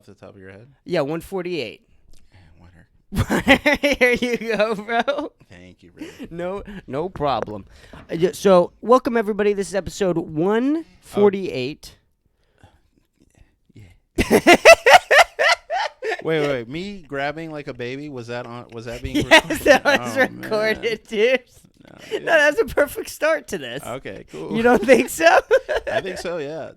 the top of your head? Yeah, 148. Winner. Here you go, bro. Thank you, bro. No problem. So, welcome everybody. This is episode 148. Yeah. Wait. Me grabbing like a baby, was that being recorded? Yes, that was Oh, recorded, man. dude. No, No, that's a perfect start to this. Okay, cool. You don't think so? I think so, yeah.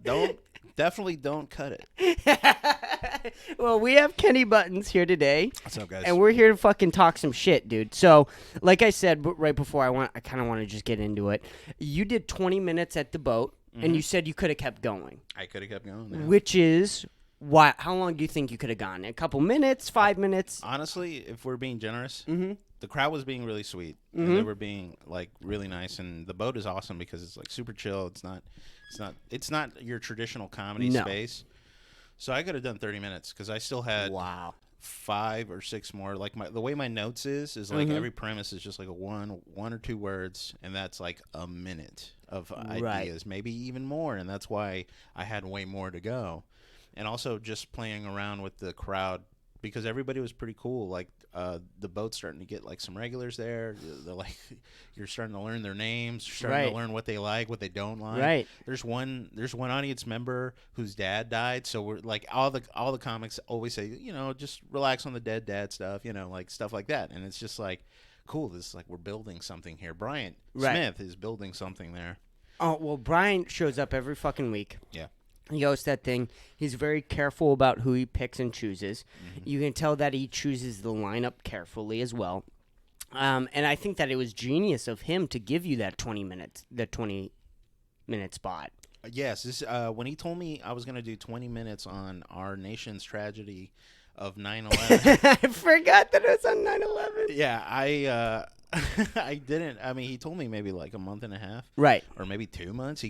Definitely don't cut it. Well, we have Kenny Buttons here today. What's up, guys? And we're here to fucking talk some shit, dude. So, like I said right before, I kind of want to just get into it. You did 20 minutes at the boat, and you said you could have kept going. I could have kept going. Yeah. Which is why? How long do you think you could have gone? A couple minutes, 5 minutes? Honestly, if we're being generous, Mm-hmm. the crowd was being really sweet. And they were being like really nice, and the boat is awesome because it's like super chill. It's not your traditional comedy space. So I could have done 30 minutes because I still had 5 or 6 more. Like the way my notes is like every premise is just like a one or two words, and that's like a minute of ideas, maybe even more. And that's why I had way more to go. And also just playing around with the crowd because everybody was pretty cool. Like the boat's starting to get like some regulars there. They're like, you're starting to learn their names. You're starting to learn what they like, what they don't like. Right. There's one audience member whose dad died. So we're like all the comics always say, just relax on the dead dad stuff, like stuff like that. And it's just like, cool. This is like we're building something here. Bryant Smith is building something there. Oh, well, Brian shows up every fucking week. Yeah. He hosts that thing. He's very careful about who he picks and chooses. You can tell that he chooses the lineup carefully as well. And I think that it was genius of him to give you that 20-minute spot. Yes. This, when he told me I was going to do 20 minutes on our nation's tragedy of 9/11. I forgot that it was on 9/11. Yeah, I didn't. I mean, he told me maybe like a month and a half. Right. Or maybe 2 months.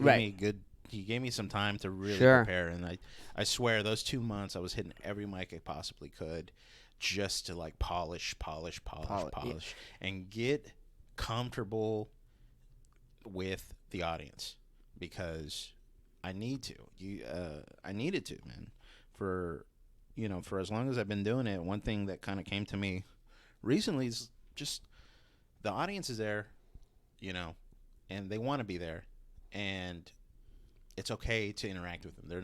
He gave me some time to really prepare, and I swear those 2 months I was hitting every mic I possibly could just to like polish, and get comfortable with the audience because I need to. I needed to, man. For as long as I've been doing it, one thing that kind of came to me recently is just the audience is there, and they want to be there, and it's okay to interact with them. They're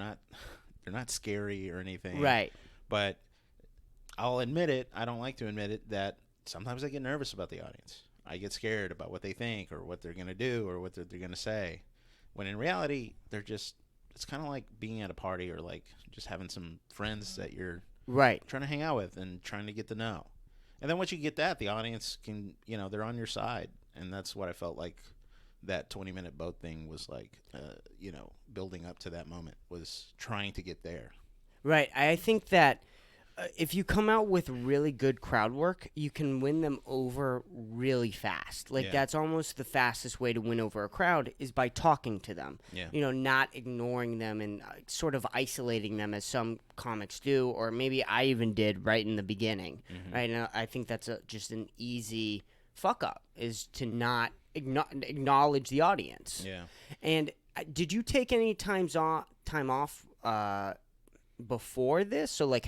not scary or anything. Right. But I'll admit it. I don't like to admit it that sometimes I get nervous about the audience. I get scared about what they think or what they're going to do or what they're going to say. When in reality, it's kind of like being at a party or like just having some friends that you're trying to hang out with and trying to get to know. And then once you get that, the audience can, they're on your side. And that's what I felt like that 20-minute boat thing was like, building up to that moment was trying to get there. Right. I think that if you come out with really good crowd work, you can win them over really fast. Like that's almost the fastest way to win over a crowd is by talking to them. Yeah. Not ignoring them and sort of isolating them as some comics do, or maybe I even did right in the beginning. Right. And I think that's just an easy fuck up is to not acknowledge the audience. Yeah. And did you take any time off before this? So like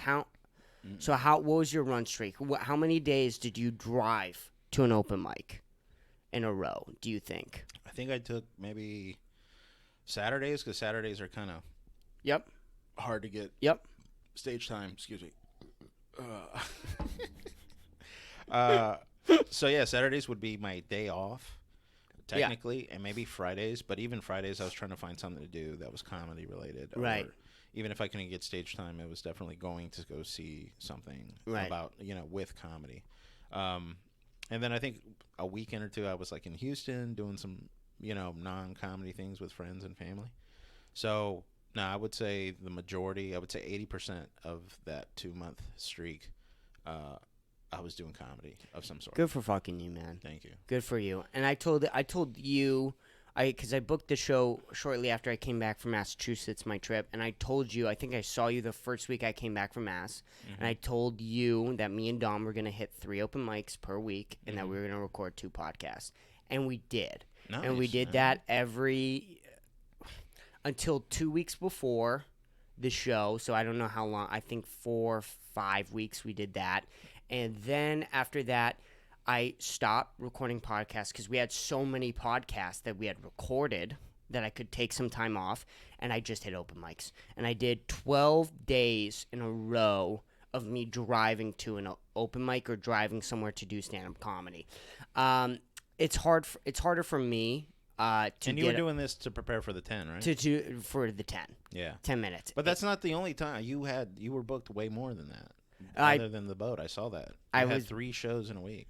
what was your run streak? How many days did you drive to an open mic in a row, do you think? I think I took maybe Saturdays because Saturdays are kind of hard to get stage time. Excuse me. So yeah, Saturdays would be my day off. Technically, and maybe Fridays, but even Fridays I was trying to find something to do that was comedy related. Right. Or even if I couldn't get stage time, it was definitely going to go see something about, with comedy. And then I think a weekend or two I was like in Houston doing some, non-comedy things with friends and family. So, no, I would say the majority, I would say 80% of that 2-month streak, I was doing comedy of some sort. Good for fucking you, man. Thank you. Good for you. And I told you, because I booked the show shortly after I came back from Massachusetts, my trip, and I told you, I think I saw you the first week I came back from Mass, and I told you that me and Dom were going to hit 3 open mics per week, and that we were going to record 2 podcasts. And we did. Nice. And we did that until 2 weeks before the show, so I don't know how long. I think 4 or 5 weeks we did that. And then after that, I stopped recording podcasts because we had so many podcasts that we had recorded that I could take some time off, and I just hit open mics. And I did 12 days in a row of me driving to an open mic or driving somewhere to do stand-up comedy. It's harder for me to And you were doing this to prepare for the 10, right? For the 10. Yeah. 10 minutes. But that's not the only time. You were booked way more than that. Other than the boat. I saw that. I had 3 shows in a week.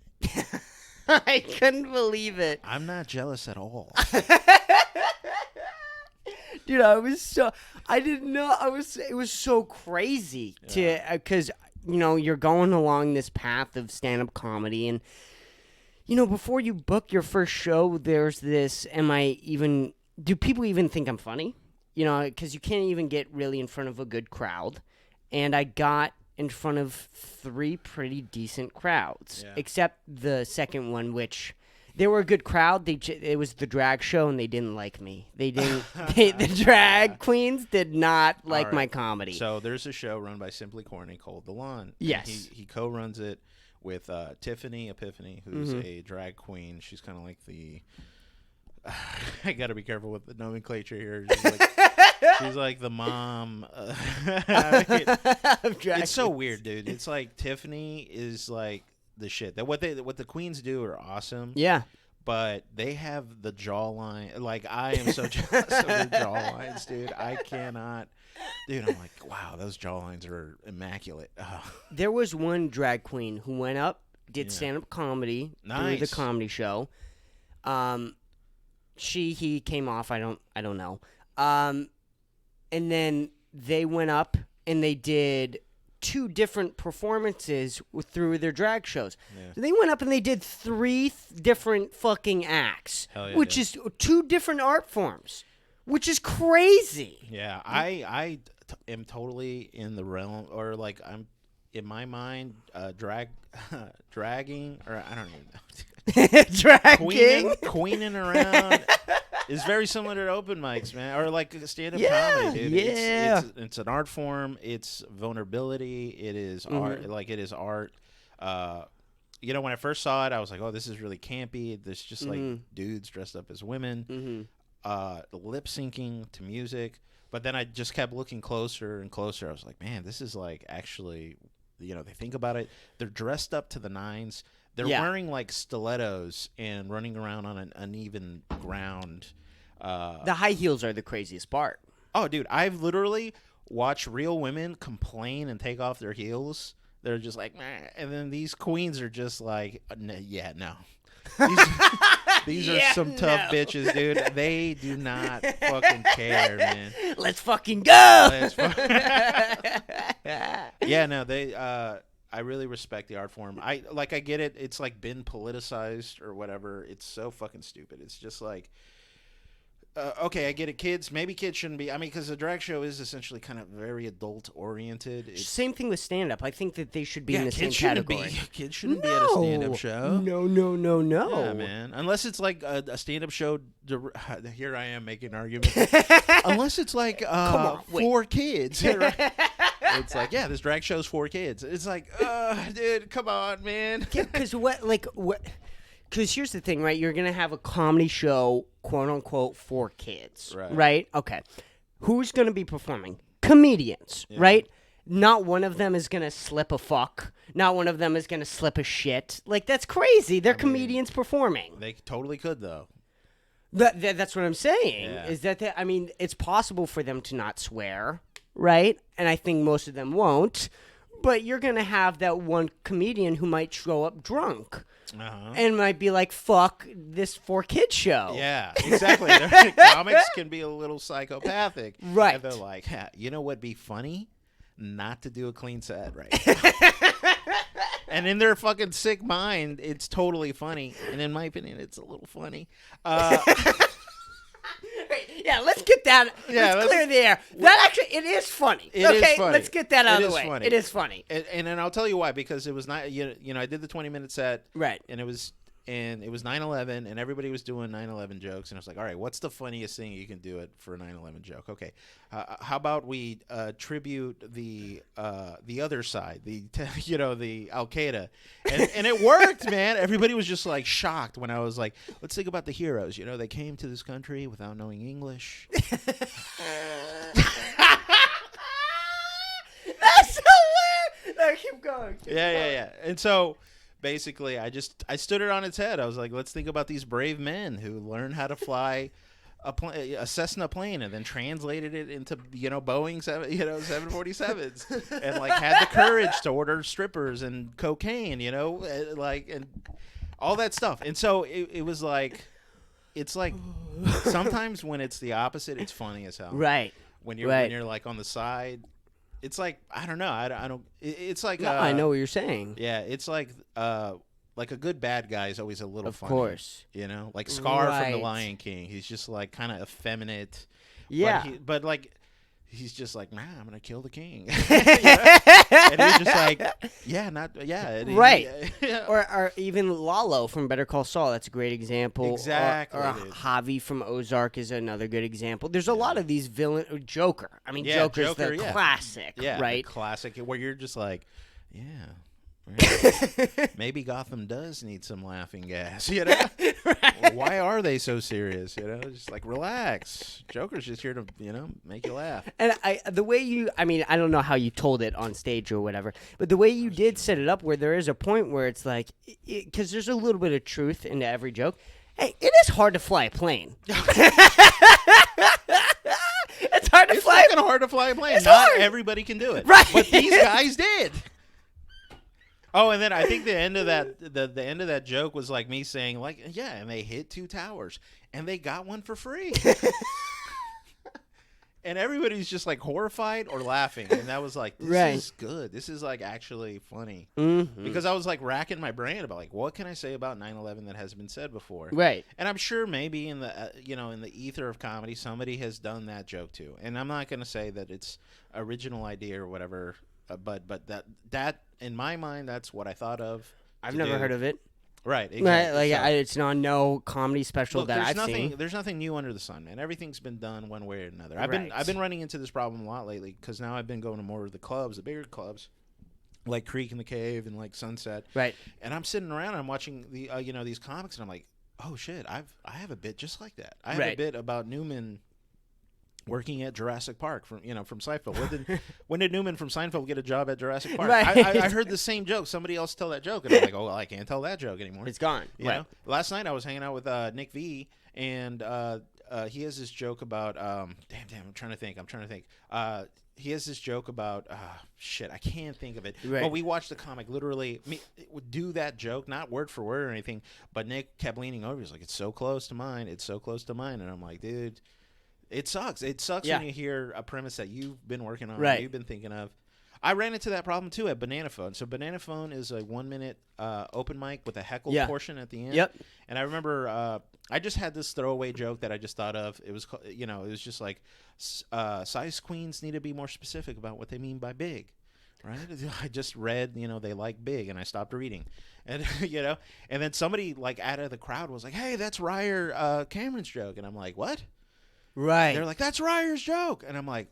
I couldn't believe it. I'm not jealous at all. Dude, I didn't know. It was so crazy because, you're going along this path of stand-up comedy, and, before you book your first show, there's this, do people even think I'm funny? Because you can't even get really in front of a good crowd, and I got in front of 3 pretty decent crowds, except the second one, which they were a good crowd. It was the drag show, and they didn't like me. They didn't. The drag queens did not like my comedy. So there's a show run by Simply Corny called The Lawn. Yes, he co-runs it with Tiffany Epiphany, who's a drag queen. She's kind of like the. I got to be careful with the nomenclature here. She's like the mom. It's so weird, dude. It's like Tiffany is like the shit. That what the queens do are awesome. Yeah. But they have the jawline. Like, I am so jealous of their jawlines, dude. I cannot. Dude, I'm like, wow, those jawlines are immaculate. Oh. There was one drag queen who went up, did stand-up comedy through the comedy show. He came off. I don't know. And then they went up and they did 2 different performances through their drag shows. Yeah. They went up and they did 3 different fucking acts, which is 2 different art forms, which is crazy. Yeah, I am totally in the realm, or like I'm in my mind, dragging, or I don't even know. Dragging? Queening around. It's very similar to open mics, man, or like stand-up comedy, dude. Yeah, it's an art form. It's vulnerability. It is art. Like, it is art. When I first saw it, I was like, "Oh, this is really campy." There's just like dudes dressed up as women, lip syncing to music. But then I just kept looking closer and closer. I was like, "Man, this is like actually." They think about it. They're dressed up to the nines. They're wearing like stilettos and running around on an uneven ground. The high heels are the craziest part. Oh, dude, I've literally watched real women complain and take off their heels. They're just like, meh. And then these queens are just like, no. These are some tough bitches, dude. They do not fucking care, man. Let's fucking go. Yeah, no, they. I really respect the art form. I get it. It's like been politicized or whatever. It's so fucking stupid. It's just like, okay, I get it. Maybe kids shouldn't be. I mean, because the drag show is essentially kind of very adult oriented. Same thing with stand up. I think that they should be in the same category. Kids shouldn't be at a stand up show. No. Yeah, man. Unless it's like a stand up show. Here I am making arguments. Unless it's like for kids. Right? It's like, yeah, this drag show's for kids. It's like, dude, come on, man. Because Because here's the thing, right? You're going to have a comedy show, quote unquote, for kids. Right? Okay. Who's going to be performing? Comedians, right? Not one of them is going to slip a fuck. Not one of them is going to slip a shit. Like, that's crazy. They're comedians performing. They totally could, though. That's what I'm saying. Yeah. Is that it's possible for them to not swear, right? And I think most of them won't. But you're going to have that one comedian who might show up drunk. And might be like, fuck this for kids show. Yeah, exactly. Comics can be a little psychopathic. Right. And they're like, you know what'd be funny? Not to do a clean set right And in their fucking sick mind, it's totally funny. And in my opinion, it's a little funny. Yeah, let's get that. Let's clear the air. That actually, it is funny. It is funny. Let's get that out of the way. It is funny. And then I'll tell you why. Because it was not, I did the 20-minute set. Right. And it was and it was 9/11, and everybody was doing 9/11 jokes, and I was like, all right, what's the funniest thing you can do it for a 9/11 joke? Okay, how about we tribute the other side, the the Al Qaeda, and it worked, man. Everybody was just like shocked when I was like, let's think about the heroes. They came to this country without knowing English. That's hilarious. No, keep going. Yeah. And so basically, I stood it on its head. I was like, let's think about these brave men who learned how to fly a Cessna plane and then translated it into Boeing 747s and like had the courage to order strippers and cocaine, and all that stuff. And so it was like, it's like sometimes when it's the opposite, it's funny as hell. Right. When you're like on the side. It's like, I don't know. I don't. It's like. No, I know what you're saying. Yeah, it's like a good bad guy is always a little funny. Of course. Like Scar from The Lion King. He's just like kind of effeminate. Yeah. But like, he's just like, nah, I'm gonna kill the king. And he's just like, right. Or even Lalo from Better Call Saul. That's a great example. Exactly. Or Javi from Ozark is another good example. There's a lot of these villain. Joker. I mean, Joker's the classic. Yeah, right. The classic where you're just like, yeah. Maybe Gotham does need some laughing gas, Right. Why are they so serious, Just like, relax. Joker's just here to, make you laugh. And the way I don't know how you told it on stage or whatever, but the way you did set it up where there is a point where it's like, because there's a little bit of truth into every joke. Hey, it is hard to fly a plane. It's hard to fly. It's hard to fly a plane. It's Not hard. everybody can do it. Right. But these guys did. Oh, and then I think the end of that joke was like me saying, like, yeah, and they hit 2 towers, and they got one for free. And everybody's just like horrified or laughing, and that was like, this is good. This is like actually funny. Mm-hmm. Because I was like racking my brain about like, what can I say about 9/11 that hasn't been said before? Right. And I'm sure maybe in the in the ether of comedy, somebody has done that joke too. And I'm not going to say that it's original idea or whatever. But that in my mind, that's what I thought of. I've never heard of it. Right, exactly. Like it's no comedy special that I've seen. There's nothing new under the sun, man. Everything's been done one way or another. I've been running into this problem a lot lately because now I've been going to more of the clubs, the bigger clubs, like Creek and the Cave and like Sunset. Right. And I'm sitting around and I'm watching the these comics and I'm like, oh shit, I have a bit just like that. I have a bit about Newman working at Jurassic Park from Seinfeld. When did Newman from Seinfeld get a job at Jurassic Park? Right. I heard the same joke. Somebody else tell that joke, and I'm like, oh, well, I can't tell that joke anymore. It's gone. You know? Last night I was hanging out with Nick V, and he has this joke about I'm trying to think. He has this joke about shit. I can't think of it. Right. Well, we watched the comic literally do that joke, not word for word or anything. But Nick kept leaning over. He's like, "It's so close to mine. It's so close to mine." And I'm like, dude. It sucks. It sucks when you hear a premise that you've been working on, you've been thinking of. I ran into that problem, too, at Banana Phone. So Banana Phone is a 1-minute open mic with a heckle portion at the end. Yep. And I remember I just had this throwaway joke that I just thought of. It was, it was just like, size queens need to be more specific about what they mean by big. Right? I just read, they like big, and I stopped reading. And, and then somebody, like, out of the crowd was like, hey, that's Ryer Cameron's joke. And I'm like, what? Right. They're like, that's Ryer's joke. And I'm like,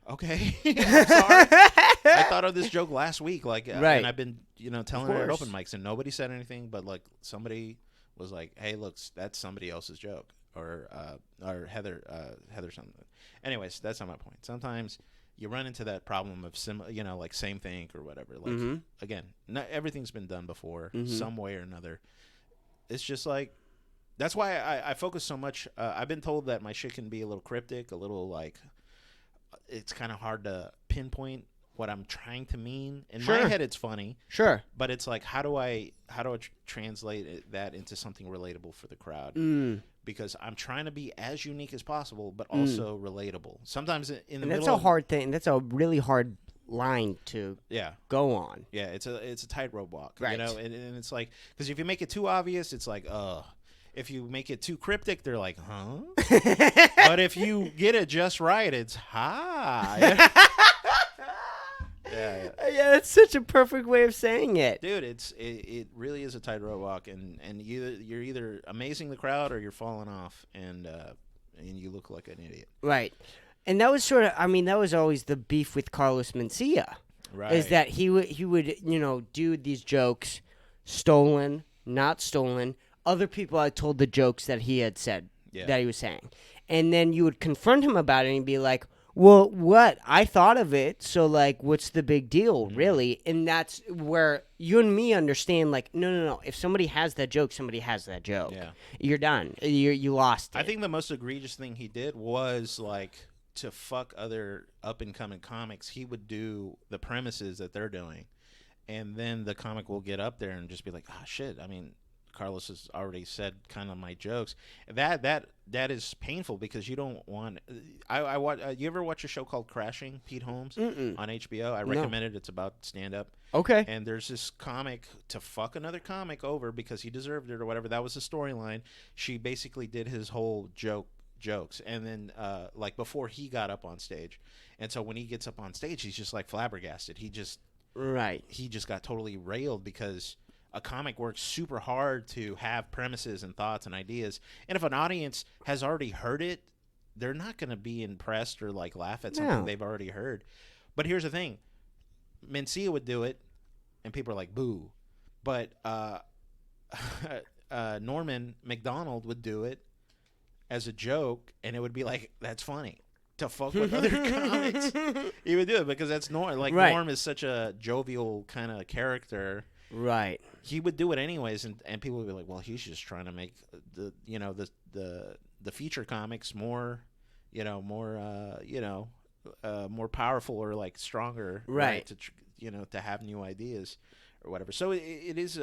okay. I'm sorry. I thought of this joke last week. Like, and I've been, telling it at open mics, and nobody said anything, but like somebody was like, hey, look, that's somebody else's joke. Or Heather something. Anyways, that's not my point. Sometimes you run into that problem of like same think or whatever. Like, again, not everything's been done before, some way or another. It's just like, that's why I focus so much. I've been told that my shit can be a little cryptic, a little like it's kind of hard to pinpoint what I'm trying to mean. In my head, it's funny. Sure. But it's like, how do I translate that into something relatable for the crowd? Because I'm trying to be as unique as possible, but also relatable. Sometimes in the middle. That's a hard thing. That's a really hard line to go on. Yeah, it's a tightrope walk. Right. And it's like, because if you make it too obvious, it's like, if you make it too cryptic, they're like, huh? But if you get it just right, it's ha. Yeah, that's such a perfect way of saying it. Dude, it really is a tightrope walk, and you're either amazing the crowd or you're falling off, and you look like an idiot. Right. And that was sort of, I mean, that was always the beef with Carlos Mencia. Right. Is that he would, do these jokes, stolen, not stolen. Other people had told the jokes that he had said, that he was saying. And then you would confront him about it and be like, well, what? I thought of it, so, like, what's the big deal, really? And that's where you and me understand, like, no. If somebody has that joke, somebody has that joke. Yeah. You're done. You lost it. I think the most egregious thing he did was, like, to fuck other up-and-coming comics. He would do the premises that they're doing, and then the comic will get up there and just be like, ah, shit, I mean, Carlos has already said kind of my jokes. That is painful because you don't want. I watch. You ever watch a show called Crashing? Pete Holmes on HBO. I recommend it. It's about stand up. Okay. And there's this comic to fuck another comic over because he deserved it or whatever. That was the storyline. She basically did his whole jokes, and then like before he got up on stage, and so when he gets up on stage, he's just like flabbergasted. He just got totally railed because a comic works super hard to have premises and thoughts and ideas. And if an audience has already heard it, they're not going to be impressed or like laugh at something they've already heard. But here's the thing. Mencia would do it, and people are like, boo. But Norman McDonald would do it as a joke, and it would be like, that's funny. To fuck with other comics. He would do it because that's Norm. Like, Norm is such a jovial kind of character. Right. He would do it anyways, and people would be like, "Well, he's just trying to make the feature comics more, more powerful or like stronger, right? To have new ideas or whatever." So it is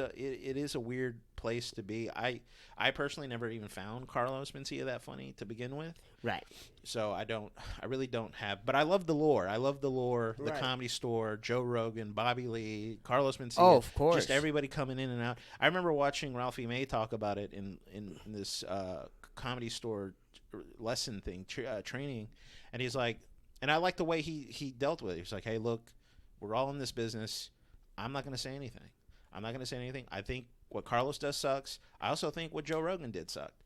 a weird place to be. I personally never even found Carlos Mencia that funny to begin with. Right. So I really don't have, but I love the lore. The Comedy Store, Joe Rogan, Bobby Lee, Carlos Mencia. Oh, of course. Just everybody coming in and out. I remember watching Ralphie May talk about it in this Comedy Store lesson thing, training, and he's like, and I like the way he dealt with it. He's like, hey, look, we're all in this business. I'm not going to say anything. I think what Carlos does sucks. I also think what Joe Rogan did sucked.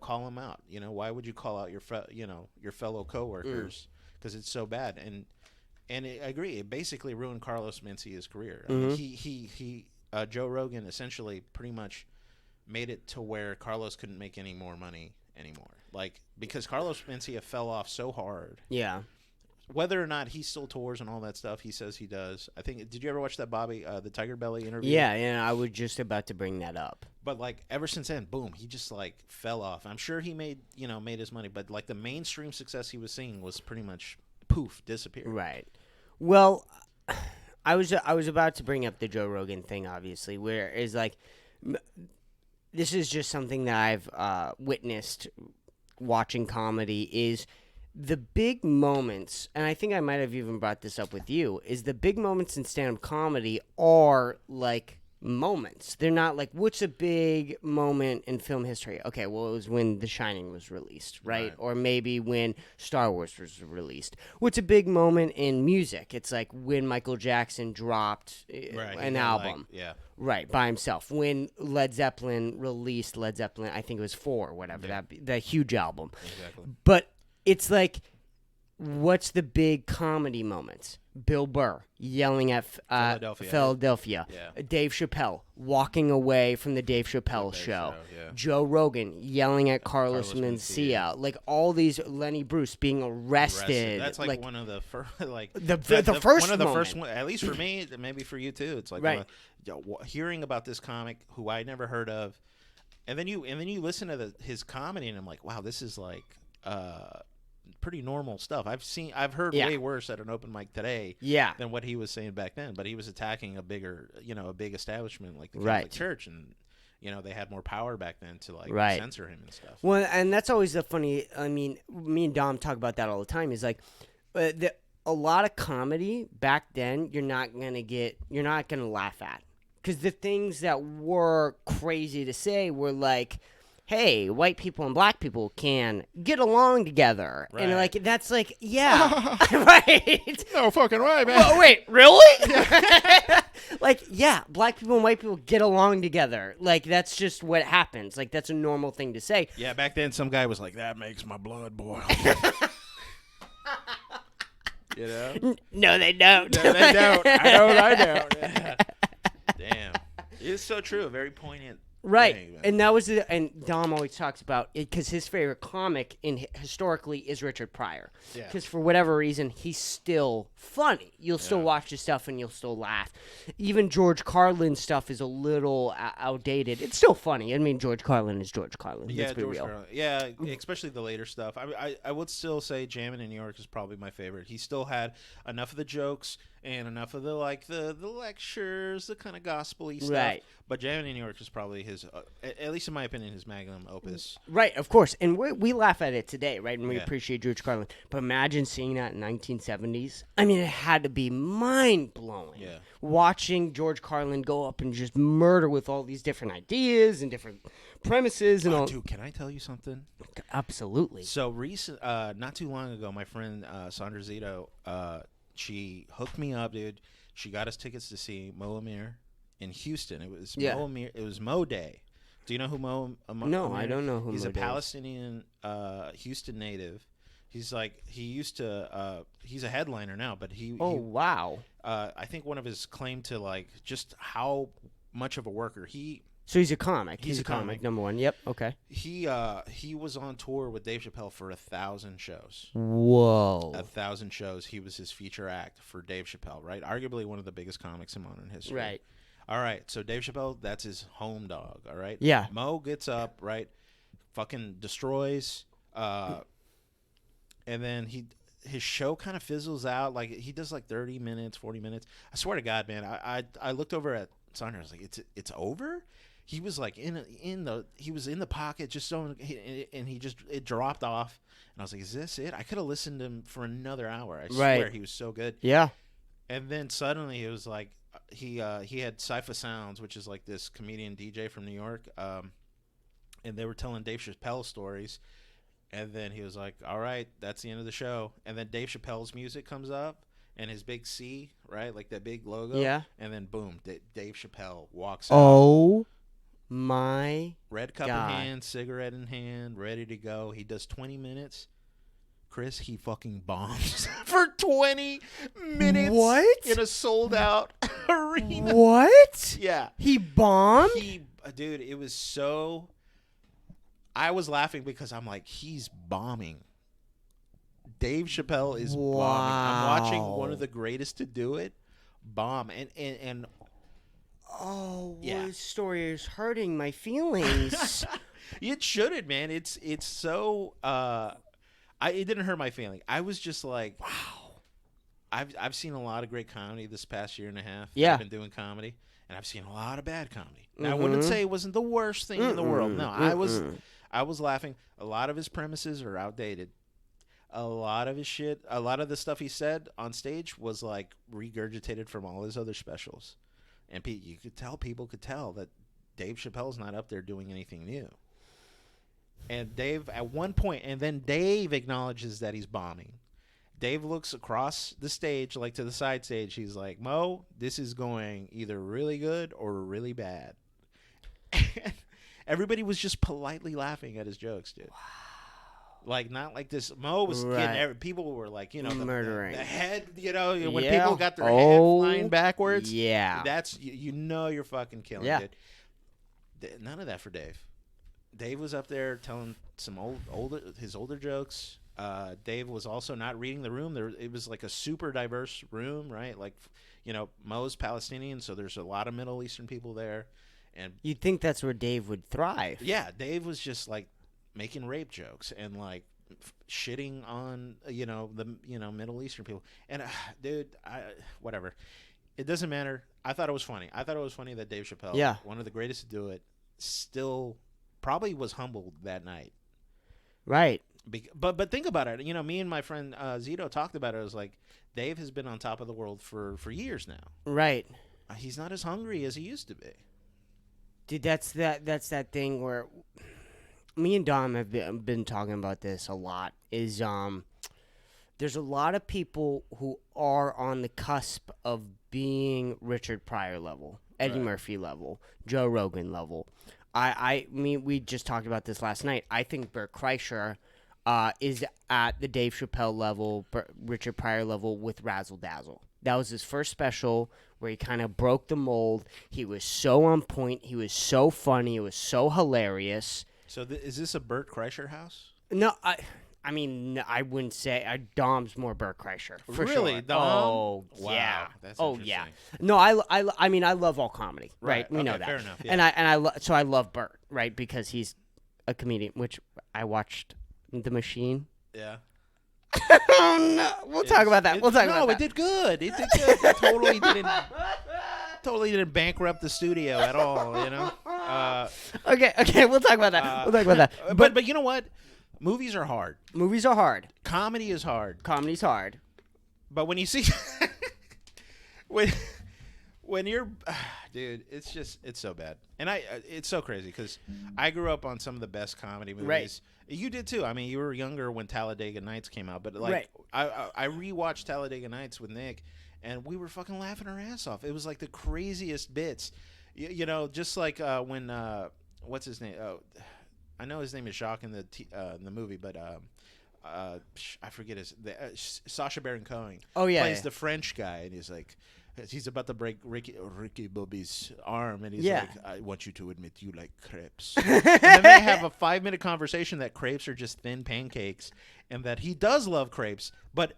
Call him out. Why would you call out your fellow coworkers? Because it's so bad. And I agree. It basically ruined Carlos Mencia's career. I mean, Joe Rogan essentially pretty much made it to where Carlos couldn't make any more money anymore. Like, because Carlos Mencia fell off so hard. Yeah. Whether or not he still tours and all that stuff, he says he does. I think. Did you ever watch that the Tiger Belly interview? Yeah, I was just about to bring that up. But like ever since then, boom, he just like fell off. I'm sure he made his money, but like the mainstream success he was seeing was pretty much poof, disappeared. Right. Well, I was about to bring up the Joe Rogan thing, obviously, where is like this is just something that I've witnessed watching comedy is. The big moments, and I think I might have even brought this up with you, is the big moments in stand-up comedy are like moments. They're not like, what's a big moment in film history? Okay, well, it was when The Shining was released, right? Or maybe when Star Wars was released. What's a big moment in music? It's like when Michael Jackson dropped an album. Right, by himself. When Led Zeppelin released Led Zeppelin, I think it was 4 or whatever, that huge album. Exactly. But it's like, what's the big comedy moments? Bill Burr yelling at Philadelphia. Yeah. Dave Chappelle walking away from the Dave Chappelle show. Joe Rogan yelling at Carlos Mencia. Like all these, Lenny Bruce being arrested. That's like one of the first, like the first one of the moment. First one, at least for me, maybe for you too. It's like hearing about this comic who I never heard of, and then you listen to his comedy, and I'm like, wow, this is like. Pretty normal stuff. I've heard way worse at an open mic today than what he was saying back then. But he was attacking a big establishment like the Catholic Church, and they had more power back then to like censor him and stuff. Well, and that's always the funny. I mean, me and Dom talk about that all the time. Is like a lot of comedy back then. You're not gonna laugh at because the things that were crazy to say were like, hey, white people and black people can get along together. Right. And like that's like, yeah. Right. No fucking way, man. Oh, wait, really? Like, yeah, black people and white people get along together. Like, that's just what happens. Like, that's a normal thing to say. Yeah, back then some guy was like, that makes my blood boil. You know? No, they don't. No, they don't. I don't. Damn. It's so true. A very poignant Right, thing, and that was and Dom always talks about it because his favorite comic historically is Richard Pryor. Yeah. Because for whatever reason, he's still funny. You'll still watch his stuff and you'll still laugh. Even George Carlin's stuff is a little outdated. It's still funny. I mean, George Carlin is George Carlin. Yeah, Let's be real. Carlin. Yeah, especially the later stuff. I would still say Jammin' in New York is probably my favorite. He still had enough of the jokes and enough of the the lectures, the kind of gospel-y stuff. Right. But Jammin' in New York is probably his, at least in my opinion, his magnum opus. Right, of course. And we laugh at it today, right? And we Yeah. appreciate George Carlin. But imagine seeing that in 1970s. I mean, it had to be mind-blowing. Yeah. Watching George Carlin go up and just murder with all these different ideas and different premises and all. Dude, can I tell you something? Absolutely. So not too long ago, my friend Sandra Zito, she hooked me up, dude. She got us tickets to see Mo Amir in Houston. It was Mo Amir. It was Mo Day. Do you know who Mo? No, Amir? I don't know who. He's Mo a Day is. Palestinian Houston native. He's he's a headliner now, but Wow. I think one of his claim to just how much of a worker So he's a comic. He's a comic. number one. Yep. Okay. he was on tour with Dave Chappelle for 1,000 shows. Whoa. 1,000 shows. He was his feature act for Dave Chappelle, right? Arguably one of the biggest comics in modern history. Right. All right. So Dave Chappelle, that's his home dog. All right. Yeah. Mo gets up, right? Fucking destroys. And then his show kind of fizzles out. Like he does 30 minutes, 40 minutes. I swear to God, man. I looked over at Sandra. I was like, it's over. He was he was in the pocket, just so, and it dropped off. And I was like, is this it? I could have listened to him for another hour. I swear he was so good. Yeah. And then suddenly it was like he had Cypher Sounds, which is like this comedian DJ from New York, and they were telling Dave Chappelle stories. And then he was like, all right, that's the end of the show. And then Dave Chappelle's music comes up and his big C, right? Like that big logo. Yeah. And then boom, Dave Chappelle walks out. Oh my Red cup God. in hand, cigarette in hand, ready to go. He does 20 minutes. Chris, he fucking bombs for 20 minutes. What? In a sold out arena. What? Yeah. He bombed? Dude, it was so... I was laughing because I'm like, he's bombing. Dave Chappelle is bombing. I'm watching one of the greatest to do it bomb. And Oh, Yeah. this story is hurting my feelings. it shouldn't, man. It's so it didn't hurt my feeling. I was just like, wow. I've seen a lot of great comedy this past year and a half. Yeah. I've been doing comedy, and I've seen a lot of bad comedy. Now, I wouldn't say it wasn't the worst thing in the world. No, I was laughing. A lot of his premises are outdated. A lot of his shit, a lot of the stuff he said on stage was like regurgitated from all his other specials. And people could tell that Dave Chappelle's not up there doing anything new. And Dave, at one point, and then Dave acknowledges that he's bombing. Dave looks across the stage, like to the side stage. He's like, Mo, this is going either really good or really bad. And everybody was just politely laughing at his jokes, dude. Wow. Like, not like this. Mo was getting, people were like, murdering. The head, when people got their head flying backwards. Yeah. That's, you're fucking killing it. None of that for Dave. Dave was up there telling some his older jokes. Dave was also not reading the room. It was like a super diverse room, right? Like, Mo's Palestinian, so there's a lot of Middle Eastern people there. And you'd think that's where Dave would thrive. Yeah, Dave was just like making rape jokes and like shitting on the Middle Eastern people. And dude, whatever. It doesn't matter. I thought it was funny. I thought it was funny that Dave Chappelle, one of the greatest to do it, still probably was humbled that night. Right. But think about it. Me and my friend Zito talked about it. It was like Dave has been on top of the world for years now. Right. He's not as hungry as he used to be. Dude, that's that thing where me and Dom have been talking about this a lot. Is there's a lot of people who are on the cusp of being Richard Pryor level, Eddie Murphy level, Joe Rogan level. We just talked about this last night. I think Bert Kreischer is at the Dave Chappelle level, Richard Pryor level with Razzle Dazzle. That was his first special where he kind of broke the mold. He was so on point. He was so funny. It was so hilarious. So is this a Bert Kreischer house? No, I mean, I wouldn't say Dom's more Bert Kreischer for really? sure. Dom? Oh, wow. yeah. That's oh, interesting. yeah. No, I mean, I love all comedy, right? We okay, know that. Fair enough. Yeah. So I love Bert, right? Because he's a comedian, which I watched The Machine. Yeah. Oh no, we'll talk about that. We'll talk about that. No, it did good. It did good. It totally didn't bankrupt the studio at all. You know. Okay, we'll talk about that. We'll talk about that. But you know what? Movies are hard. Movies are hard. Comedy is hard. Comedy's hard. But when you see when you're dude, it's so bad. And it's so crazy because I grew up on some of the best comedy movies. Right. You did too. I mean, you were younger when Talladega Nights came out, but like right. I rewatched Talladega Nights with Nick, and we were fucking laughing our ass off. It was like the craziest bits. You know, just like when what's his name? Oh, I know his name is Jacques in the movie, but I forget Sacha Baron Cohen. Oh yeah, plays the French guy, and he's about to break Ricky Bobby's arm, and he's like, "I want you to admit you like crepes." And then they have a 5-minute conversation that crepes are just thin pancakes, and that he does love crepes, but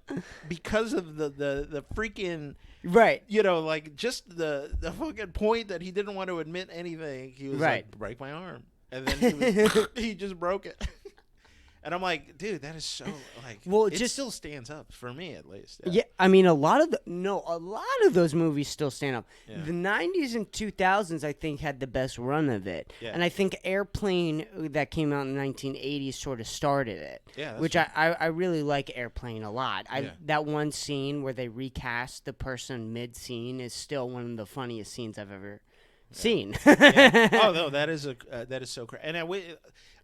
because of the freaking right, you know, like just the fucking point that he didn't want to admit anything, he was like, "Break my arm," and then he just broke it. And I'm like, dude, that is so like. Well, it just still stands up for me, at least. Yeah, I mean, a lot of those movies still stand up. Yeah. The '90s and 2000s, I think, had the best run of it, and I think Airplane that came out in the 1980s sort of started it. Yeah, which I really like Airplane a lot. Yeah. That one scene where they recast the person mid-scene is still one of the funniest scenes I've ever seen. Yeah. Oh no, that is so crazy. And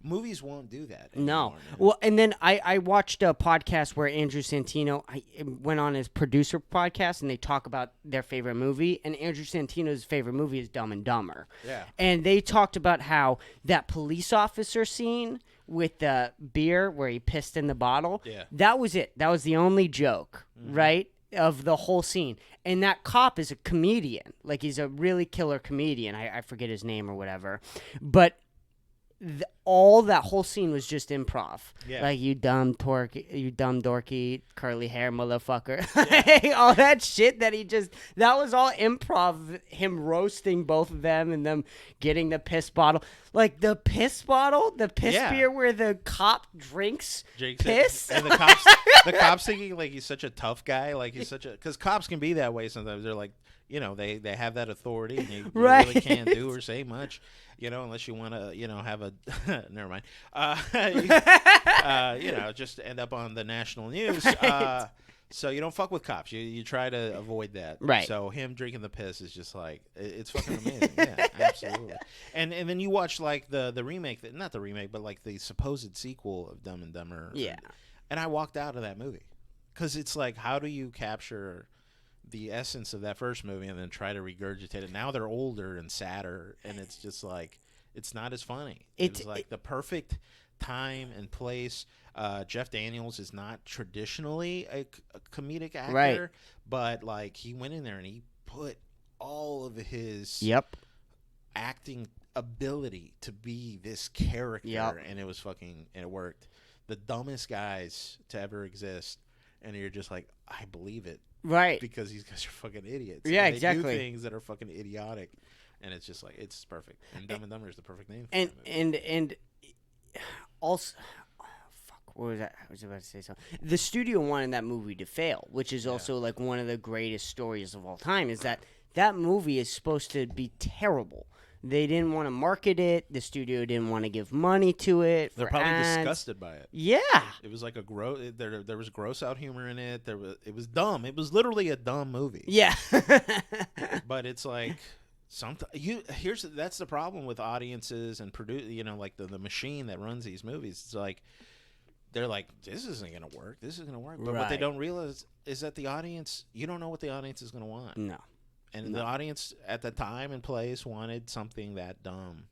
movies won't do that anymore, no. man. Well, and then I watched a podcast where Andrew Santino went on his producer podcast, and they talk about their favorite movie. And Andrew Santino's favorite movie is Dumb and Dumber. Yeah. And they talked about how that police officer scene with the beer where he pissed in the bottle. Yeah. That was it. That was the only joke, right? Of the whole scene. And that cop is a comedian. Like, he's a really killer comedian. I forget his name or whatever. But all that whole scene was just improv. Yeah. Like, you dumb dorky, curly hair motherfucker. Yeah. All that shit that that was all improv, him roasting both of them and them getting the piss bottle. Like, the piss bottle, the piss beer where the cop drinks piss. And the cops thinking, like, he's such a tough guy. Like, he's because cops can be that way sometimes. They're like, you know, they have that authority, and you really can't do or say much, you know, unless you want to, you know, have a never mind. You know, just end up on the national news. Right. So you don't fuck with cops. You try to avoid that. Right. So him drinking the piss is just like, it's fucking amazing. Yeah, absolutely. And then you watch like the remake, not the remake, but like the supposed sequel of Dumb and Dumber. Yeah. And I walked out of that movie because it's like, how do you capture the essence of that first movie and then try to regurgitate it? Now they're older and sadder, and it's just like, it's not as funny. It's like the perfect time and place. Jeff Daniels is not traditionally a comedic actor, right, but like he went in there and he put all of his acting ability to be this character, and it was fucking, and it worked. The dumbest guys to ever exist, and you're just like, I believe it. Right. Because these guys are fucking idiots. Yeah, and they exactly. do things that are fucking idiotic, and it's just like, it's perfect. And Dumb and Dumber is the perfect name for and it. and also, what was that? I was about to say something. The studio wanted that movie to fail, which is also like one of the greatest stories of all time. Is that movie is supposed to be terrible. They didn't want to market it. The studio didn't want to give money to it. They're probably ads. disgusted by it. Yeah, it was like a gross. There was gross out humor in it. It was dumb. It was literally a dumb movie. Yeah, but it's like, That's the problem with audiences and like the machine that runs these movies. It's like they're like, this isn't gonna work. This is gonna work. But what they don't realize is that the audience, you don't know what the audience is gonna want. No. And the audience at the time and place wanted something that dumb.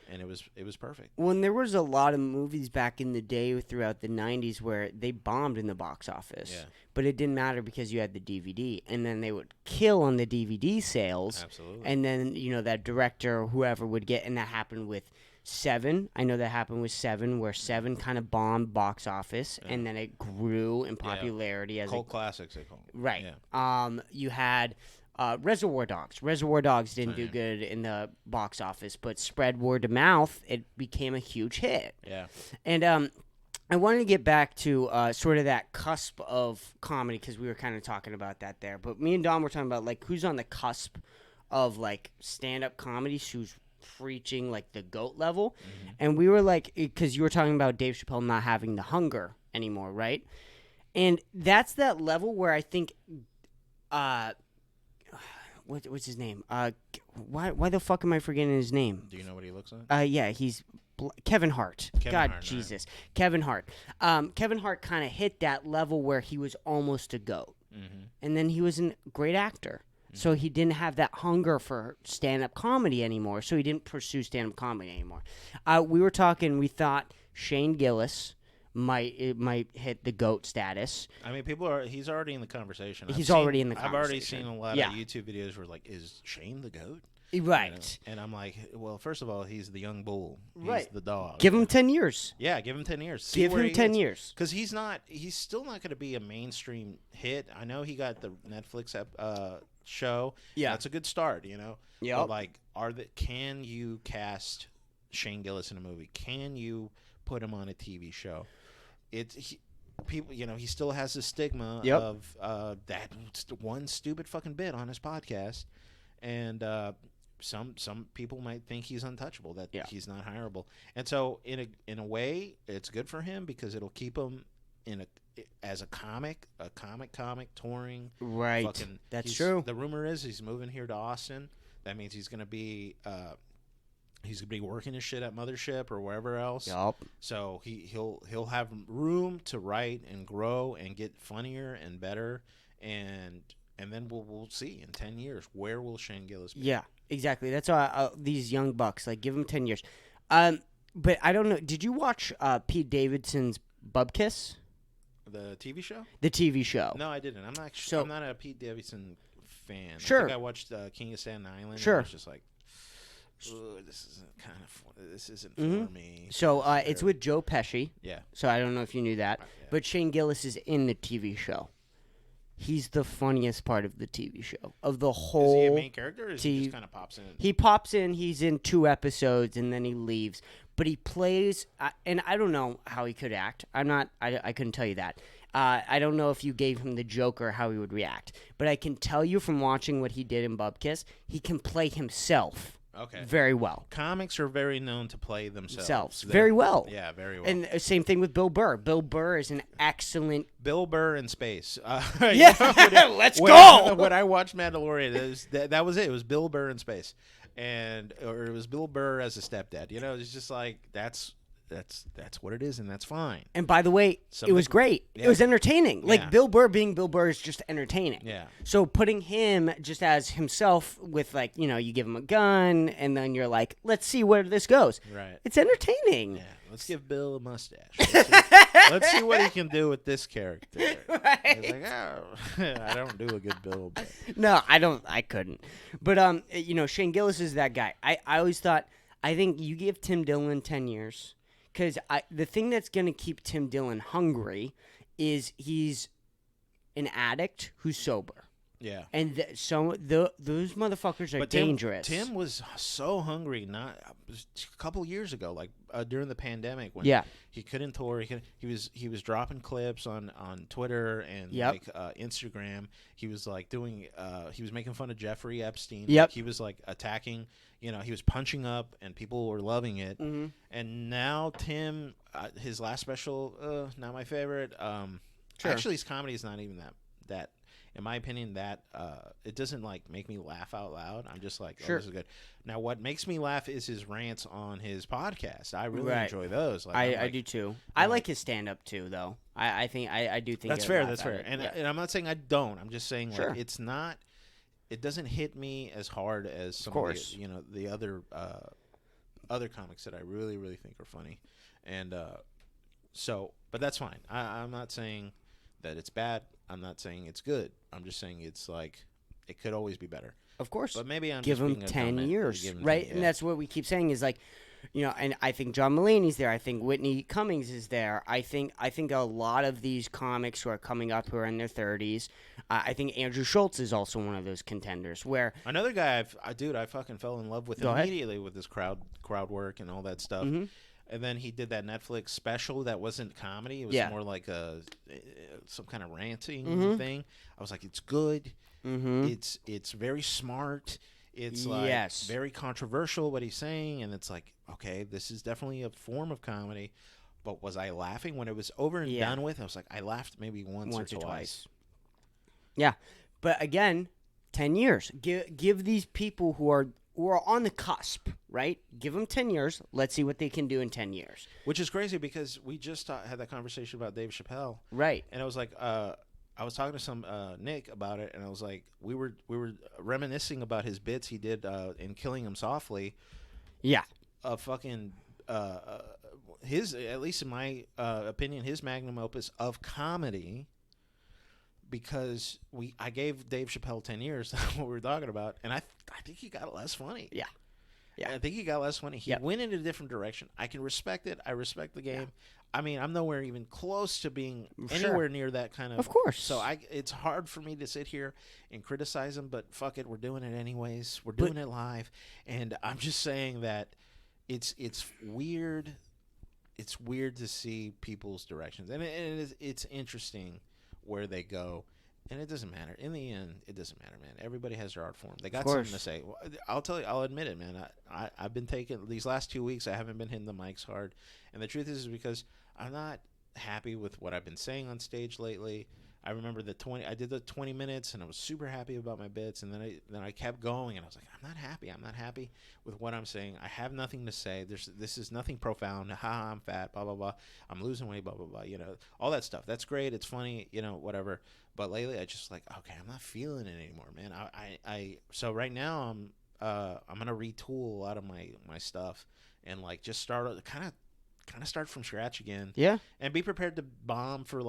And it was perfect. When there was a lot of movies back in the day throughout the 90s where they bombed in the box office. Yeah. But it didn't matter because you had the DVD. And then they would kill on the DVD sales. Absolutely. And then, that director or whoever would get, and that happened with Seven. I know that happened with Seven, where Seven kind of bombed box office, and then it grew in popularity. As cult classics, they call it. Right. Yeah. You had... Reservoir Dogs. Reservoir Dogs didn't do good in the box office, but spread word of mouth, it became a huge hit. Yeah. And I wanted to get back to sort of that cusp of comedy, because we were kind of talking about that there. But me and Dom were talking about, like, who's on the cusp of, like, stand-up comedy, who's preaching, like, the GOAT level. Mm-hmm. And we were like, because you were talking about Dave Chappelle not having the hunger anymore, right? And that's that level where I think... What's his name? Why the fuck am I forgetting his name? Do you know what he looks like? Yeah, he's Kevin Hart. God, Jesus. Right. Kevin Hart. Kevin Hart kind of hit that level where he was almost a GOAT. Mm-hmm. And then he was a great actor. Mm-hmm. So he didn't have that hunger for stand-up comedy anymore. So he didn't pursue stand-up comedy anymore. We were talking, we thought Shane Gillis might hit the GOAT status. I mean, he's already in the conversation. I've already seen a lot of YouTube videos where, like, is Shane the GOAT? Right. And I'm like, well, first of all, he's the young bull. He's the dog. Give him 10 years. Yeah, give him 10 years. Give him 10 years. Because he's still not going to be a mainstream hit. I know he got the Netflix show. Yeah. That's a good start, Yeah. But, like, can you cast Shane Gillis in a movie? Can you put him on a TV show? People, he still has the stigma of that one stupid fucking bit on his podcast, and some people might think he's untouchable, that he's not hireable, and so in a way, it's good for him because it'll keep him as a comic touring. Right, that's true. The rumor is he's moving here to Austin. That means he's gonna be. He's gonna be working his shit at Mothership or wherever else. Yup. So he'll have room to write and grow and get funnier and better, and then we'll see in 10 years where will Shane Gillis be. Yeah, exactly. That's why these young bucks, like, give them 10 years. But I don't know. Did you watch Pete Davidson's Bubkiss? The TV show? The TV show. No, I didn't. I'm not a Pete Davidson fan. Sure. I think I watched King of Staten Island. Sure. And I was just like, this isn't for me. So it's with Joe Pesci. Yeah. So I don't know if you knew that. Yeah. But Shane Gillis is in the TV show. He's the funniest part of the TV show. Of the whole... Is he a main character, or he just kind of pops in? He pops in, he's in 2 episodes, and then he leaves. But he plays... and I don't know how he could act. I couldn't tell you that. I don't know if you gave him the Joker, how he would react. But I can tell you from watching what he did in Bubkiss, he can play himself. Okay. Very well. Comics are very known to play themselves. Very well. Yeah, very well. And same thing with Bill Burr. Bill Burr is an excellent... Bill Burr in space. Yeah, let's go! When I watched Mandalorian, that was it. It was Bill Burr in space. Or it was Bill Burr as a stepdad. It's just like, that's what it is, and that's fine. And by the way, it was great. Yeah. It was entertaining. Like, Bill Burr being Bill Burr is just entertaining. Yeah. So putting him just as himself with, like, you give him a gun, and then you're like, let's see where this goes. Right. It's entertaining. Yeah. Let's give Bill a mustache. Let's see what he can do with this character. Right. He's like, I don't do a good Bill. But. No, I don't. I couldn't. But, Shane Gillis is that guy. I always thought, I think you give Tim Dillon 10 years. Because the thing that's going to keep Tim Dillon hungry is he's an addict who's sober. Yeah. And those motherfuckers are dangerous. Tim was so hungry a couple years ago, like during the pandemic when he couldn't tour. He was dropping clips on Twitter and like Instagram. He was like doing he was making fun of Jeffrey Epstein. Yep. Like, he was like attacking, he was punching up and people were loving it. Mm-hmm. And now Tim, his last special, not my favorite. Sure. Actually, his comedy is not even that. in my opinion, that it doesn't like make me laugh out loud. I'm just like, Sure. oh, this is good. Now, what makes me laugh is his rants on his podcast. I really enjoy those. Like, I do too. I like his stand up too, though. I do think that's fair. That's fair. And I'm not saying I don't. I'm just saying Sure. like it's not. It doesn't hit me as hard as some of the, the other comics that I really really think are funny, and but that's fine. I'm not saying that it's bad. I'm not saying it's good. I'm just saying it's like it could always be better. Of course. But maybe I'm give just him being 10 years, give him right? 10, yeah. And that's what we keep saying is like, and I think John Mulaney's there. I think Whitney Cummings is there. I think a lot of these comics who are coming up who are in their 30s. I think Andrew Schultz is also one of those contenders. Where another guy, I fucking fell in love with immediately with his crowd work and all that stuff. Mm-hmm. And then he did that Netflix special that wasn't comedy. It was more like some kind of ranting thing. I was like, it's good. Mm-hmm. It's very smart. It's like very controversial what he's saying, and it's like, okay, this is definitely a form of comedy. But was I laughing when it was over and done with? I was like, I laughed maybe once or twice. Yeah, but again, 10 years. Give these people who are on the cusp, right? Give them 10 years. Let's see what they can do in 10 years. Which is crazy because we just had that conversation about Dave Chappelle, right? And I was like, I was talking to some Nick about it, and I was like, we were reminiscing about his bits he did in Killing Him Softly. Yeah, fucking his, at least in my opinion, his magnum opus of comedy. Because I gave Dave Chappelle 10 years, that's what we were talking about, and I think he got less funny. Yeah. I think he got less funny. He went in a different direction. I can respect it. I respect the game. Yeah. I mean, I'm nowhere even close to being anywhere near that kind of. Of course. So it's hard for me to sit here and criticize him, but fuck it, we're doing it anyways. We're doing it live, and I'm just saying that it's weird. It's weird to see people's directions, and it's interesting where they go, and it doesn't matter. In the end, it doesn't matter, man. Everybody has their art form. They got something to say. Well, I'll tell you. I'll admit it, man. I've been taking these last 2 weeks. I haven't been hitting the mics hard, and the truth is because I'm not happy with what I've been saying on stage lately. I remember I did the 20 minutes, and I was super happy about my bits, and then I kept going, and I was like, I'm not happy. I'm not happy with what I'm saying. I have nothing to say. This is nothing profound. I'm fat. Blah blah blah. I'm losing weight. Blah blah blah. All that stuff. That's great. It's funny. Whatever. But lately, I just like, okay, I'm not feeling it anymore, man. So right now, I'm gonna retool a lot of my stuff and like just start kind of start from scratch again. Yeah. And be prepared to bomb for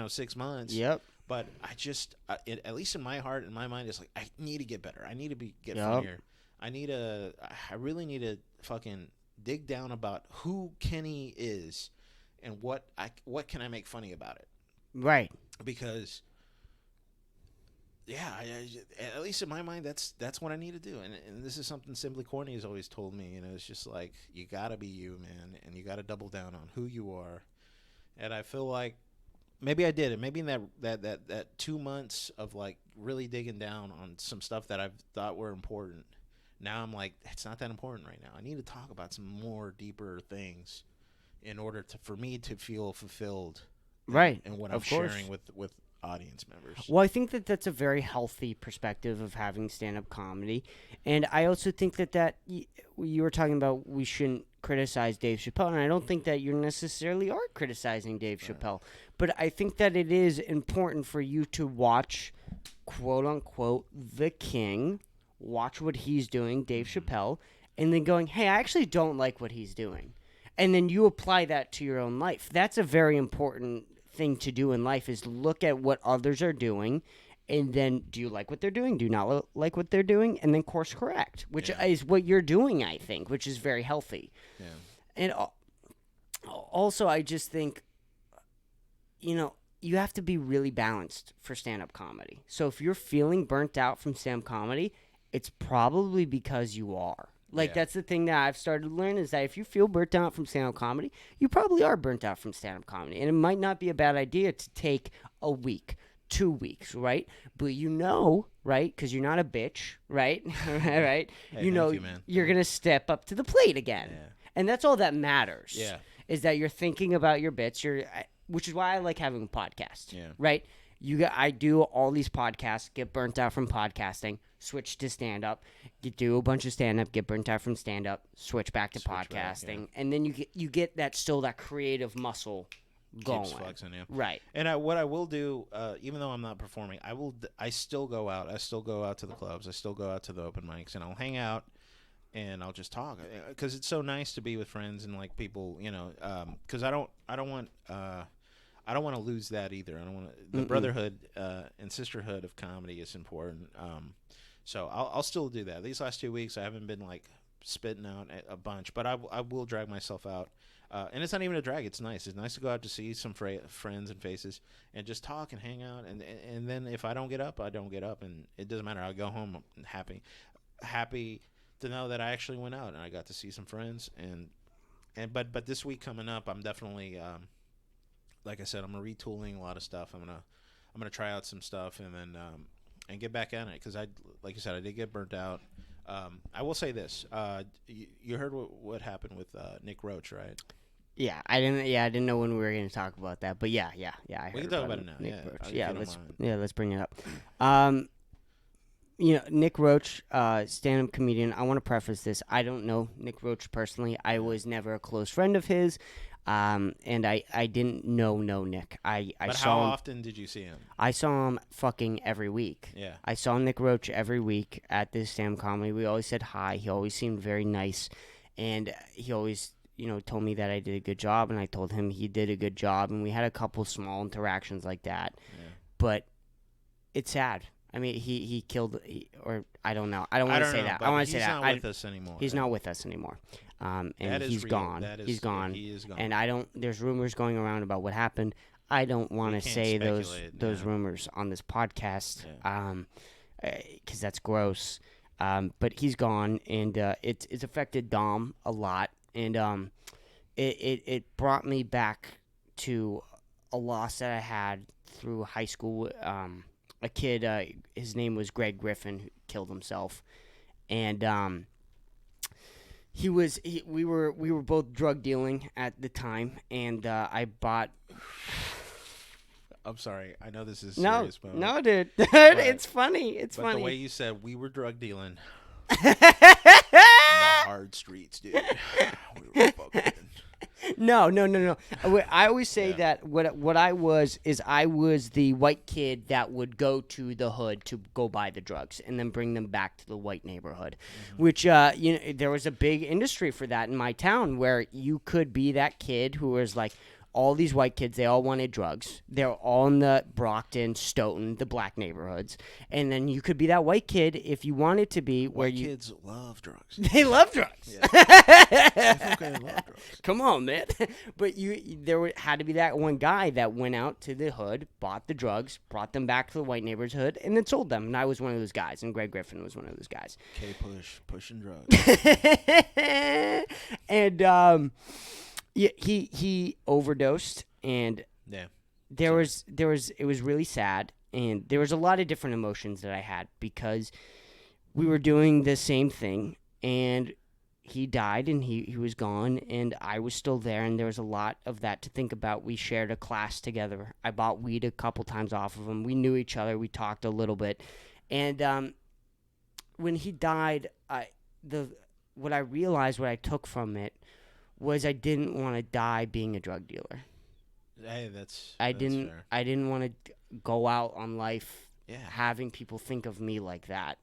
6 months. Yep. But I just, at least in my heart and my mind, it's like I need to get better. I need to get funnier. I really need to fucking dig down about who Kenny is and what can I make funny about it. Right. Because at least in my mind, that's what I need to do. And this is something Simply Corny has always told me. It's just like, you got to be you, man. And you got to double down on who you are. And I feel like maybe I did it. Maybe in that 2 months of like really digging down on some stuff that I've thought were important. Now I'm like, it's not that important right now. I need to talk about some more deeper things in order for me to feel fulfilled. Right. And what I'm sharing with audience members. Well, I think that's a very healthy perspective of having stand-up comedy, and I also think that you were talking about we shouldn't criticize Dave Chappelle, and I don't think that you necessarily are criticizing Dave Chappelle, but I think that it is important for you to watch, quote unquote, the king, watch what he's doing, Dave Chappelle, and then going, hey, I actually don't like what he's doing, and then you apply that to your own life. That's a very important thing to do in life, is look at what others are doing, and then do you like what they're doing? Do you not like what they're doing? And then course correct, which is what you're doing, I think, which is very healthy. Yeah. And also, I just think, you have to be really balanced for stand-up comedy. So if you're feeling burnt out from stand-up comedy, it's probably because you are. That's the thing that I've started to learn, is that if you feel burnt out from stand-up comedy, you probably are burnt out from stand-up comedy. And it might not be a bad idea to take a week, 2 weeks, right? But right, because you're not a bitch, right? Right? Hey, you, man. You're going to step up to the plate again. Yeah. And that's all that matters. Yeah. Is that you're thinking about your bits, which is why I like having a podcast. Yeah. Right? I do all these podcasts, get burnt out from podcasting, switch to stand up, do a bunch of stand up, get burnt out from stand up, switch back to podcasting, and then you get that creative muscle going. Keeps flexing, yeah. Right. And what I will do, even though I'm not performing, I still go out. I still go out to the clubs. I still go out to the open mics, and I'll hang out. And I'll just talk because it's so nice to be with friends and like people, because I don't want to lose that either. I don't want the brotherhood and sisterhood of comedy is important. So I'll still do that. These last 2 weeks I haven't been like spitting out a bunch, but I will drag myself out. And it's not even a drag. It's nice. It's nice to go out to see some friends and faces and just talk and hang out. And then if I don't get up, I don't get up, and it doesn't matter. I go home happy to know that I actually went out and I got to see some friends. But this week coming up, I'm definitely like I said, I'm retooling a lot of stuff. I'm gonna try out some stuff and then and get back at it because like you said, I did get burnt out. I will say this: you heard what happened with Nick Roach, right? Yeah, I didn't know when we were going to talk about that, but yeah. I heard we can talk about it now. Nick Yeah, Roach. Let's bring it up. Nick Roach, stand-up comedian. I want to preface this. I don't know Nick Roach personally. I was never a close friend of his, and I didn't know Nick. But how often did you see him? I saw him fucking every week. Yeah. I saw Nick Roach every week at this stand-up comedy. We always said hi. He always seemed very nice, and he always told me that I did a good job, and I told him he did a good job, and we had a couple small interactions like that. Yeah. But it's sad. I mean, he killed, or I don't know. I don't want to say that. I want to say that. He's not with us anymore. He's not with us anymore. And he's gone. He's gone. He is gone. And there's rumors going around about what happened. I don't want to say those rumors on this podcast, because that's gross. But he's gone, and it's affected Dom a lot, and it brought me back to a loss that I had through high school. A kid, his name was Greg Griffin, who killed himself, and we were both drug dealing at the time, and I bought. I'm sorry, I know this is serious, no, dude, it's funny. It's funny. But the way you said we were drug dealing in the hard streets, dude, we were fucking. No. I always say that what I was the white kid that would go to the hood to go buy the drugs and then bring them back to the white neighborhood, which there was a big industry for that in my town where you could be that kid who was like, all these white kids, they all wanted drugs. They're all in the Brockton, Stoughton, the black neighborhoods. And then you could be that white kid if you wanted to be where kids love drugs. They love drugs. Yeah. They fucking love drugs. Come on, man. But had to be that one guy that went out to the hood, bought the drugs, brought them back to the white neighborhood, and then sold them. And I was one of those guys, and Greg Griffin was one of those guys. Kpush, pushing drugs. And he overdosed, and it was really sad, and there was a lot of different emotions that I had because we were doing the same thing, and he died, and he was gone, and I was still there, and there was a lot of that to think about. We shared a class together. I bought weed a couple times off of him. We knew each other. We talked a little bit, and when he died, what I realized, what I took from it, was I didn't want to die being a drug dealer. Hey, that's fair. I didn't want to go out on life having people think of me like that.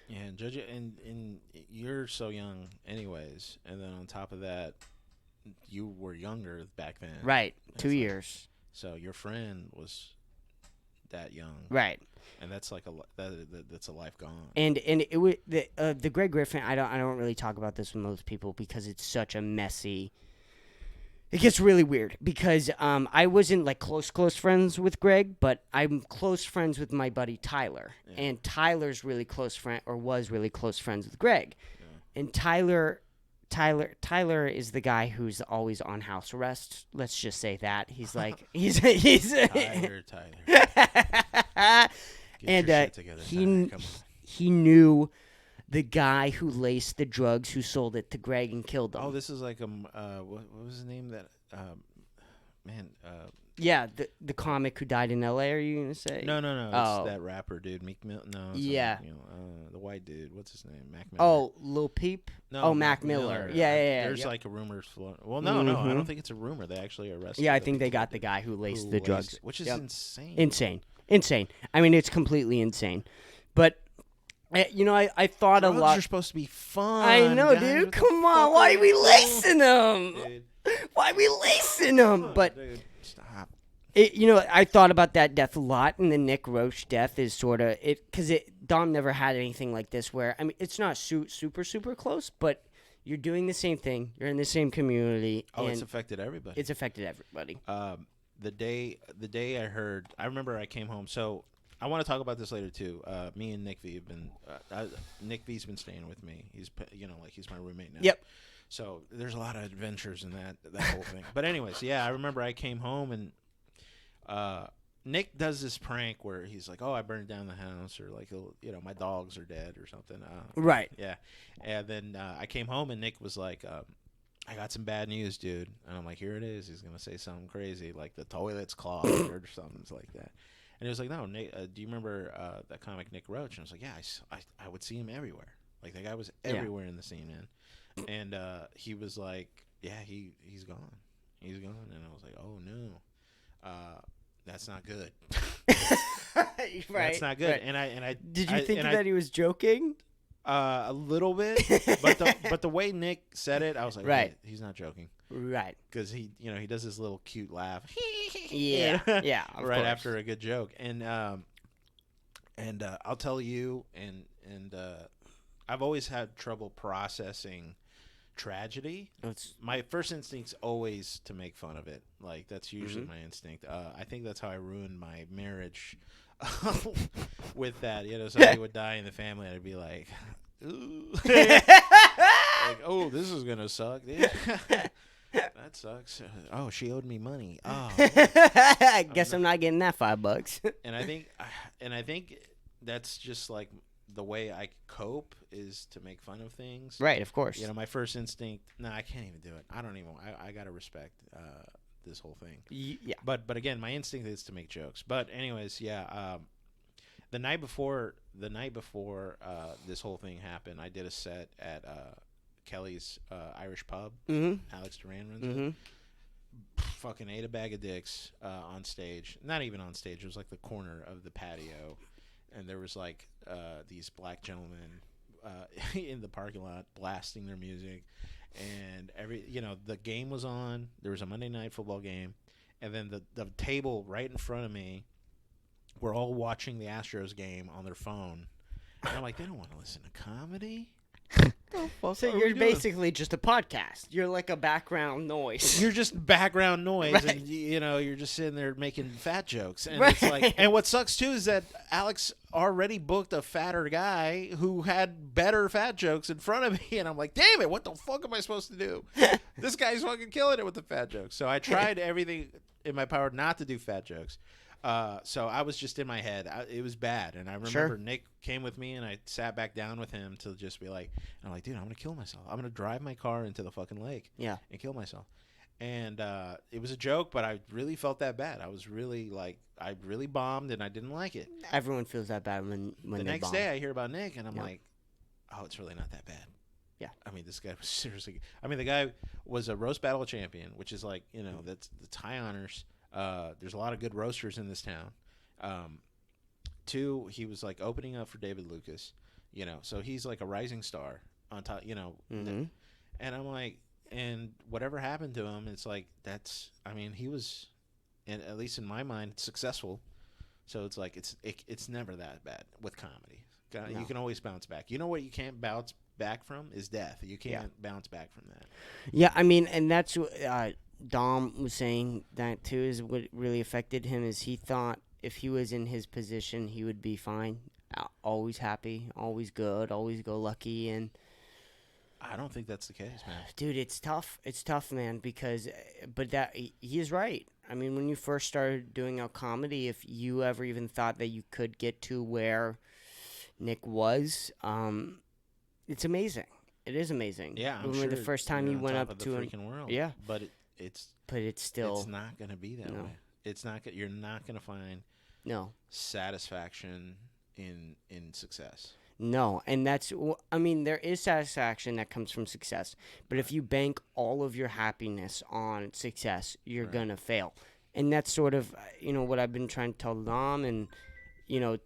Yeah, and judge it, and you're so young anyways, and then on top of that, you were younger back then. Right, 2 years. So your friend was that young. Right. And that's like that's a life gone. And it was the Greg Griffin. I don't really talk about this with most people because it's such a messy. It gets really weird because I wasn't like close friends with Greg, but I'm close friends with my buddy Tyler, and Tyler's really close friend or was really close friends with Greg, and Tyler is the guy who's always on house arrest. Let's just say that he's like he's Tyler. And he knew the guy who laced the drugs, who sold it to Greg and killed him. Oh, this is like what was his name? That Yeah, the comic who died in L.A. Are you gonna say? No. It's that rapper dude, Meek Mill. No. Yeah. The white dude. What's his name? Mac Miller. Oh, Lil Peep. No. Oh, Mac Miller. Yeah. There's like a rumor floating. Well, no. I don't think it's a rumor. They actually arrested. Yeah, I think they got the guy who laced the drugs, which is insane. Insane. I mean, it's completely insane. But I thought drugs a lot. Are supposed to be fun. I know, guys. dude. Come on, why are we lacing them? Why are we lacing them? But dude, stop. I thought about that death a lot, and the Nick Roach death is sort of it because Dom never had anything like this. Where I mean, it's not super close, but you're doing the same thing. You're in the same community. Oh, it's affected everybody. It's affected everybody. The day I remember I came home. So I want to talk about this later too. Me and Nick V have been. Nick V's been staying with me. He's he's my roommate now. Yep. So there's a lot of adventures in that whole thing. But anyways, yeah, I remember I came home and Nick does this prank where he's like, "Oh, I burned down the house," or like, my dogs are dead or something. Right. Yeah. And then I came home and Nick was like, "I got some bad news, dude." And I'm like, "Here it is." He's gonna say something crazy like the toilet's clogged or something like that. And he was like, "No, Nick, do you remember that comic Nick Roach?" And I was like, "Yeah, I would see him everywhere. Like that guy was everywhere in the scene, man." And he was like, "Yeah, he's gone. He's gone." And I was like, "Oh no, that's not good." Right. That's not good. Right. And I did you think that he was joking? A little bit, but the way Nick said it, I was like, right, he's not joking, right? Because he does this little cute laugh, yeah, right course. after a good joke, and I'll tell you, and I've always had trouble processing tragedy. My first instinct's always to make fun of it. Like that's usually my instinct. I think that's how I ruined my marriage with that. Somebody would die in the family, and I'd be like, ooh. Like, oh, this is gonna suck. That sucks. Oh, she owed me money. Oh, I guess I'm not getting that $5. And I think that's just like the way I cope is to make fun of things. Right, of course. My first instinct. No, I can't even do it. I don't even. I gotta respect this whole thing. Yeah. But again, my instinct is to make jokes. But anyways, yeah. The night before this whole thing happened, I did a set at Kelly's Irish pub. Mm-hmm. Alex Duran runs it. Fucking ate a bag of dicks on stage. Not even on stage. It was like the corner of the patio, and there was like these black gentlemen in the parking lot blasting their music, and the game was on. There was a Monday night football game, and then the table right in front of me, we're all watching the Astros game on their phone, and I'm like, they don't want to listen to comedy. So you're basically just a podcast. You're like a background noise. You're just background noise, right. And you're just sitting there making fat jokes. And right. It's like, and what sucks too is that Alex already booked a fatter guy who had better fat jokes in front of me, and I'm like, damn it, what the fuck am I supposed to do? This guy's fucking killing it with the fat jokes. So I tried everything in my power not to do fat jokes. So I was just in my head. It was bad. And I remember Nick came with me, and I sat back down with him to just be like, and I'm like, dude, I'm going to kill myself. I'm going to drive my car into the fucking lake and kill myself. And it was a joke, but I really felt that bad. I was really I really bombed, and I didn't like it. Everyone feels that bad when the next bomb. day I hear about Nick, and I'm like, oh, it's really not that bad. Yeah. I mean, this guy was seriously, the guy was a roast battle champion, which is like, that's high honors. There's a lot of good roasters in this town. 2, he was like opening up for David Lucas, so he's like a rising star on top, Mm-hmm. And I'm like, and whatever happened to him, it's like, he was, and at least in my mind, successful. So it's like, it's never that bad with comedy. No. You can always bounce back. You know what you can't bounce back from is death. You can't bounce back from that. Yeah. And that's what, Dom was saying that too, is what really affected him is he thought if he was in his position, he would be fine, always happy, always good, always go lucky. And I don't think that's the case, man. Dude, it's tough. It's tough, man, but he is right. I mean, when you first started doing out comedy, if you ever even thought that you could get to where Nick was, it's amazing. It is amazing. Yeah, I'm sure. The first time you went up to him, freaking world. yeah, but it's still not going to be that way. It's not. You're not gonna find satisfaction in success. No, and that's, I mean, there is satisfaction that comes from success, but if you bank all of your happiness on success, you're gonna fail. And that's sort of, what I've been trying to tell Dom and,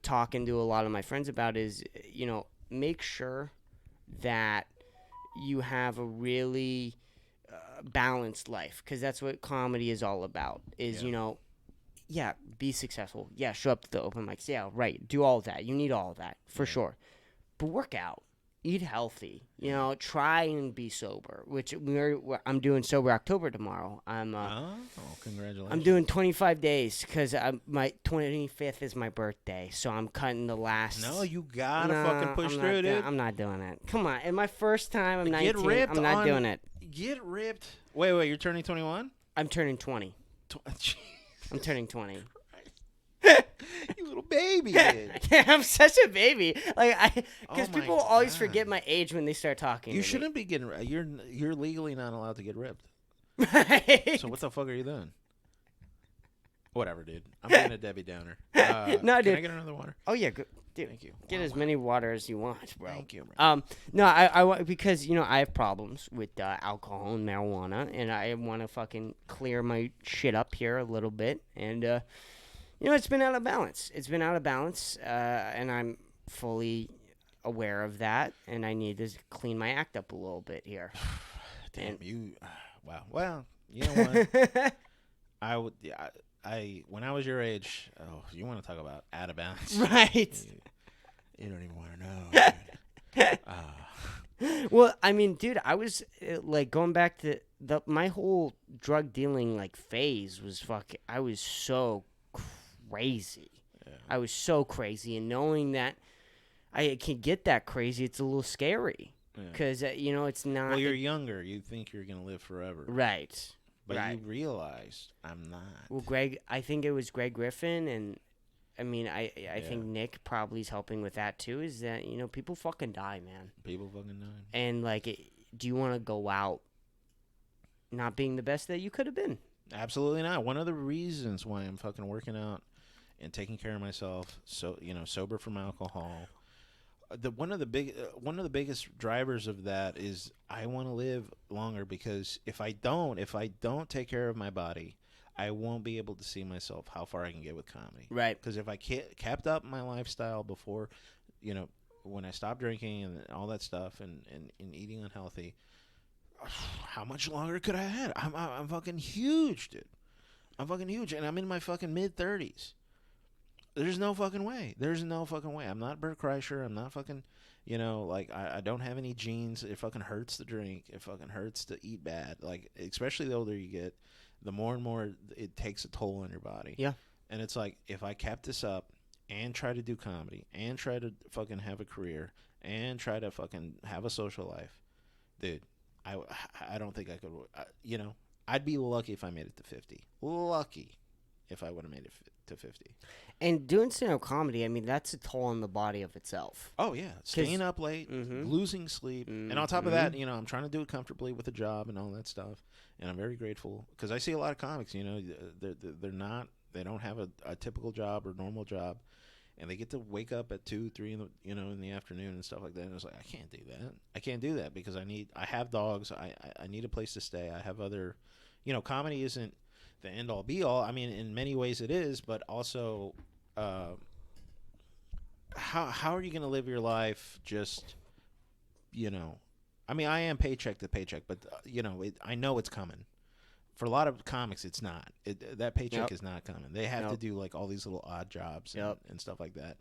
talking to a lot of my friends about is, make sure that you have a really balanced life, because that's what comedy is all about, is, be successful. Yeah, show up to the open mics. Yeah, right. Do all that. You need all of that, for sure. But work out, eat healthy. Try and be sober. Which I'm doing sober October tomorrow. Congratulations! I'm doing 25 days because my 25th is my birthday, so I'm cutting the last. No, you gotta fucking push through, dude. I'm not doing it. Come on, and my first time. I'm 19. Get ripped. I'm not doing it. Get ripped. Wait, you're turning 21? I'm turning 20. I'm turning 20. You little baby, dude. I'm such a baby. Because people always forget my age when they start talking. You shouldn't be getting. You're legally not allowed to get ripped. Right. So what the fuck are you doing? Whatever, dude. I'm being a Debbie Downer. No, dude. Can I get another water? Oh yeah, good. Dude, thank you. Get as many water as you want, bro. Thank you, bro. No, I because I have problems with alcohol and marijuana, and I want to fucking clear my shit up here a little bit, and it's been out of balance. And I'm fully aware of that, and I need to clean my act up a little bit here. Damn, wow. Well, you know what? I would, when I was your age, you want to talk about out of balance? Right. You don't even want to know. Well, I mean, dude, I was going back to my whole drug dealing phase was I was so crazy. Yeah. I was so crazy, and knowing that I can get that crazy, it's a little scary because it's not. Well, you're younger. You think you're gonna live forever, right? But you realize I'm not. Well, I think it was Greg Griffin, and I mean, I think Nick probably is helping with that too. Is that people fucking die, man. People fucking die. And do you want to go out not being the best that you could have been? Absolutely not. One of the reasons why I'm fucking working out and taking care of myself, so sober from alcohol. One of the biggest drivers of that is I want to live longer, because if I don't take care of my body, I won't be able to see myself how far I can get with comedy. Right. Because if I kept up my lifestyle before, when I stopped drinking and all that stuff and eating unhealthy, how much longer could I have? I'm fucking huge, dude. I'm fucking huge, and I'm in my fucking mid-30s. There's no fucking way. I'm not Bert Kreischer. I'm not fucking, I don't have any genes. It fucking hurts to drink. It fucking hurts to eat bad. Especially the older you get, the more and more it takes a toll on your body. Yeah. And it's if I kept this up and try to do comedy and try to fucking have a career and try to fucking have a social life, dude, I don't think I could, I'd be lucky if I made it to 50. Lucky if I would have made it to 50. And doing stand-up comedy, I mean, that's a toll on the body of itself. Oh, yeah. Staying up late, losing sleep. And on top of that, I'm trying to do it comfortably with a job and all that stuff. And I'm very grateful, because I see a lot of comics, they don't have a typical job or normal job. And they get to wake up at 2, 3 in the afternoon and stuff like that. And it's I can't do that. I can't do that because I have dogs. I need a place to stay. I have other, comedy isn't the end all be all. I mean, in many ways it is, but also, how are you going to live your life just, I mean, I am paycheck to paycheck, but I know it's coming. For a lot of comics, it's not. That paycheck is not coming. They have to do all these little odd jobs and stuff like that.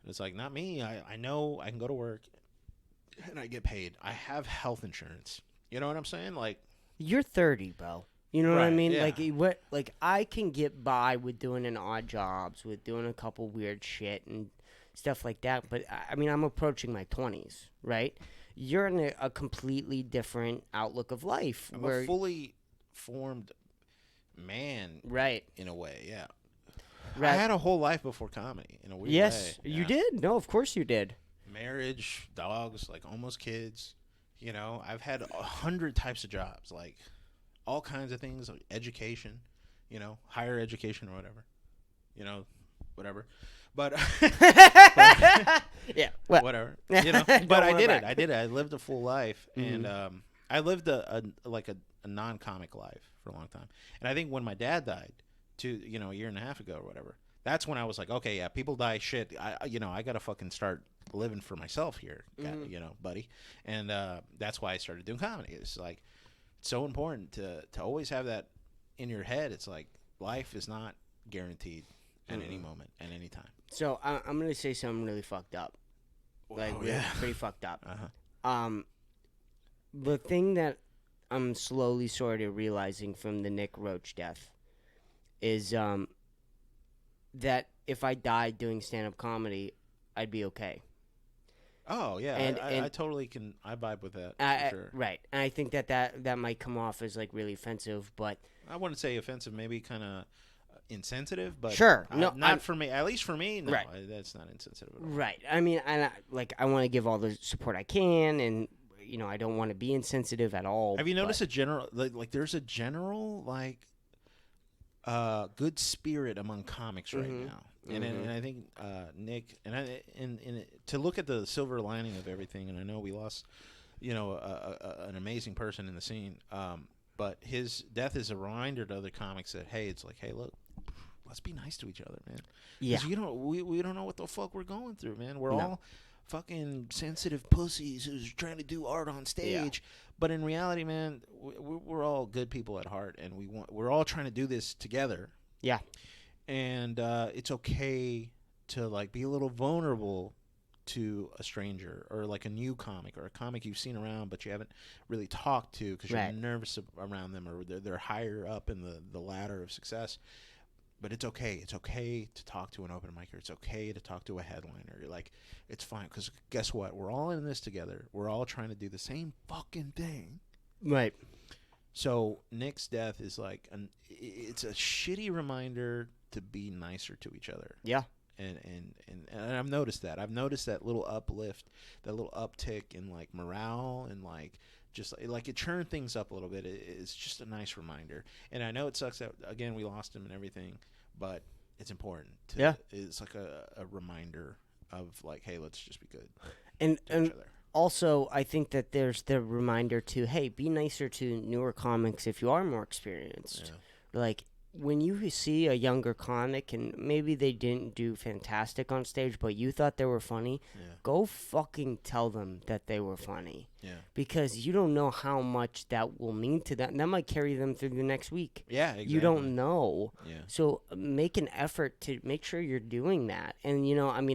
And it's not me. I know I can go to work and I get paid. I have health insurance. You know what I'm saying? You're 30, bro. You know what I mean? Yeah. I can get by with doing an odd jobs, with doing a couple weird shit and stuff like that. But I mean, I'm approaching my 20s, right? You're in a completely different outlook of life. I'm a fully formed man, right? In a way, yeah. Right. I had a whole life before comedy in a weird way. Yes, you did. No, of course you did. Marriage, dogs, almost kids. I've had 100 types of jobs, all kinds of things, education. higher education or whatever, whatever. But, yeah, whatever, But I did it. I did it. I lived a full life, and I lived a non-comic life for a long time. And I think when my dad died, a year and a half ago or whatever, that's when I was like, okay, yeah, people die, shit. I gotta fucking start living for myself here, buddy. And that's why I started doing comedy. It's like so important to always have that in your head. It's like life is not guaranteed at any moment, at any time. So I'm gonna say something really fucked up, pretty fucked up. The thing that I'm slowly sort of realizing from the Nick Roach death is that if I died doing stand-up comedy, I'd be okay. Oh, yeah. And I totally can. I vibe with that, for sure. Right. And I think that might come off as, like, really offensive, but... I wouldn't say offensive, maybe kind of insensitive, but... Sure. For me. At least for me, no. Right. That's not insensitive at all. Right. I mean, I want to give all the support I can, and, I don't want to be insensitive at all. Have you noticed a general... Like, there's a general, good spirit among comics right now. And I think Nick and to look at the silver lining of everything, and I know we lost, an amazing person in the scene. But his death is a reminder to other comics that hey, look, let's be nice to each other, man. Yeah. Because we don't know what the fuck we're going through, man. We're all fucking sensitive pussies who's trying to do art on stage. Yeah. But in reality, man, we're all good people at heart, and we're all trying to do this together. Yeah. And it's okay to be a little vulnerable to a stranger or like a new comic or a comic you've seen around but you haven't really talked to because you're nervous around them or they're higher up in the ladder of success. But it's okay. It's okay to talk to an open micer. It's okay to talk to a headliner. You're like, it's fine because guess what? We're all in this together. We're all trying to do the same fucking thing. Right. So Nick's death is it's a shitty reminder to be nicer to each other. Yeah. And I've noticed that. I've noticed that little uplift, that little uptick in morale and just it churned things up a little bit. It's just a nice reminder. And I know it sucks that again we lost him and everything, but it's important. It's like a reminder of hey, let's just be good and each other. Also, I think that there's the reminder to hey, be nicer to newer comics if you are more experienced. Yeah. When you see a younger comic and maybe they didn't do fantastic on stage, but you thought they were funny, go fucking tell them that they were funny. Yeah. Because you don't know how much that will mean to them. That might carry them through the next week. Yeah, exactly. You don't know. Yeah. So make an effort to make sure you're doing that. And,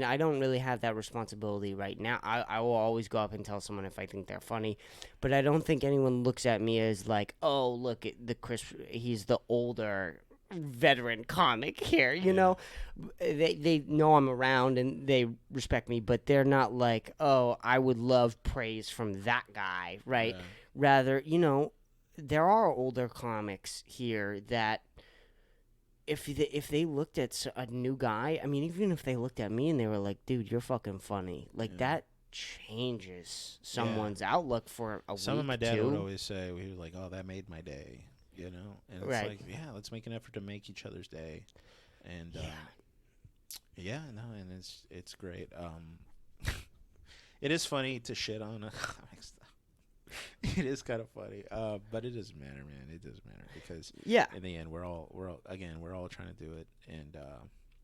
I don't really have that responsibility right now. I will always go up and tell someone if I think they're funny. But I don't think anyone looks at me as oh, look, he's the older veteran comic here, they know I'm around and they respect me, but they're not oh, I would love praise from that guy, right? Yeah. Rather, there are older comics here that if they looked at a new guy, even if they looked at me and they were like, dude, you're fucking funny, that changes someone's outlook for a week. Some of my dad would always say, he was like, oh, that made my day. And it's let's make an effort to make each other's day, and and it's great. It is funny to shit on comic stuff. It is kind of funny, but it doesn't matter, man. It doesn't matter because in the end, we're all trying to do it, and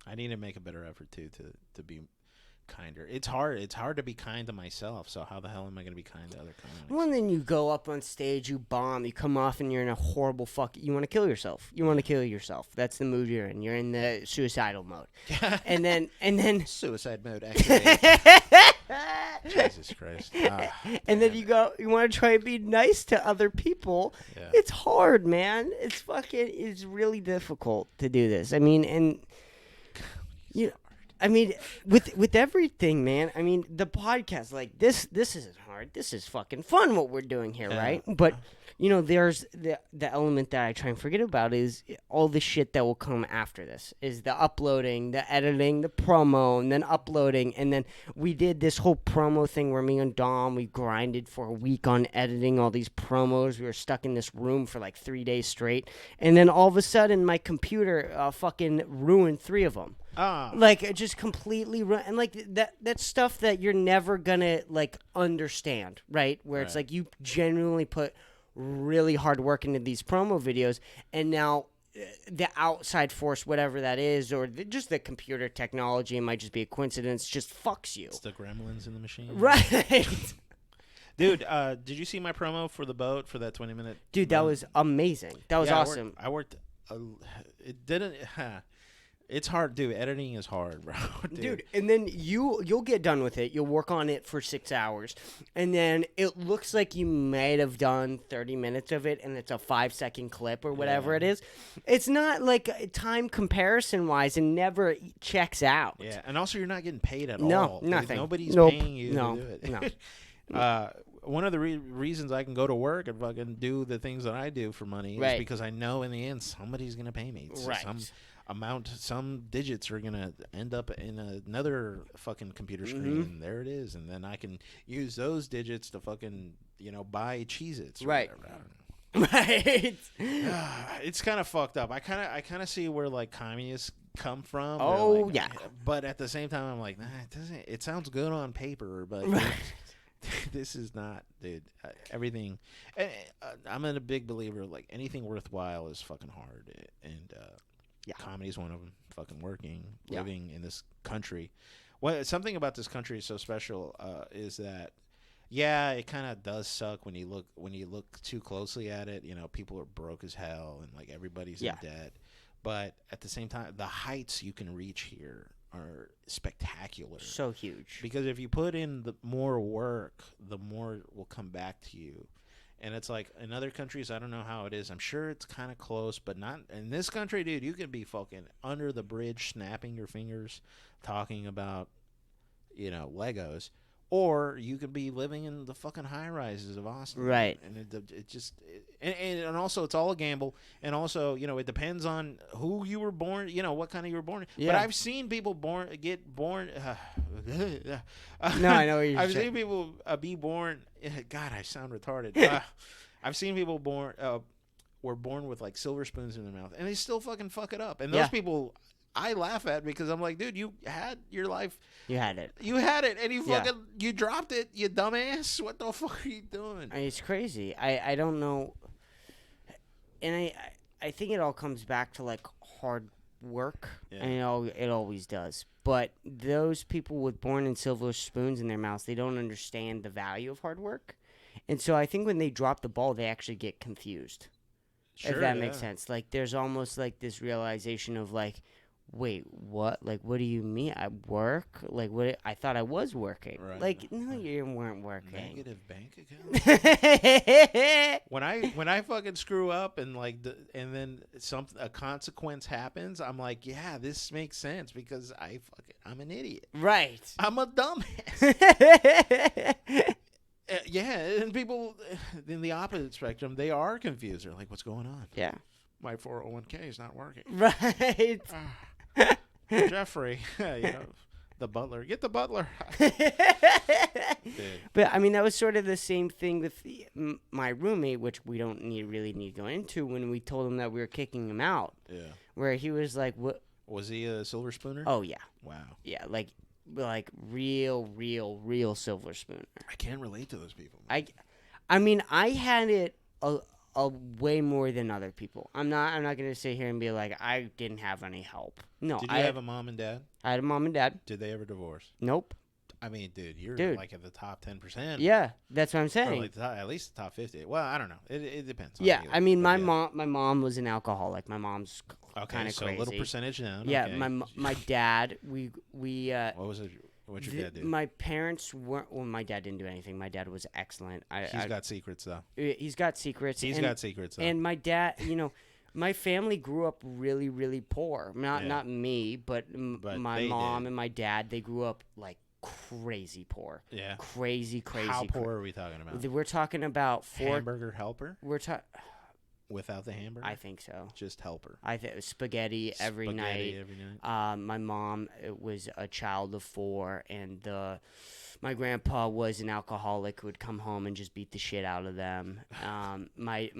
I need to make a better effort too to be kinder. It's hard to be kind to myself, so how the hell am I going to be kind to other comics? Well, and then you go up on stage, you bomb, you come off and you're in a horrible you want to kill yourself. That's the mood you're in. You're in the suicidal mode. and then suicide mode activate. Jesus Christ. And then you want to try and be nice to other people. Yeah. It's hard, man. It's really difficult to do this. I mean, with everything, man. I mean, the podcast, like this isn't hard. This is fucking fun what we're doing here, right? But there's the element that I try and forget about is all the shit that will come after this. Is the uploading, the editing, the promo, and then uploading, and then we did this whole promo thing where me and Dom we grinded for a week on editing all these promos. We were stuck in this room for like 3 days straight, and then all of a sudden my computer fucking ruined 3 of them. Like it just completely and like that's stuff that you're never gonna like understand, right? Where it's like you genuinely put really hard work into these promo videos, and now the outside force, whatever that is, or just the computer technology, it might just be a coincidence, just fucks you. It's the gremlins in the machine, right? Dude, did you see my promo for the boat for that 20-minute? Dude, that was amazing. That was awesome. I worked. It didn't. It's hard, dude. Editing is hard, bro. Dude, and then you'll get done with it. You'll work on it for 6 hours, and then it looks like you might have done 30 minutes of it, and it's a 5-second clip or whatever it is. It's not like time comparison-wise, and never checks out. Yeah, and also you're not getting paid at all. No, nothing. Nobody's paying you to do it. No. One of the reasons I can go to work and fucking do the things that I do for money is because I know in the end somebody's going to pay me. So some digits are going to end up in another fucking computer screen, and there it is. And then I can use those digits to fucking, buy Cheez-Its. Right. Right. It's kind of fucked up. I kind of see where, like, communists come from. Oh, like, yeah. But at the same time, I'm like, nah, it sounds good on paper, but... This is not, dude. Everything. I'm a big believer. Like anything worthwhile is fucking hard, and comedy is one of them. Fucking working, living in this country. Something about this country is so special is that, it kind of does suck when you look too closely at it. People are broke as hell, and like everybody's in debt. But at the same time, the heights you can reach here are spectacular. So huge. Because if you put in the more work, the more will come back to you. And it's like in other countries, I don't know how it is. I'm sure it's kind of close, but not in this country, dude. You can be fucking under the bridge, snapping your fingers, talking about, Legos. Or you could be living in the fucking high rises of Austin, right? And it just and also it's all a gamble, and also it depends on who you were born, what kind of you were born. Yeah. But I've seen people get born. No, I know what you're I've seen people be born. God, I sound retarded. I've seen people were born with like silver spoons in their mouth, and they still fucking fuck it up. And those people, I laugh at because I'm like, dude, you had your life. You had it. You had it, and you dropped it, you dumbass. What the fuck are you doing? It's crazy. I don't know. And I think it all comes back to like hard work, and it always does. But those people born in silver spoons in their mouths, they don't understand the value of hard work. And so I think when they drop the ball, they actually get confused. Sure, if that makes sense. Like there's almost like this realization of like, wait, what? Like, what do you mean? I work? Like, what? I thought I was working. Right. Like, no, you weren't working. Negative bank account. when I fucking screw up and and then a consequence happens, I'm like, yeah, this makes sense because I'm an idiot. Right. I'm a dumbass. And people in the opposite spectrum, they are confused. They're like, what's going on? Yeah. My 401k is not working. Right. Jeffrey, the butler. Get the butler. But I mean, that was sort of the same thing with my roommate, which we don't really need to go into. When we told him that we were kicking him out, where he was like, "What? Was he a silver spooner?" Oh yeah. Wow. Yeah, like real silver spooner. I can't relate to those people. I mean, I had it a way more than other people. I'm not gonna sit here and be like I didn't have any help. No. Did you have a mom and dad? I had a mom and dad. Did they ever divorce? Nope. I mean, dude, you're like at the top 10%. Yeah, that's what I'm saying. Like at least the top 50. Well, I don't know. It depends. Yeah, I mean, my mom was an alcoholic. My mom's kind of so crazy. A little percentage down. Yeah, okay. my dad. We. What was it? What'd your dad do? My parents weren't. Well, my dad didn't do anything. My dad was excellent. He's got secrets though. He's got secrets. Got secrets though. And my dad, My family grew up really, really poor. Not me, but my mom and my dad. They grew up like crazy poor. Yeah. Crazy. How poor are we talking about? We're talking about hamburger helper. We're talking. Without the hamburger? I think so. Just helper. I think spaghetti every night. My mom was a child of 4, and my grandpa was an alcoholic who would come home and just beat the shit out of them. My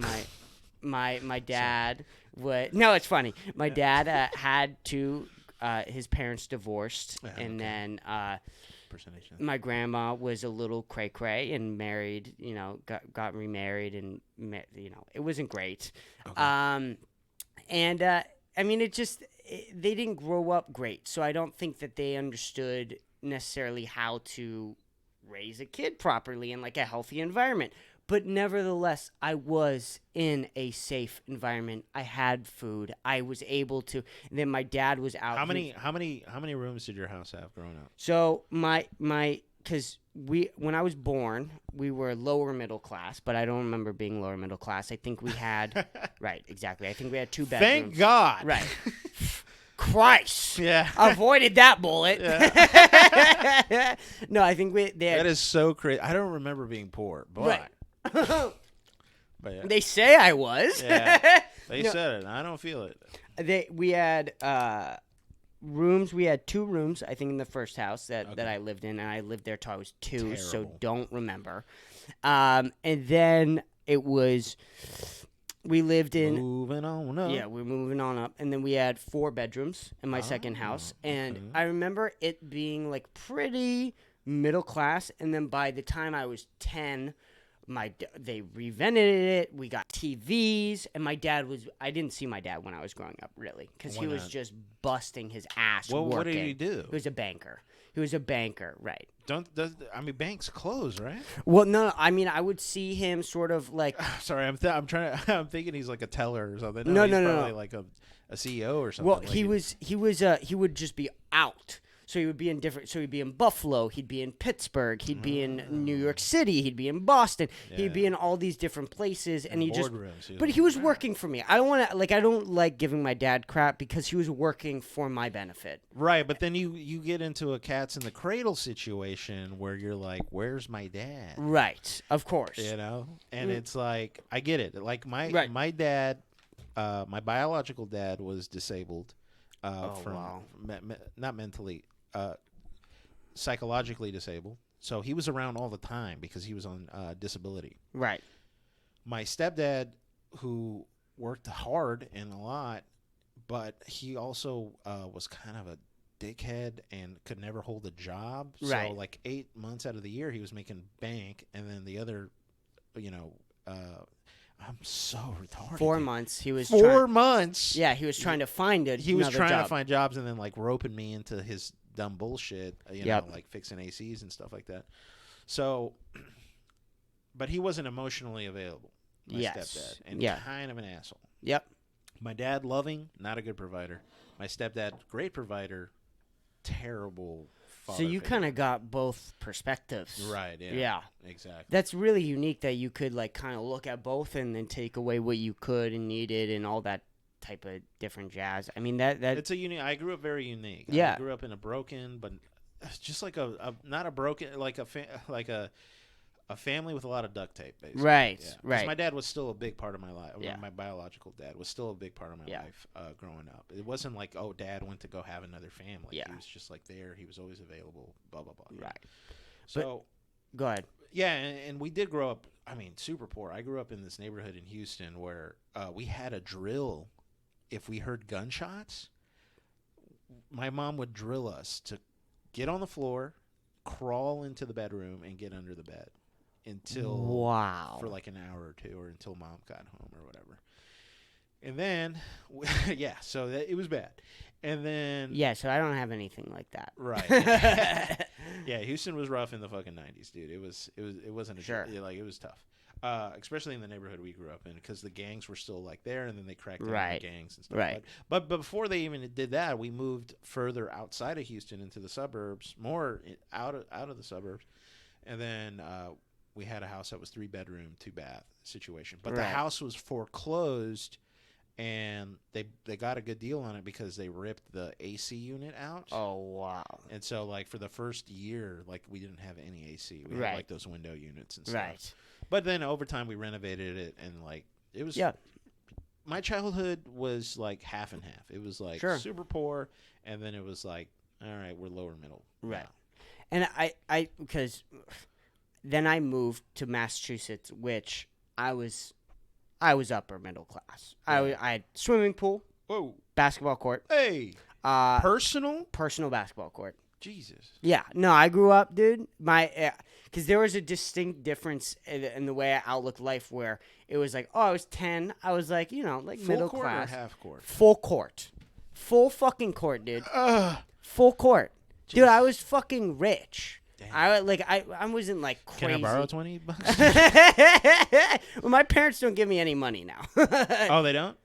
dad would. No, it's funny. My dad had his parents divorced, and then my grandma was a little cray-cray and married, got remarried, and, it wasn't great. Okay. I mean, they didn't grow up great, so I don't think that they understood necessarily how to raise a kid properly in, like, a healthy environment. But nevertheless, I was in a safe environment. I had food. I was able to. And then my dad was out. How many rooms did your house have growing up? So because when I was born, we were lower middle class, but I don't remember being lower middle class. I think we had right, exactly. I think we had 2 bedrooms. Thank God. Right. Christ. Yeah. Avoided that bullet. Yeah. No, I think that is so crazy. I don't remember being poor, but. Right. But yeah. They say I was. Yeah, they said it. I don't feel it. We had rooms. We had 2 rooms, I think, in the first house that I lived in, and I lived there till I was 2, terrible. So don't remember. And then it was we lived in moving on up. Yeah, we're moving on up, and then we had 4 bedrooms in my second house, and I remember it being like pretty middle class, and then by the time I was 10. They renovated it. We got TVs, and my dad was. I didn't see my dad when I was growing up, really, because he was just busting his ass. Well, working. What did he do? He was a banker. Right? Banks close, right? Well, no. I mean, I would see him sort of like. Sorry, I'm thinking he's like a teller or something. No, he's no, probably like a CEO or something. Well, he would just be out. So he would be in different. So he'd be in Buffalo. He'd be in Pittsburgh. He'd be in New York City. He'd be in Boston. Yeah. He'd be in all these different places, and he just. But he was working for me. I don't like giving my dad crap because he was working for my benefit. Right, but then you get into a cats in the cradle situation where you're like, "Where's my dad?" Right, of course. And it's like I get it. Like my dad, my biological dad was disabled. Not mentally. Psychologically disabled, so he was around all the time because he was on disability. Right. My stepdad, who worked hard and a lot, but he also was kind of a dickhead and could never hold a job. Right. So like 8 months out of the year he was making bank, and then the other, I'm so retarded. 4 months. He was 4 months. Yeah, he was trying to find it. He was trying to find jobs and then like roping me into his dumb bullshit, like fixing ACs and stuff like that. So, but he wasn't emotionally available. My stepdad, and kind of an asshole. Yep. My dad, loving, not a good provider. My stepdad, great provider, terrible. So you kind of got both perspectives. Right, yeah. Yeah. Exactly. That's really unique that you could like kind of look at both and then take away what you could and needed and all that type of different jazz. I mean that it's a unique. I grew up very unique. Yeah. I grew up in a broken, but just like not a broken, like a family with a lot of duct tape, basically. Right, yeah. right. My dad was still a big part of my life. Yeah. My biological dad was still a big part of my life growing up. It wasn't like, oh, dad went to go have another family. Yeah. He was just like there. He was always available, blah, blah, blah. Right. So. Go ahead. Yeah, and we did grow up, I mean, super poor. I grew up in this neighborhood in Houston where we had a drill. If we heard gunshots, my mom would drill us to get on the floor, crawl into the bedroom, and get under the bed for like an hour or 2, or until mom got home or whatever. And then, so it was bad. And then... Yeah, so I don't have anything like that. Right. Yeah, Houston was rough in the fucking 90s, dude. It wasn't it was tough. Especially in the neighborhood we grew up in, because the gangs were still like there, and then they cracked down on the gangs and stuff. Right. But before they even did that, we moved further outside of Houston into the suburbs, more out of the suburbs, and then we had a house that was 3-bedroom, 2-bath situation. But the house was foreclosed and they got a good deal on it because they ripped the AC unit out. Oh wow! And so like for the first year, like we didn't have any AC. We had like those window units and stuff. Right. But then over time we renovated it, and like it was. Yeah. My childhood was like half and half. It was like super poor, and then it was like, all right, we're lower middle. Right. Now. And I because then I moved to Massachusetts, which I was upper middle class. Yeah. I had swimming pool, basketball court. Hey, personal basketball court. Jesus. Yeah, no, I grew up, dude. Because there was a distinct difference in the way I outlooked life, where it was like, I was 10. I was like, like full middle court class. Or half court? Full court, full fucking court, dude. Full court, Jesus. Dude. I was fucking rich. Damn. I wasn't like crazy. Can I borrow $20? Well, my parents don't give me any money now. Oh, they don't?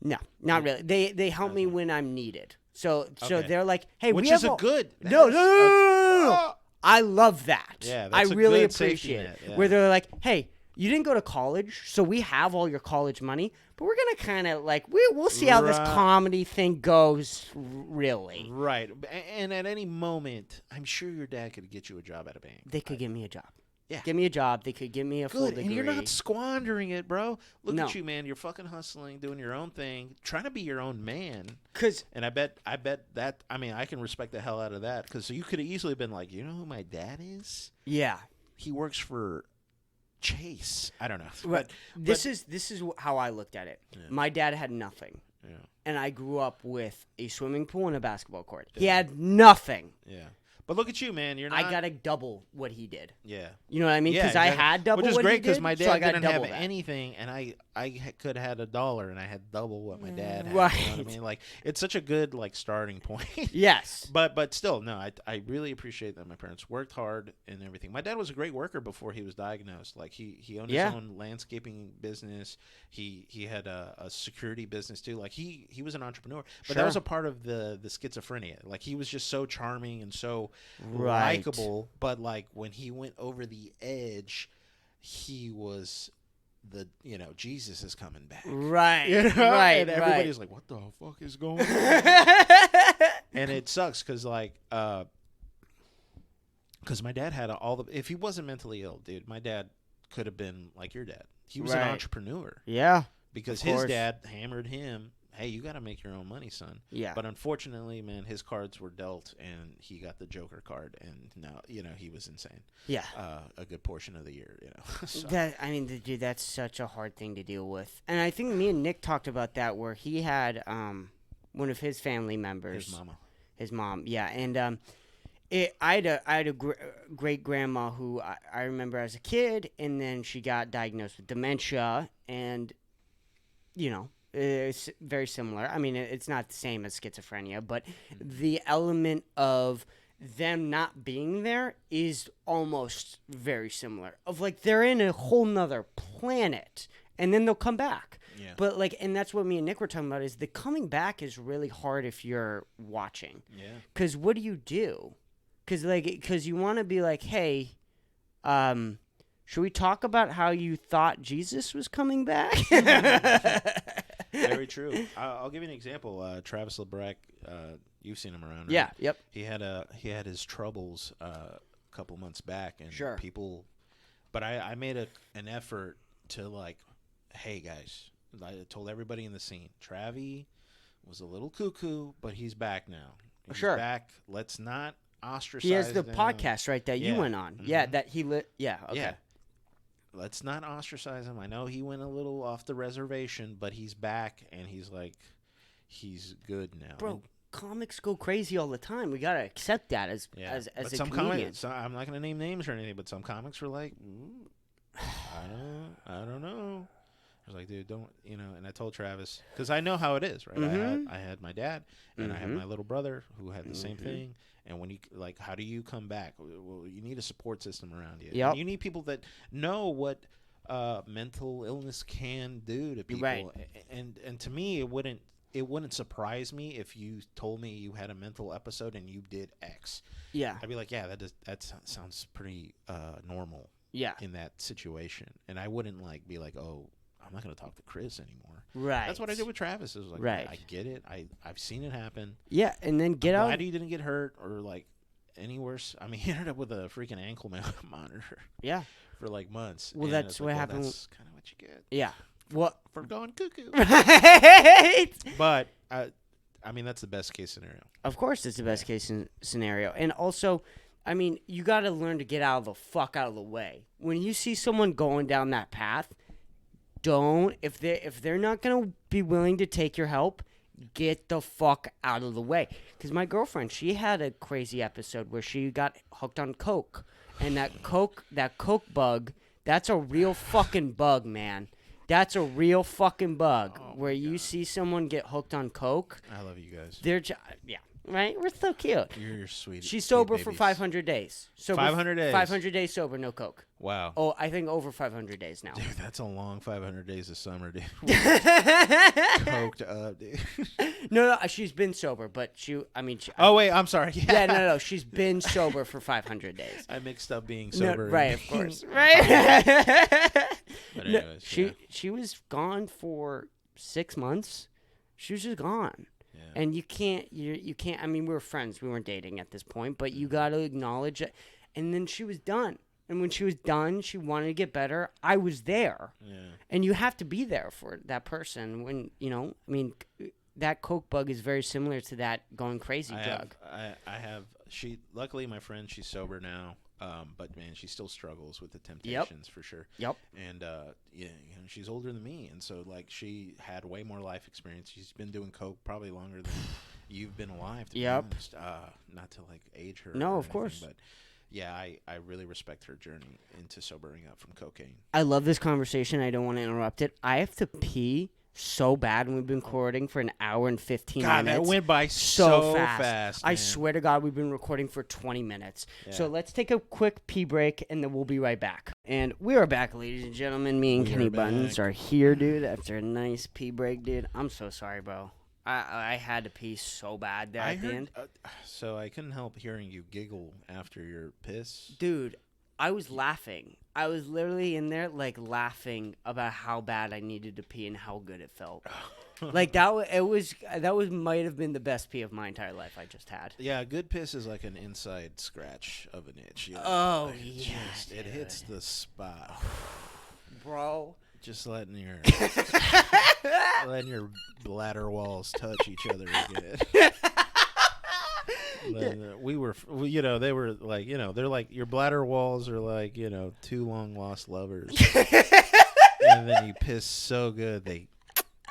No, not really. They help me when I'm needed. So they're like, hey, which we is have a good. No. I love that. Yeah, I really appreciate it. Yeah. Where they're like, hey, you didn't go to college, so we have all your college money, but we're gonna kind of like we'll see how this comedy thing goes. Really, right? And at any moment, I'm sure your dad could get you a job at a bank. They could give me a job. Yeah. Give me a job. They could give me a full degree. And you're not squandering it, bro. Look at you, man. You're fucking hustling, doing your own thing, trying to be your own man. And I bet that, I mean, I can respect the hell out of that, because you could have easily been like, you know who my dad is? Yeah. He works for Chase. I don't know. But this is how I looked at it. Yeah. My dad had nothing. Yeah. And I grew up with a swimming pool and a basketball court. Yeah. He had nothing. Yeah. But look at you, man. You're not. I got to double what he did. Yeah. You know what I mean? Because I had double what he did. Which is great, because my dad didn't have that. anything, and I could have had $1, and I had double what my dad had. Right. You know what I mean? Like, it's such a good, like, starting point. Yes. But still, no, I really appreciate that my parents worked hard and everything. My dad was a great worker before he was diagnosed. Like, he owned his own landscaping business. He had a security business, too. Like, he was an entrepreneur. But that was a part of the schizophrenia. Like, he was just so charming and so likable, but like when he went over the edge, he was Jesus is coming back, right? Right, and everybody's like, what the fuck is going on? And it sucks because my dad had if he wasn't mentally ill, dude, my dad could have been like your dad. He was an entrepreneur, because his dad hammered him. Hey, you got to make your own money, son. Yeah. But unfortunately, man, his cards were dealt, and he got the Joker card, and now, he was insane. Yeah. A good portion of the year, So. Dude, that's such a hard thing to deal with. And I think me and Nick talked about that, where he had one of his family members. His mom, yeah. And I had a great grandma who I remember as a kid, and then she got diagnosed with dementia, and, it's very similar. I mean, it's not the same as schizophrenia, but the element of them not being there is almost very similar. Of like they're in a whole nother planet, and then they'll come back. Yeah. But and that's what me and Nick were talking about, is the coming back is really hard if you're watching. Yeah. Because what do you do? Because you want to be like, hey, should we talk about how you thought Jesus was coming back? Very true. I'll give you an example. Travis LeBrec, you've seen him around, right? Yeah. Yep. He had his troubles a couple months back, and people. But I made an effort to like, hey guys, I told everybody in the scene, Travi was a little cuckoo, but he's back now. He's back. Let's not ostracize. He has the podcast, right, that you went on. Mm-hmm. Yeah, that he lit. Yeah. Okay. Yeah. Let's not ostracize him. I know he went a little off the reservation, but he's back, and he's good now. Bro, comics go crazy all the time. We gotta accept that as a some comedian. I'm not gonna name names or anything, but some comics were like, I don't know. I was like, dude, don't, and I told Travis, because I know how it is, right? Mm-hmm. I had my dad, and I had my little brother who had the same thing. And when you, how do you come back? Well, you need a support system around you. Yep. You need people that know what mental illness can do to people. Right. And to me, it wouldn't surprise me if you told me you had a mental episode and you did X. Yeah. I'd be like, yeah, that sounds pretty normal. Yeah. In that situation, and I wouldn't be like, oh, I'm not going to talk to Chris anymore. Right. That's what I did with Travis. It was like, right. I get it. I've seen it happen. Yeah, and then get out. Glad he didn't get hurt or like any worse. I mean, he ended up with a freaking ankle monitor. Yeah. For like months. Well, that's what happened. That's kind of what you get. Yeah. Well, for going cuckoo. Right. But I mean, that's the best case scenario. Of course, it's the best case scenario, and also, I mean, you got to learn to get out of the way. When you see someone going down that path, don't if they're not gonna be willing to take your help, get the fuck out of the way. Because my girlfriend, she had a crazy episode where she got hooked on coke, and that coke bug, that's a real fucking bug, man. That's a real fucking bug where you see someone get hooked on coke. I love you guys. They're yeah, right? We're so cute. You're sweet. She's sober for 500 days. 500 days. 500 days sober, no coke. Wow. Oh, I think over 500 days now. Dude, that's a long 500 days of summer, dude. Coked up, dude. No, she's been sober, but oh, wait, I'm sorry. Yeah, no, she's been sober for 500 days. I mixed up being sober. No, right, of course. Right. But anyways, she was gone for 6 months. She was just gone. Yeah. And you can't. I mean, we were friends. We weren't dating at this point, but you got to acknowledge it. And then she was done. And when she was done, she wanted to get better. I was there. Yeah. And you have to be there for that person when, I mean, that coke bug is very similar to that going crazy drug. Luckily my friend, she's sober now. But man, she still struggles with the temptations for sure. Yep. And she's older than me, and so like she had way more life experience. She's been doing coke probably longer than you've been alive. To be honest. Not to like age her. No, or of course. But yeah, I really respect her journey into sobering up from cocaine. I love this conversation. I don't want to interrupt it. I have to pee so bad, and we've been recording for an hour and 15 minutes. God, that went by so fast. I swear to God, we've been recording for 20 minutes. Yeah. So let's take a quick pee break, and then we'll be right back. And we are back, ladies and gentlemen. Me and Kenny Buttons are here, dude, after a nice pee break, dude. I'm so sorry, bro. I had to pee so bad there at the end. So I couldn't help hearing you giggle after your piss. Dude, I was laughing. I was literally in there, like, laughing about how bad I needed to pee and how good it felt. Like, that might have been the best pee of my entire life I just had. Yeah, good piss is like an inside scratch of an itch. You know? Oh, like yeah. It hits the spot. Bro. Just letting your bladder walls touch each other again. They were like, they're like, your bladder walls are like, two long lost lovers. And then you piss so good, they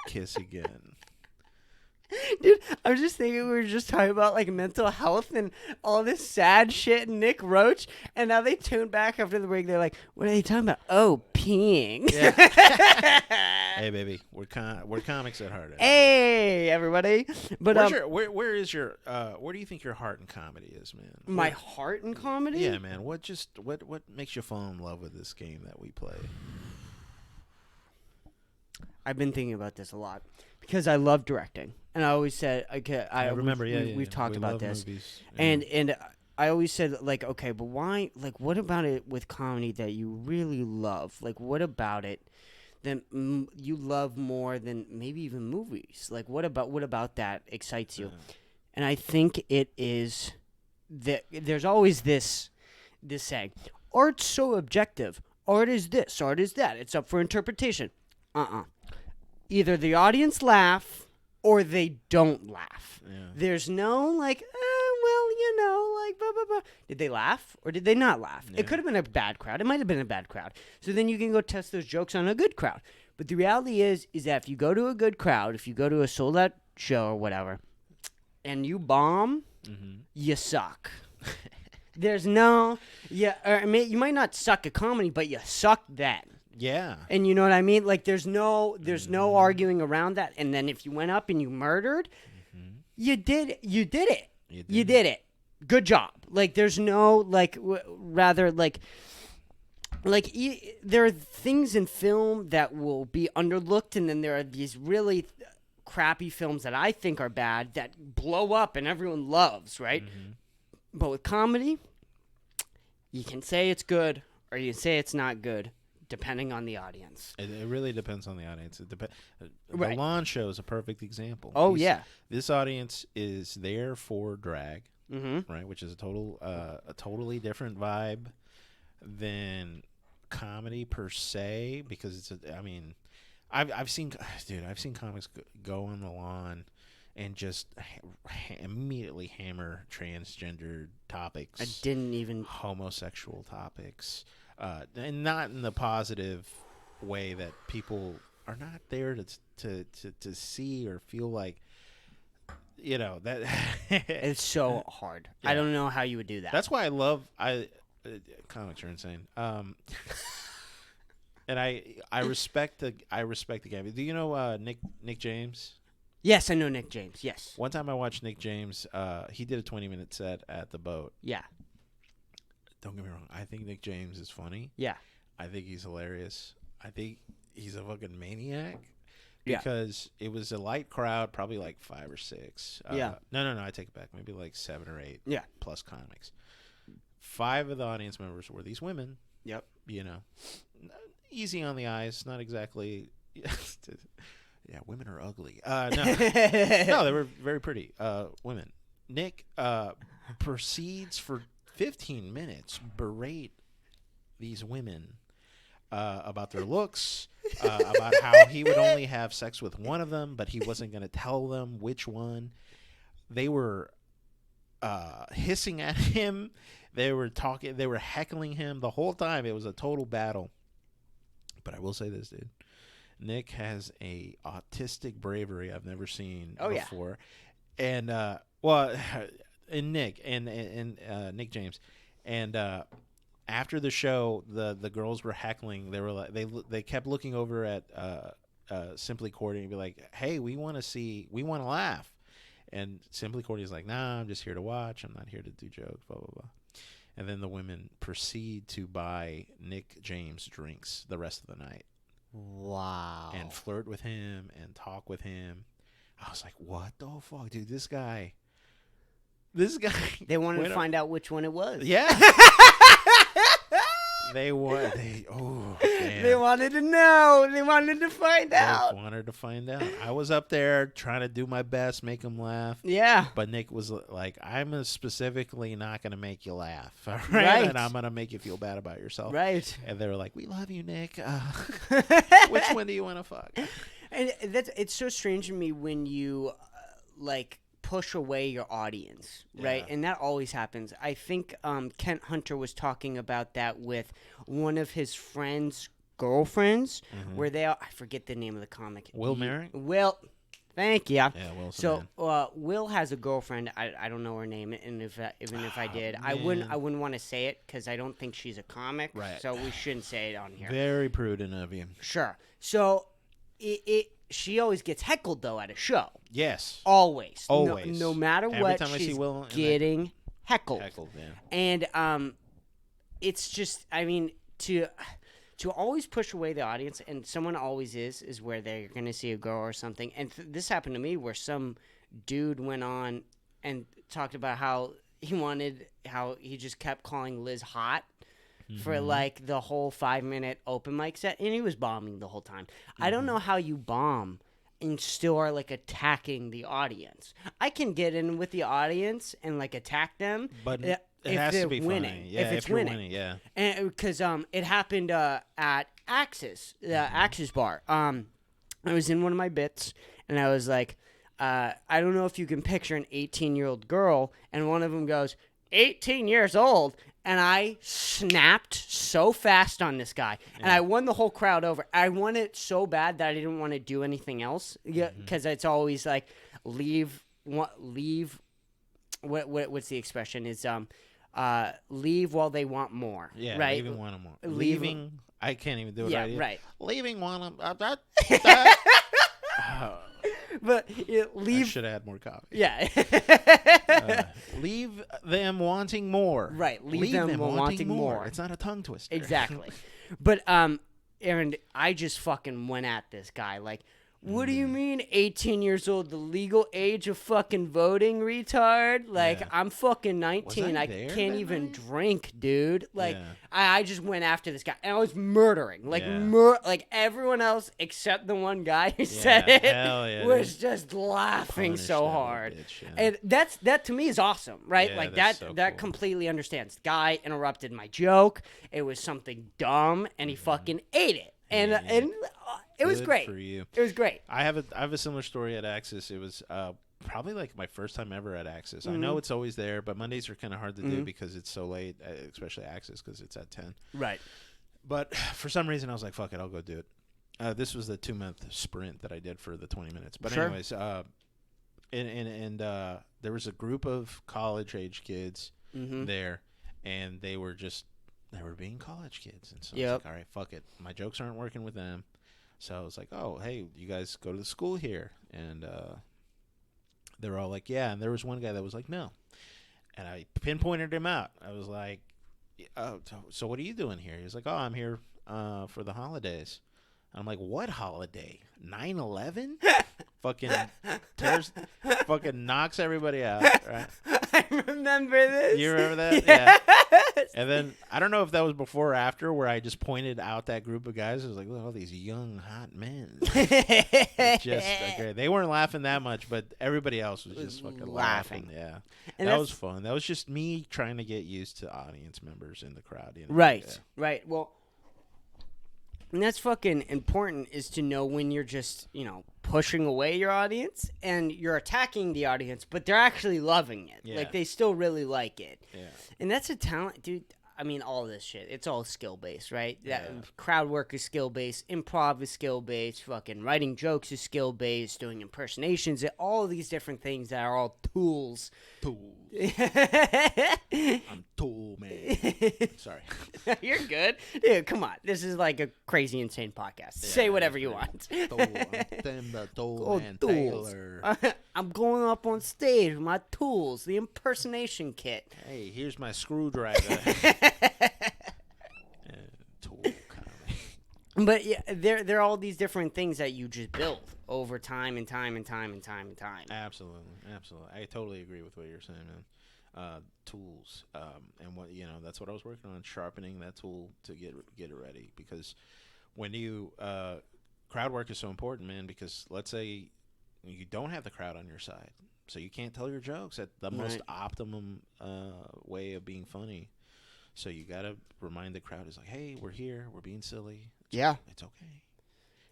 kiss again. Dude, I was just thinking we were just talking about, like, mental health and all this sad shit and Nick Roach, and now they tune back after the break. They're like, what are they talking about? Oh, peeing. Yeah. Hey, baby, we're comics at heart. Hey, everybody. But where do you think your heart in comedy is, man? My heart in comedy? Yeah, man. What makes you fall in love with this game that we play? I've been thinking about this a lot because I love directing. And I always said, I remember, we've talked about this. Movies. And I always said, like, okay, but why, like, what about it with comedy that you really love? Like, what about it that you love more than maybe even movies? Like, what about that excites you? And I think it is that there's always this saying, art's so objective. Art is this, art is that. It's up for interpretation. Either the audience laugh or they don't laugh. Yeah. There's no, like, blah, blah, blah. Did they laugh or did they not laugh? Yeah. It could have been a bad crowd. It might have been a bad crowd. So then you can go test those jokes on a good crowd. But the reality is that if you go to a good crowd, if you go to a sold-out show or whatever, and you bomb, you suck. There's no, you might not suck at comedy, but you suck then. Yeah. And you know what I mean? Like, there's no arguing around that. And then if you went up and you murdered, you did it. You did it. Good job. Like, there's no, like, there are things in film that will be underlooked, and then there are these really crappy films that I think are bad that blow up and everyone loves, right? But with comedy, you can say it's good or you can say it's not good. depending on the audience. It really depends on the audience. The Right. lawn show is a perfect example. Oh, yeah. This audience is there for drag, Mm-hmm. right? Which is a totally different vibe than comedy per se, because I've seen comics go on the lawn and just immediately hammer transgender topics. I didn't even homosexual topics, and not in the positive way that people are not there to see or feel like, that It's so hard. Yeah. I don't know how you would do that. That's why comics are insane. And I respect the game. Do you know Nick James? Yes, I know Nick James. Yes. One time I watched Nick James. He did a 20-minute set at the boat. Yeah. Don't get me wrong. I think Nick James is funny. Yeah. I think he's hilarious. I think he's a fucking maniac. Yeah. Because it was a light crowd, probably like 5 or 6. Yeah. No, I take it back. Maybe like 7 or 8. Yeah. Plus comics. 5 of the audience members were these women. Yep. Easy on the eyes. Not exactly. Yeah, women are ugly. No, no, they were very pretty women. Nick proceeds for 15 minutes berate these women about their looks, about how he would only have sex with one of them, but he wasn't going to tell them which one. They were hissing at him. They were talking. They were heckling him the whole time. It was a total battle. But I will say this, dude. Nick has a autistic bravery I've never seen before. Yeah. And Nick Nick James. And after the show, the girls were heckling. They were like, they kept looking over at Simply Cordy and be like, "Hey, we want to laugh." And Simply Cordy's like, "Nah, I'm just here to watch. I'm not here to do jokes, blah blah blah." And then the women proceed to buy Nick James drinks the rest of the night. Wow. And flirt with him and talk with him. I was like, what the fuck, dude? This guy. They wanted to find out which one it was. Yeah. They wanted to know. They wanted to find out. They wanted to find out. I was up there trying to do my best, make him laugh. Yeah. But Nick was like, I'm specifically not going to make you laugh. All right? And I'm going to make you feel bad about yourself. Right. And they were like, we love you, Nick. Which one do you want to fuck? And it's so strange to me when you, push away your audience, right? Yeah. And that always happens. I think Kent Hunter was talking about that with one of his friends' girlfriends, where they are, I forget the name of the comic. Will Merrick? Will, thank you. Yeah, Will's so Will has a girlfriend. I don't know her name, and if I did, I wouldn't want to say it because I don't think she's a comic. Right. So we shouldn't say it on here. Very prudent of you. Sure. So she always gets heckled, though, at a show. Yes. Always. Always. No matter Every what, time I she's see Will getting heckled. Yeah. And it's just, I mean, to always push away the audience, and someone always is where they're going to see a girl or something. And this happened to me where some dude went on and talked about how he just kept calling Liz hot. For the whole 5-minute open mic set, and he was bombing the whole time. I don't know how you bomb and still are attacking the audience. I can get in with the audience and attack them, but it has to be winning. Funny. Yeah, if it's you're winning, yeah. And because it happened at Axis, the Axis bar. I was in one of my bits, and I was like, I don't know if you can picture an 18-year-old girl, and one of them goes, 18 years old. And I snapped so fast on this guy, and I won the whole crowd over. I won it so bad that I didn't want to do anything else, because it's always leave. What's the expression? Is leave while they want more. Yeah, right. Leaving want more. Leaving. I can't even do it. Yeah, right. Right. Leaving one. But leave. I should have had more coffee. Yeah. Leave them wanting more. Right. Leave them wanting more. It's not a tongue twister. Exactly. But Aaron, I just fucking went at this guy. What do you mean 18 years old? The legal age of fucking voting, retard? Like, I'm fucking 19. I can't even drink, dude. Like, I just went after this guy, and I was murdering. Like, like everyone else except the one guy who said it was just laughing so hard. And that to me is awesome, right? Like, that completely understands. The guy interrupted my joke. It was something dumb, and he fucking ate it. And it was great. For you. It was great. I have a similar story at Axis. It was probably like my first time ever at Axis. I know it's always there, but Mondays are kind of hard to do because it's so late, especially Axis because it's at 10. Right. But for some reason, I was like, "Fuck it, I'll go do it." This was the 2-month sprint that I did for the 20 minutes. But anyways, and there was a group of college-age kids there, and they were being college kids, and so I was like, all right, fuck it. My jokes aren't working with them. So I was like, oh, hey, you guys go to the school here? And they were all like, yeah. And there was one guy that was like, no. And I pinpointed him out. I was like, oh, so what are you doing here? He was like, oh, I'm here for the holidays. I'm like, what holiday? 9/11? Fucking knocks everybody out, right? I remember this. You remember that? Yes. Yeah. And then I don't know if that was before or after where I just pointed out that group of guys. I was like, look, all these young hot men. They weren't laughing that much, but everybody else was just fucking laughing. Yeah. And that was fun. That was just me trying to get used to audience members in the crowd. You know? Right. Yeah. Right. Well, and that's fucking important, is to know when you're just, pushing away your audience and you're attacking the audience, but they're actually loving it. Yeah. Like, they still really like it. Yeah. And that's a talent, dude. I mean, all this shit, it's all skill-based, right? Yeah. Crowd work is skill-based. Improv is skill-based. Fucking writing jokes is skill-based. Doing impersonations, all of these different things that are all tools. I'm tool man. Sorry. You're good. Dude, come on. This is like a crazy, insane podcast. Say whatever you want. The tool man Taylor. I'm going up on stage with my tools, the impersonation kit. Hey, here's my screwdriver. Tool comedy. But yeah, there are all these different things that you just build over time and time and time and time and time. Absolutely. I totally agree with what you're saying, man. Tools, and what that's what I was working on, sharpening that tool to get it ready. Because when you crowd work is so important, man. Because let's say you don't have the crowd on your side, so you can't tell your jokes at the most optimum way of being funny. So you gotta remind the crowd, is like, hey, we're here, we're being silly. It's okay.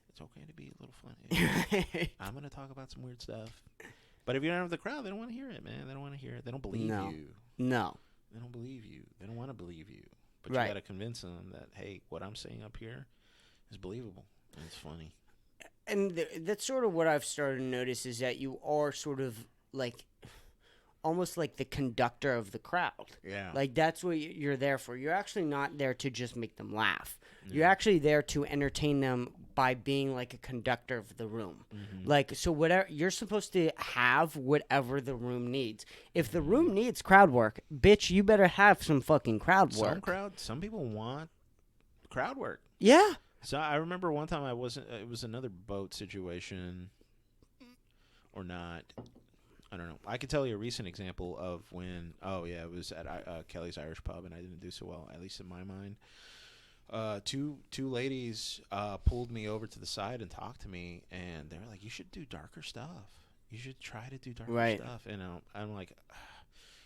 It's okay to be a little funny. I'm gonna talk about some weird stuff. But if you don't have the crowd, they don't want to hear it, man. They don't want to hear it. They don't believe you. No. They don't believe you. They don't want to believe you. But you got to convince them that, hey, what I'm saying up here is believable and it's funny. And that's sort of what I've started to notice, is that you are sort of like almost like the conductor of the crowd. Yeah. Like, that's what you're there for. You're actually not there to just make them laugh. Yeah. You're actually there to entertain them by being like a conductor of the room. Mm-hmm. Like, so whatever, you're supposed to have whatever the room needs. If the room needs crowd work, bitch, you better have some fucking crowd work. Some people want crowd work. Yeah. So I remember one time it was another boat situation or not. I don't know. I could tell you a recent example of when, it was at Kelly's Irish Pub, and I didn't do so well, at least in my mind. Two ladies pulled me over to the side and talked to me, and they were like, you should do darker stuff. You should try to do darker stuff. And I'm like,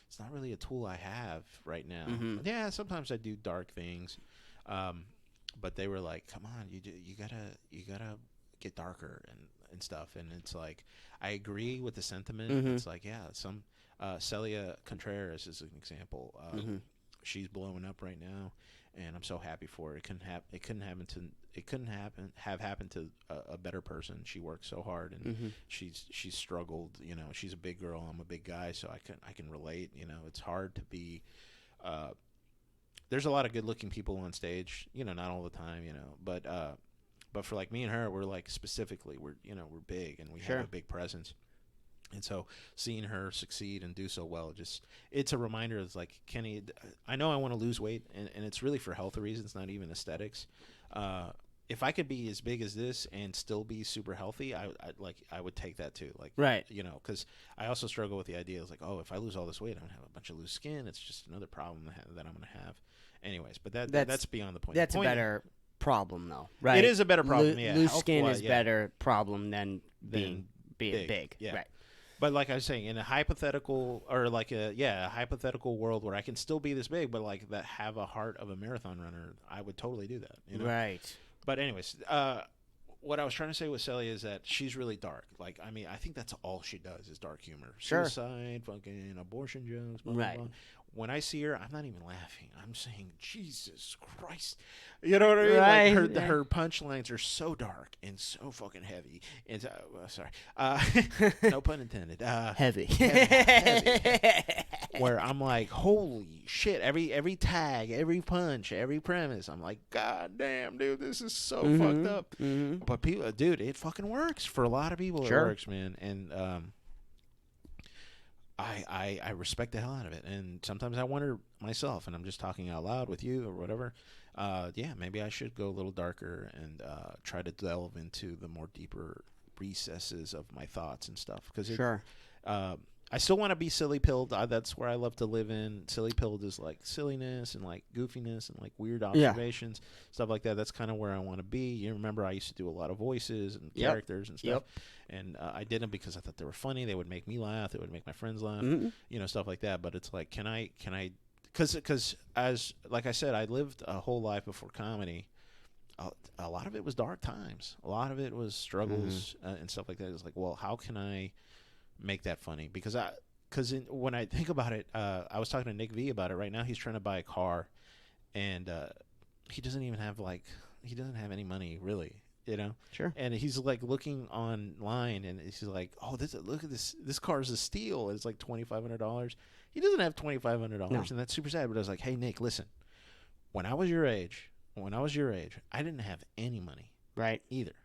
it's not really a tool I have right now. Mm-hmm. Yeah, sometimes I do dark things. But they were like, come on, you gotta get darker and stuff. And it's like, I agree with the sentiment. Mm-hmm. It's like, yeah, Celia Contreras is an example. She's blowing up right now, and I'm so happy for it. It couldn't have happened to a better person. She worked so hard, and she's struggled. She's a big girl. I'm a big guy, so I can relate. It's hard to be. There's a lot of good-looking people on stage. Not all the time. But for like me and her, we're like specifically, we're big and we have a big presence. And so seeing her succeed and do so well, it's a reminder. It's like, Kenny, I know I want to lose weight, and it's really for health reasons, not even aesthetics. if I could be as big as this and still be super healthy, I would take that too. Like, right. You know, because I also struggle with the idea of like, oh, if I lose all this weight, I'm gonna have a bunch of loose skin. It's just another problem that I'm gonna have. Anyways, but that's beyond the point. That's the point a better problem, though, right? It is a better problem. Loose skin is better problem than being big. Yeah. Right. But like I was saying, in a hypothetical or like a hypothetical world where I can still be this big, but like that have a heart of a marathon runner, I would totally do that. You know? Right. But anyways, what I was trying to say with Sally is that she's really dark. Like, I mean, I think that's all she does is dark humor. Sure. Suicide, fucking abortion jokes, blah, right. blah, blah. When I see her, I'm not even laughing. I'm saying, Jesus Christ. You know what I mean? Right. Like her punchlines are so dark and so fucking heavy. And sorry. No pun intended. Heavy. Where I'm like, holy shit. Every tag, every punch, every premise. I'm like, God damn, dude, this is so fucked up. Mm-hmm. But people, dude, it fucking works. For a lot of people, sure. It works, man. And I respect the hell out of it, and sometimes I wonder myself, and I'm just talking out loud with you or whatever. Maybe I should go a little darker and try to delve into the more deeper recesses of my thoughts and stuff. Because sure, I still want to be silly pilled. That's where I love to live in. Silly pilled is like silliness and like goofiness and like weird observations, stuff like that. That's kind of where I want to be. You remember I used to do a lot of voices and characters and stuff. And I did them because I thought they were funny. They would make me laugh. They would make my friends laugh. You know, stuff like that. But it's like, can I? Because as like I said, I lived a whole life before comedy. A lot of it was dark times. A lot of it was struggles and stuff like that. It's like, well, how can I make that funny? Because when I think about it, I was talking to Nick V about it. Right now, he's trying to buy a car, and he doesn't even have any money really. You know, sure. And he's like looking online, and he's like, "Oh, look at this! This car's a steal. It's like $2,500." He doesn't have $2,500, and that's super sad. But I was like, "Hey, Nick, listen. When I was your age, I didn't have any money, right? Either.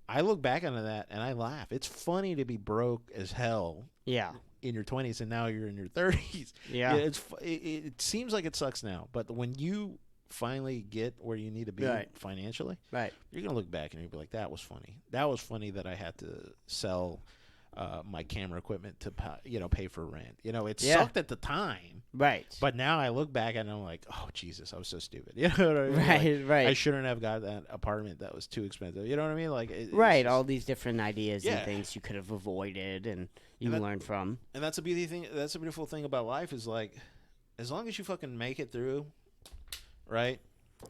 I look back on that and I laugh. It's funny to be broke as hell, in your 20s, and now you're in your 30s. Yeah, it seems like it sucks now, but when you finally get where you need to be financially, you're gonna look back and you'll be like, that was funny. That was funny that I had to sell my camera equipment to pay for rent. You know, it sucked at the time, right? But now I look back and I'm like, oh Jesus, I was so stupid. You know what I mean? Right. I shouldn't have got that apartment that was too expensive. You know what I mean? Like, right. All these different ideas and things you could have avoided and you learn from. And that's a thing. That's a beautiful thing about life is like, as long as you fucking make it through. Right,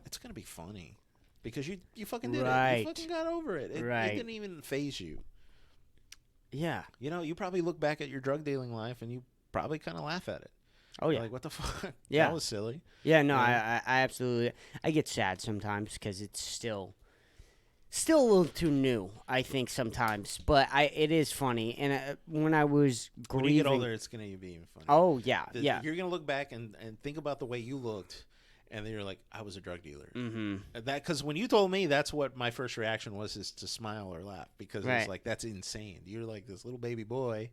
it's gonna be funny because you fucking did it. You fucking got over it. It didn't even faze you. Yeah, you know, you probably look back at your drug dealing life and you probably kind of laugh at it. Oh yeah, like what the fuck? Yeah, that was silly. Yeah, no, I absolutely. I get sad sometimes because it's still a little too new. I think sometimes, but it is funny. And when I was grieving, when you get older, it's gonna be even funny. Oh yeah, You're gonna look back and think about the way you looked. And then you're like, I was a drug dealer. Mm-hmm. Because when you told me, that's what my first reaction was, is to smile or laugh. Because it was like, that's insane. You're like this little baby boy.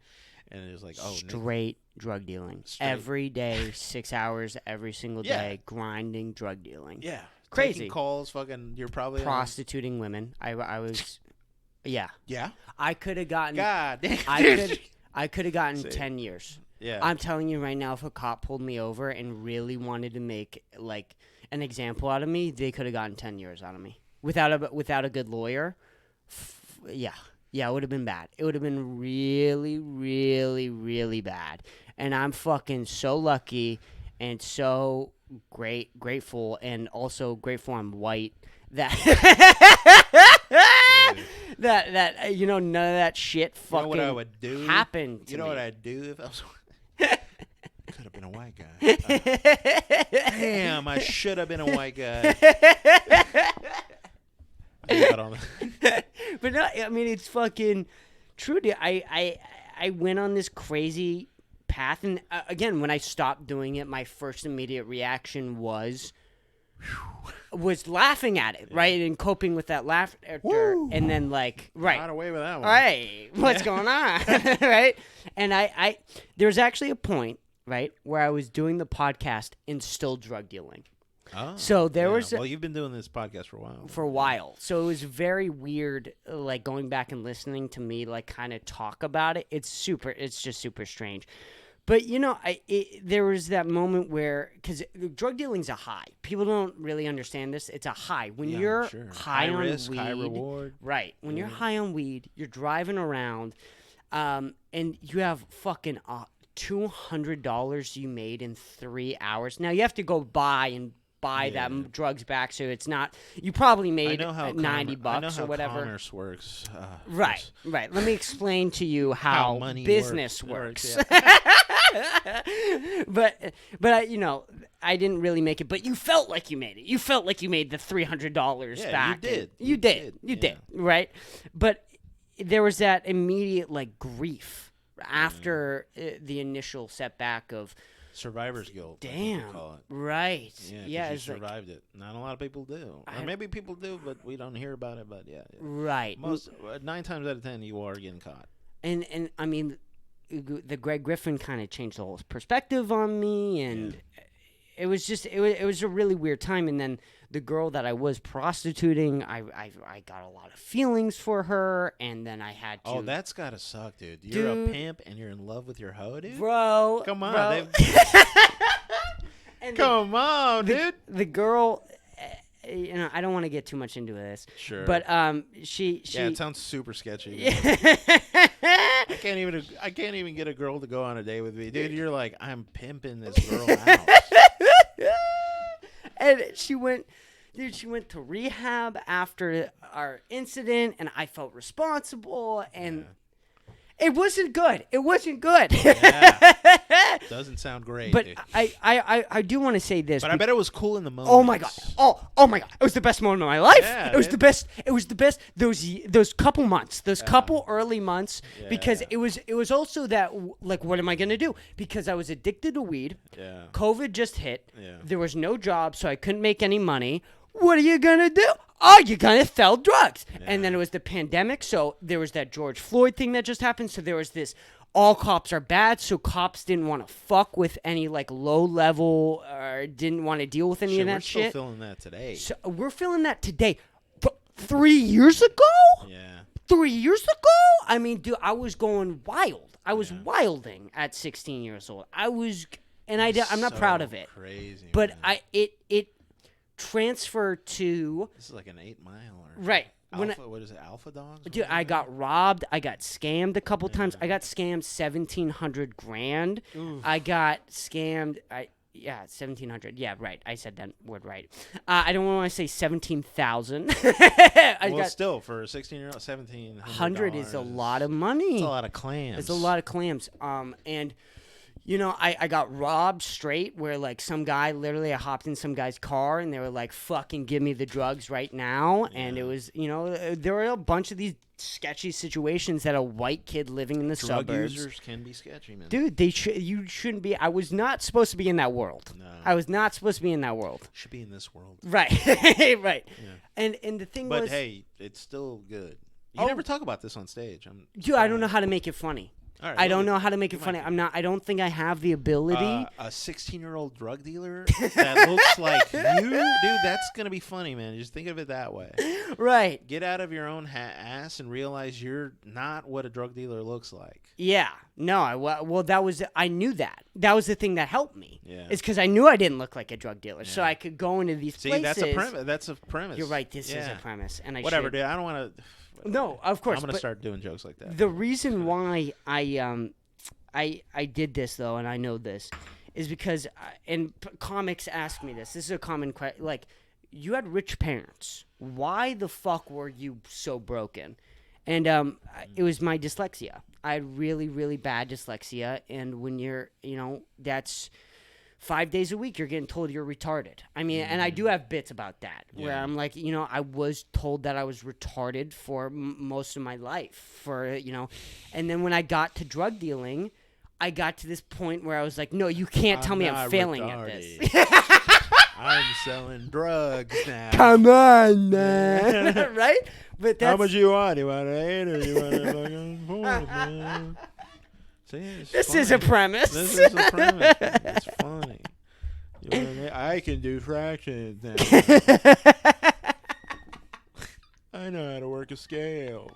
And it was like, oh, straight drug dealing. Every day, 6 hours every single day, grinding drug dealing. Yeah. Crazy. Taking calls, fucking, you're probably prostituting women. I was, yeah. Yeah? I could have gotten. God damn. I could have gotten 10 years. Yeah. I'm telling you right now, if a cop pulled me over and really wanted to make like an example out of me, they could have gotten 10 years out of me without a good lawyer. It would have been bad. It would have been really, really, really bad. And I'm fucking so lucky and so grateful, and also grateful I'm white that that you know, none of that shit fucking what I would do? Happened to me. You know what I'd do if I was. Could have been a white guy. Damn, I should have been a white guy. But no, I mean, it's fucking true. I went on this crazy path, and again, when I stopped doing it, my first immediate reaction was laughing at it, right, and coping with that laughter, and then got away with that one, right? What's going on, right? And I there's actually a point, right, where I was doing the podcast and still drug dealing. Oh, so there was. Well, you've been doing this podcast for a while. For a while, so it was very weird. Like going back and listening to me, like kind of talk about it. It's just super strange. But there was that moment where, because drug dealing's a high. People don't really understand this. It's a high when you're high on risk, weed, high reward. Right? When you're high on weed, you're driving around, and you have fucking $200 you made in 3 hours. Now you have to go buy that drugs back, so it's not. You probably made $90 or whatever. Commerce works. Right. Let me explain to you how money works. but I didn't really make it. But you felt like you made it. You felt like you made the $300 back. You did. You did. Right. But there was that immediate grief after the initial setback of survivor's guilt. Damn. Call it. Right. Yeah. You survived it. Not a lot of people do. Or maybe people do, but we don't hear about it. But yeah. Right. 9 times out of 10, you are getting caught. And I mean, the Greg Griffin kind of changed the whole perspective on me, and it was just it was a really weird time. And then the girl that I was prostituting, I got a lot of feelings for her, and then I had to. Oh, that's gotta suck, dude. You're a pimp and you're in love with your hoe, dude. Bro, come on, bro. Come on, dude. The girl. I don't want to get too much into this. Sure. But she. Yeah, it sounds super sketchy. I can't even get a girl to go on a date with me, dude. You're like, I'm pimping this girl out. And she went to rehab after our incident, and I felt responsible, and it wasn't good. Yeah. Doesn't sound great. But dude. I do want to say this. But I bet it was cool in the moment. Oh my god. Oh my god. It was the best moment of my life. Yeah, it was the best. It was the best. Those couple months, couple early months, because it was also that what am I gonna do? Because I was addicted to weed. Yeah. COVID just hit. Yeah. There was no job, so I couldn't make any money. What are you gonna do? Oh, you're gonna sell drugs. Yeah. And then it was the pandemic, so there was that George Floyd thing that just happened. So there was this. All cops are bad, so cops didn't want to fuck with any low level or didn't want to deal with any of that shit. We're still feeling that today. So we're feeling that today. 3 years ago? Yeah. 3 years ago? I mean, dude, I was going wild. I was wilding at 16 years old. I'm not proud of it. Crazy. But man. It transferred to. This is like an 8 mile. Right. What is it, Alpha Dogs? Dude, I got robbed. I got scammed a couple times. I got scammed $1,700. Oof. I got scammed. 1,700. Yeah, right. I said that word right. I don't want to say 17,000. Still for a 16-year-old, $1,700 is a lot of money. It's a lot of clams. It's a lot of clams. And. I got robbed straight where, some guy, literally I hopped in some guy's car and they were like, fucking give me the drugs right now. Yeah. And it was, there were a bunch of these sketchy situations that a white kid living in the suburbs. Drug users can be sketchy, man. Dude, you shouldn't be. I was not supposed to be in that world. No. I was not supposed to be in that world. Should be in this world. Right. Right. Yeah. And the thing was. But hey, it's still good. You never talk about this on stage. Dude, I don't know how to make it funny. Right, I don't know how to make it funny. I don't think I have the ability. A 16-year-old drug dealer that looks like you, dude. That's gonna be funny, man. Just think of it that way. Right. Get out of your own ass and realize you're not what a drug dealer looks like. Yeah. No. I knew that. That was the thing that helped me. Yeah. It's because I knew I didn't look like a drug dealer, so I could go into these places. That's a premise. You're right. This is a premise, and whatever, dude. I don't want to. No, of course. I'm gonna start doing jokes like that. The reason why I did this though, and I know this, is because comics ask me this. This is a common question. You had rich parents. Why the fuck were you so broken? And it was my dyslexia. I had really, really bad dyslexia, and when you're, that's 5 days a week, you're getting told you're retarded. I mean, and I do have bits about that where I'm like, I was told that I was retarded for most of my life and then when I got to drug dealing, I got to this point where I was like, no, you can't tell me I'm failing retarded. At this. I'm selling drugs now. Come on, man. Right? But that's... How much you want? You want an 8 or you want a fucking 4, man? See, this is a premise. This is a premise. It's funny. You know what I mean? I can do fractions now. I know how to work a scale.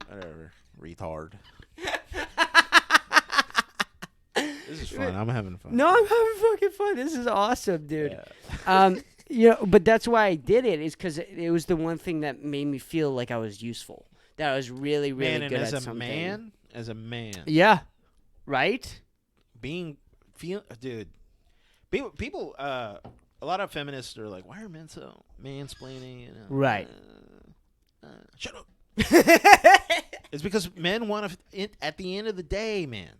Whatever. Retard. This is fun. I'm having fun. No, I'm having fucking fun. This is awesome, dude. Yeah. But that's why I did it, is because it was the one thing that made me feel like I was useful. That I was really, really good at something. As a man. Yeah. Right? Dude. People, a lot of feminists are like, why are men so mansplaining? You know? Right. Shut up. It's because men want to, at the end of the day, man,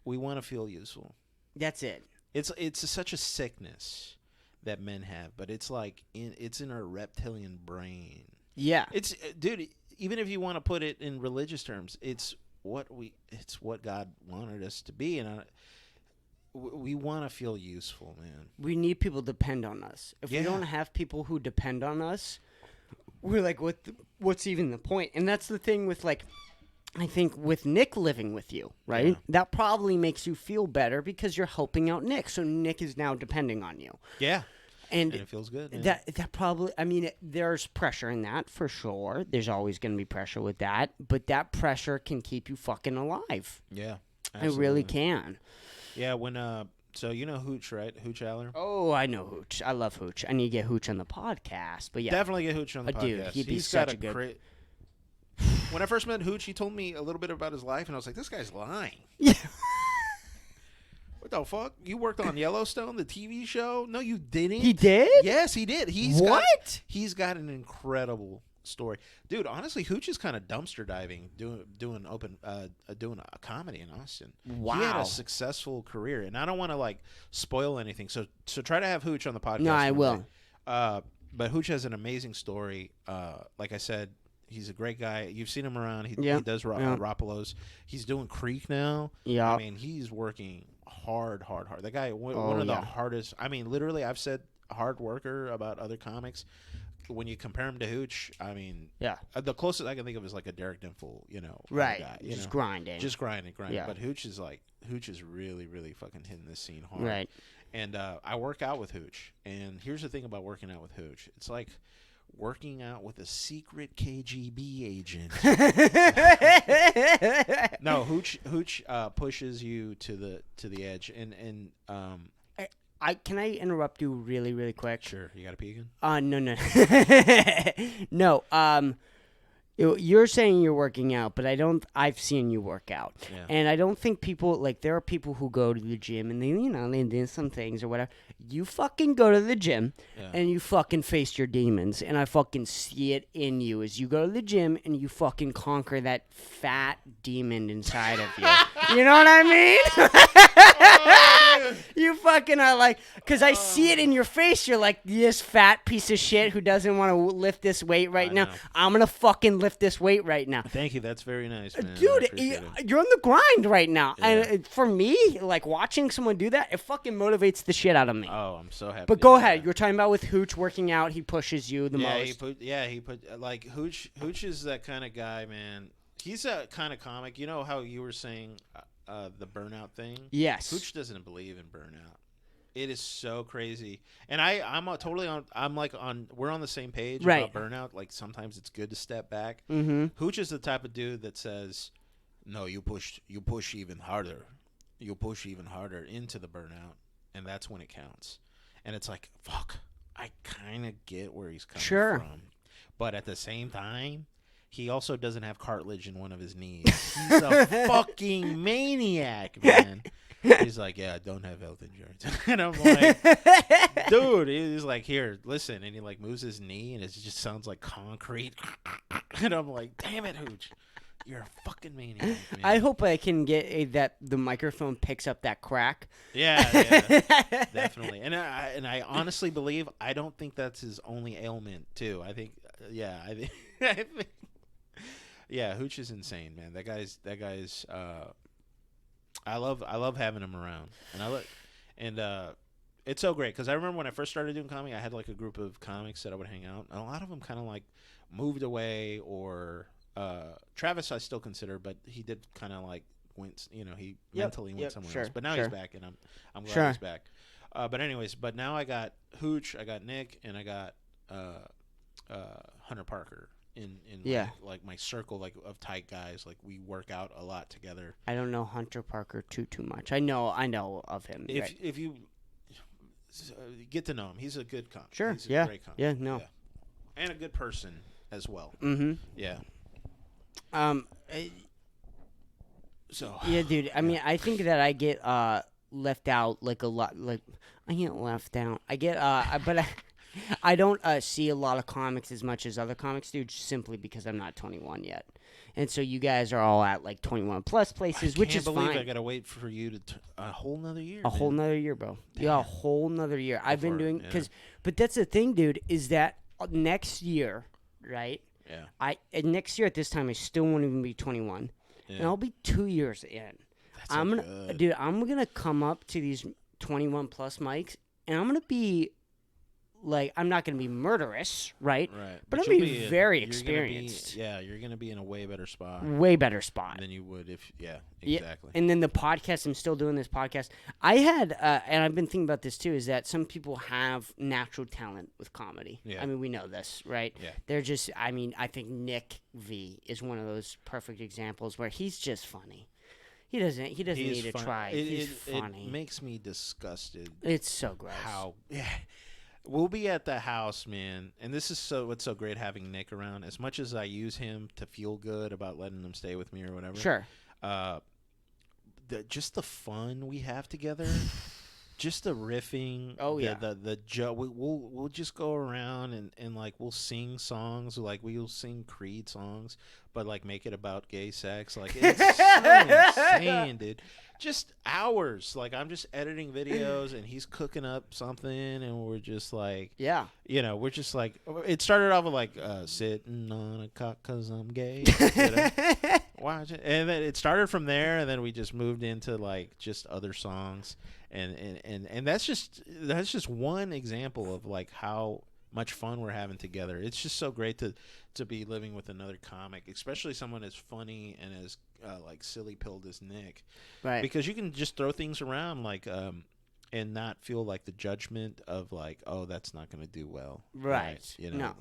we want to feel useful. That's it. It's such a sickness that men have, but it's like it's in our reptilian brain. Yeah. It's dude. Even if you want to put it in religious terms, it's what God wanted us to be, and we want to feel useful, man. We need people to depend on us. If we don't have people who depend on us, we're like, what's even the point? And that's the thing with, like, I think with Nick living with you, right? Yeah. That probably makes you feel better because you're helping out Nick. So Nick is now depending on you. Yeah. And it feels good. Man. That probably, I mean, there's pressure in that for sure. There's always going to be pressure with that. But that pressure can keep you fucking alive. Yeah. Absolutely. It really can. Yeah. So you know Hooch, right? Hooch Aller? Oh, I know Hooch. I love Hooch. I need to get Hooch on the podcast. But yeah. Definitely get Hooch on the podcast. Dude, he'd be such a good... When I first met Hooch, he told me a little bit about his life, and I was like, this guy's lying. Yeah. What the fuck? You worked on Yellowstone, the TV show? No, you didn't. He did? Yes, he did. He's got an incredible story. Dude, honestly, Hooch is kind of dumpster diving, doing a comedy in Austin. Wow. He had a successful career, and I don't want to, like, spoil anything, so try to have Hooch on the podcast. No, I will. But Hooch has an amazing story. Like I said, he's a great guy. You've seen him around. He does Rapalos. He's doing Creek now. Yeah. I mean, he's working hard. That guy, one of the hardest. I mean, literally, I've said hard worker about other comics. When you compare him to Hooch, I mean, the closest I can think of is like a Derek Dimple, right? Guy, just grinding. Yeah. But Hooch is really, really fucking hitting this scene hard. Right. And I work out with Hooch, and here's the thing about working out with Hooch: it's like working out with a secret KGB agent. No, Hooch pushes you to the edge, and can I interrupt you really, really quick? Sure. You got to pee again? No. No. You're saying you're working out, but I've seen you work out. Yeah. And I don't think people, like, there are people who go to the gym and they do some things or whatever. You fucking go to the gym and you fucking face your demons. And I fucking see it in you as you go to the gym and you fucking conquer that fat demon inside of you. You know what I mean? You fucking are like, because I see it in your face. You're like, this fat piece of shit who doesn't want to lift this weight right now. I'm going to fucking lift this weight right now. Thank you. That's very nice, man. Dude, you're on the grind right now. Yeah. And for me, like, watching someone do that, it fucking motivates the shit out of me. Oh, I'm so happy. But go ahead. You're talking about with Hooch working out. He pushes you the most. He put like, Hooch is that kind of guy, man. He's a kind of comic. You know how you were saying the burnout thing? Yes. Hooch doesn't believe in burnout. It is so crazy, and I'm totally on. I'm like we're on the same page about burnout. Like, sometimes it's good to step back. Mm-hmm. Hooch is the type of dude that says, "No, you push even harder. You push even harder into the burnout, and that's when it counts." And it's like, fuck, I kind of get where he's coming from, but at the same time, he also doesn't have cartilage in one of his knees. He's a fucking maniac, man. He's like, yeah, I don't have health insurance. And I'm like, dude, he's like, here, listen. And he, like, moves his knee, and it just sounds like concrete. And I'm like, damn it, Hooch. You're a fucking maniac, man. I hope I can get that the microphone picks up that crack. Yeah, definitely. And I honestly believe, I don't think that's his only ailment, too. I think, yeah, Hooch is insane, man. That guy's I love having him around, and it's so great because I remember when I first started doing comedy, I had like a group of comics that I would hang out, and a lot of them kind of like moved away, or Travis I still consider, but he did kind of like went, he mentally went somewhere else. But now he's back, and I'm glad he's back. But anyways, but now I got Hooch, I got Nick, and I got Hunter Parker in like my circle like of tight guys. Like we work out a lot together. I don't know Hunter Parker too much. I know of him. If you get to know him, he's a good comic. Sure. He's a great comic. Yeah. No. Yeah. And a good person as well. Mm-hmm. Yeah. So. Yeah, dude. I mean, I think that I get left out like a lot. Like I get left out. I get but I don't see a lot of comics as much as other comics do, just simply because I'm not 21 yet. And so you guys are all at like 21 plus places, which is fine. I can't believe I gotta wait for you to a whole nother year. Whole nother year, bro. Damn. Yeah, a whole nother year. I've been doing but that's the thing, dude. Is that next year, right? Yeah. Next year at this time I still won't even be 21, and I'll be 2 years in. That's I'm gonna come up to these 21 plus mics, and I'm gonna be. Like, I'm not going to be murderous, right? Right. But I'm going to be very experienced. You're going to be in a way better spot. Way better spot. Than you would if, exactly. And then the podcast, I'm still doing this podcast. I had, and I've been thinking about this too, is that some people have natural talent with comedy. Yeah. I mean, we know this, right? Yeah. They're just, I mean, I think Nick V is one of those perfect examples where he's just funny. He doesn't need to try. He's funny. It makes me disgusted. It's so gross. We'll be at the house, man, and this is what's so great having Nick around. As much as I use him to feel good about letting him stay with me or whatever, sure. Just the fun we have together, just the riffing. Oh yeah, the joke. We'll just go around and like we'll sing songs, like we'll sing Creed songs, but like make it about gay sex. Like it's so insane, dude. Just hours. Like I'm just editing videos and he's cooking up something and we're just like, we're just like, it started off with like sitting on a cock 'cause I'm gay. Watch it. And then it started from there and then we just moved into like just other songs and that's just one example of like how much fun we're having together. It's just so great to be living with another comic, especially someone as funny and as like silly pilled as Nick, right? Because you can just throw things around like and not feel like the judgment of like, oh, that's not going to do well, right? You know,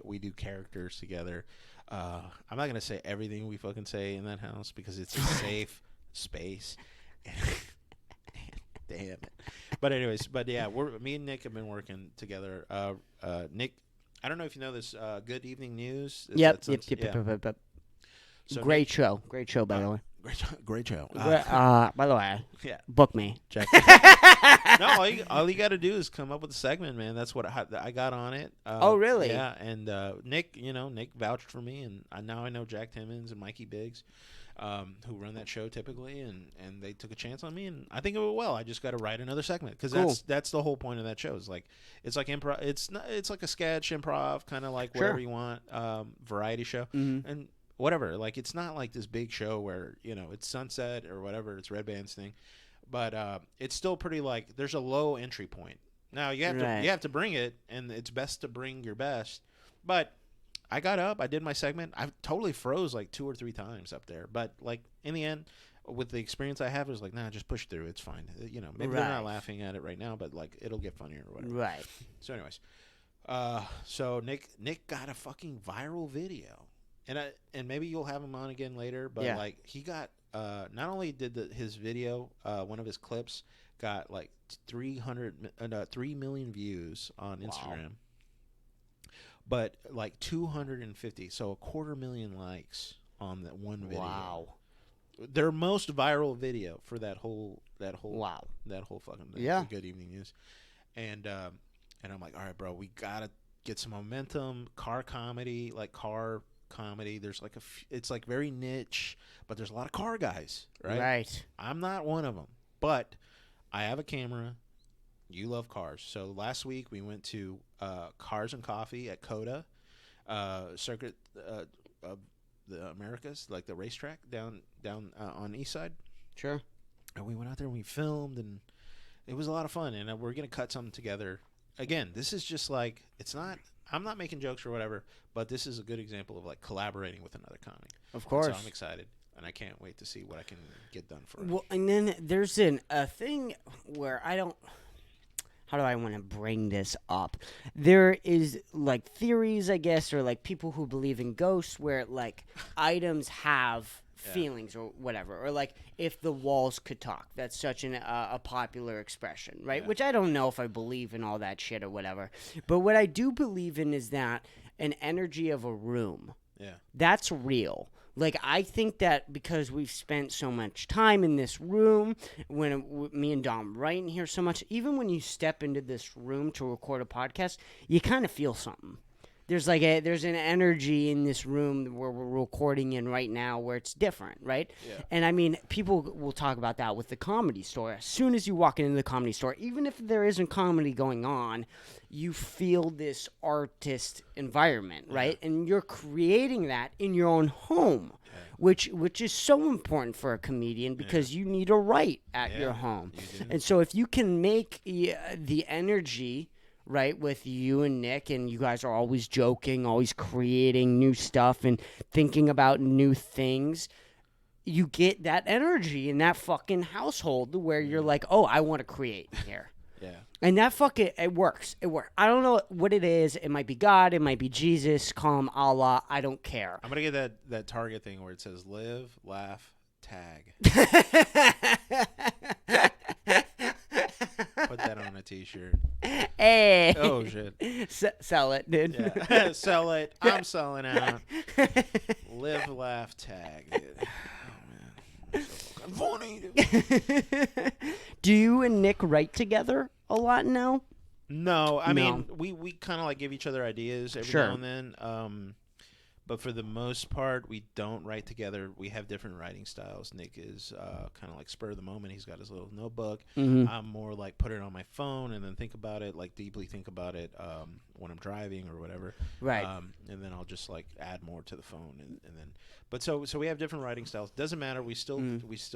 we do characters together. I'm not going to say everything we fucking say in that house because it's a safe space. Damn it. But anyways, yeah, me and Nick have been working together. Nick, I don't know if you know this. Good Evening News. Yep. So great show, by the way. Great show. By the way, book me. Check. No, all you got to do is come up with a segment, man. That's what I got on it. Oh, really? Yeah, and Nick vouched for me, and now I know Jack Timmons and Mikey Biggs. Who run that show typically, and they took a chance on me, and I think it went well. I just got to write another segment because that's the whole point of that show. It's like improv. It's like a sketch improv, kind of like whatever you want, variety show, and whatever. Like it's not like this big show where it's Sunset or whatever. It's Red Band's thing, but it's still pretty like there's a low entry point. Now you have to bring it, and it's best to bring your best, but. I got up. I did my segment. I totally froze like 2 or 3 times up there. But like in the end, with the experience I have, it was like, nah, just push through. It's fine. Maybe they're not laughing at it right now, but like it'll get funnier or whatever. Right. So, anyways, so Nick got a fucking viral video, and maybe you'll have him on again later. But like he got not only did his video, one of his clips got like 3 million views on Instagram. But like 250, so 250,000 likes on that one video. Wow. Their most viral video for that whole fucking thing. Yeah. Good Evening News. And I'm like, all right, bro, we gotta get some momentum. Car comedy. There's like it's like very niche, but there's a lot of car guys, right? Right. I'm not one of them, but I have a camera. You love cars. So last week we went to Cars and Coffee at COTA, Circuit of the Americas, like the racetrack down on the east side. Sure. And we went out there and we filmed, and it was a lot of fun. And we're going to cut something together. Again, this is just like, I'm not making jokes or whatever, but this is a good example of like collaborating with another comic. Of course. And so I'm excited. And I can't wait to see what I can get done for it. Well, and then there's a thing where I don't... how do I want to bring this up? There is like theories, I guess, or like people who believe in ghosts where like items have feelings or whatever, or like if the walls could talk. That's such a popular expression, right? Which I don't know if I believe in all that shit or whatever. But what I do believe in is that an energy of a room, that's real. Like, I think that because we've spent so much time in this room, when me and Dom write in here so much, even when you step into this room to record a podcast, you kind of feel something. There's an energy in this room where we're recording in right now where it's different, right? Yeah. And I mean, people will talk about that with the Comedy Store. As soon as you walk into the Comedy Store, even if there isn't comedy going on, you feel this artist environment, right? And you're creating that in your own home, which is so important for a comedian because you need to write at your home. And so if you can make the energy, right, with you and Nick, and you guys are always joking, always creating new stuff and thinking about new things, you get that energy in that fucking household where you're like, oh, I want to create here. And that it works. It works. I don't know what it is. It might be God. It might be Jesus. Call him Allah. I don't care. I'm going to get that Target thing where it says live, laugh, tag. Put that on a t-shirt. Hey. Oh, shit. Sell it, dude. Yeah. Sell it. I'm selling out. Live, laugh, tag. Oh, man. So funny. Do you and Nick write together a lot now? No. I mean, we kind of like give each other ideas every now and then. But for the most part, we don't write together. We have different writing styles. Nick is kind of like spur of the moment. He's got his little notebook. I'm more like put it on my phone and then think about it, like deeply think about it when I'm driving or whatever. Right. And then I'll just like add more to the phone and then. But so we have different writing styles. Doesn't matter. We still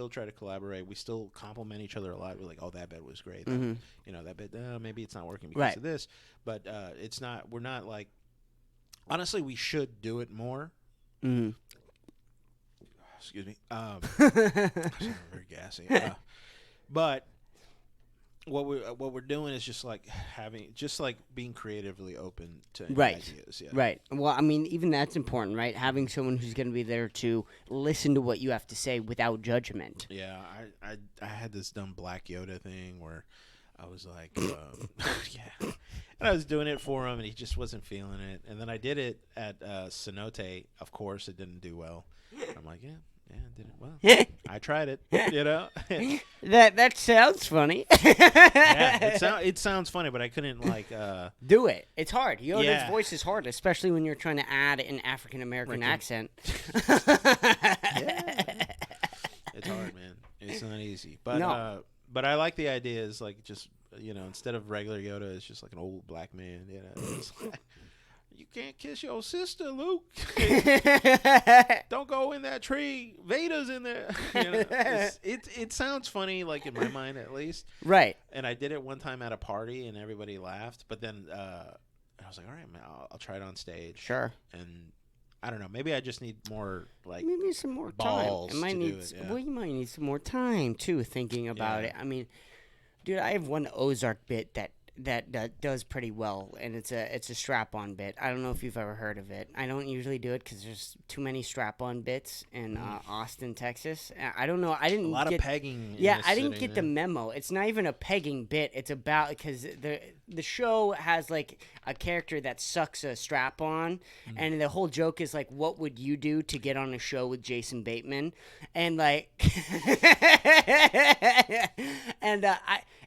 try to collaborate. We still compliment each other a lot. We're like, oh, that bit was great. That, that bit maybe it's not working because of this. But it's not. We're not like. Honestly, we should do it more. Excuse me. I'm very gassy. But what we're doing is just like being creatively open to ideas. Yeah. Right. Well, I mean, even that's important, right? Having someone who's going to be there to listen to what you have to say without judgment. Yeah, I had this dumb Black Yoda thing where I was like, yeah. And I was doing it for him, and he just wasn't feeling it. And then I did it at Cenote. Of course, it didn't do well. I'm like, yeah, it did it well. I tried it, you know. That sounds funny. Yeah, it sounds funny, but I couldn't like do it. It's hard. Yoda's voice is hard, especially when you're trying to add an African American accent. It's hard, man. It's not easy, but but I like the idea. Is like just. Instead of regular Yoda, it's just like an old black man. It's like, you can't kiss your sister, Luke. Don't go in that tree. Vader's in there. It sounds funny, like in my mind at least. Right. And I did it one time at a party, and everybody laughed. But then I was like, all right, man, I'll try it on stage. Sure. And I don't know. Maybe I just need more maybe some more balls time. Well, you might need some more time too, thinking about it. I mean. Dude, I have one Ozark bit that does pretty well, and it's a strap-on bit. I don't know if you've ever heard of it. I don't usually do it because there's too many strap-on bits in Austin, Texas. I don't know. I didn't a lot of pegging. Yeah, I didn't get the memo. It's not even a pegging bit. It's about because the show has like a character that sucks a strap-on, and the whole joke is like, what would you do to get on a show with Jason Bateman? And like, and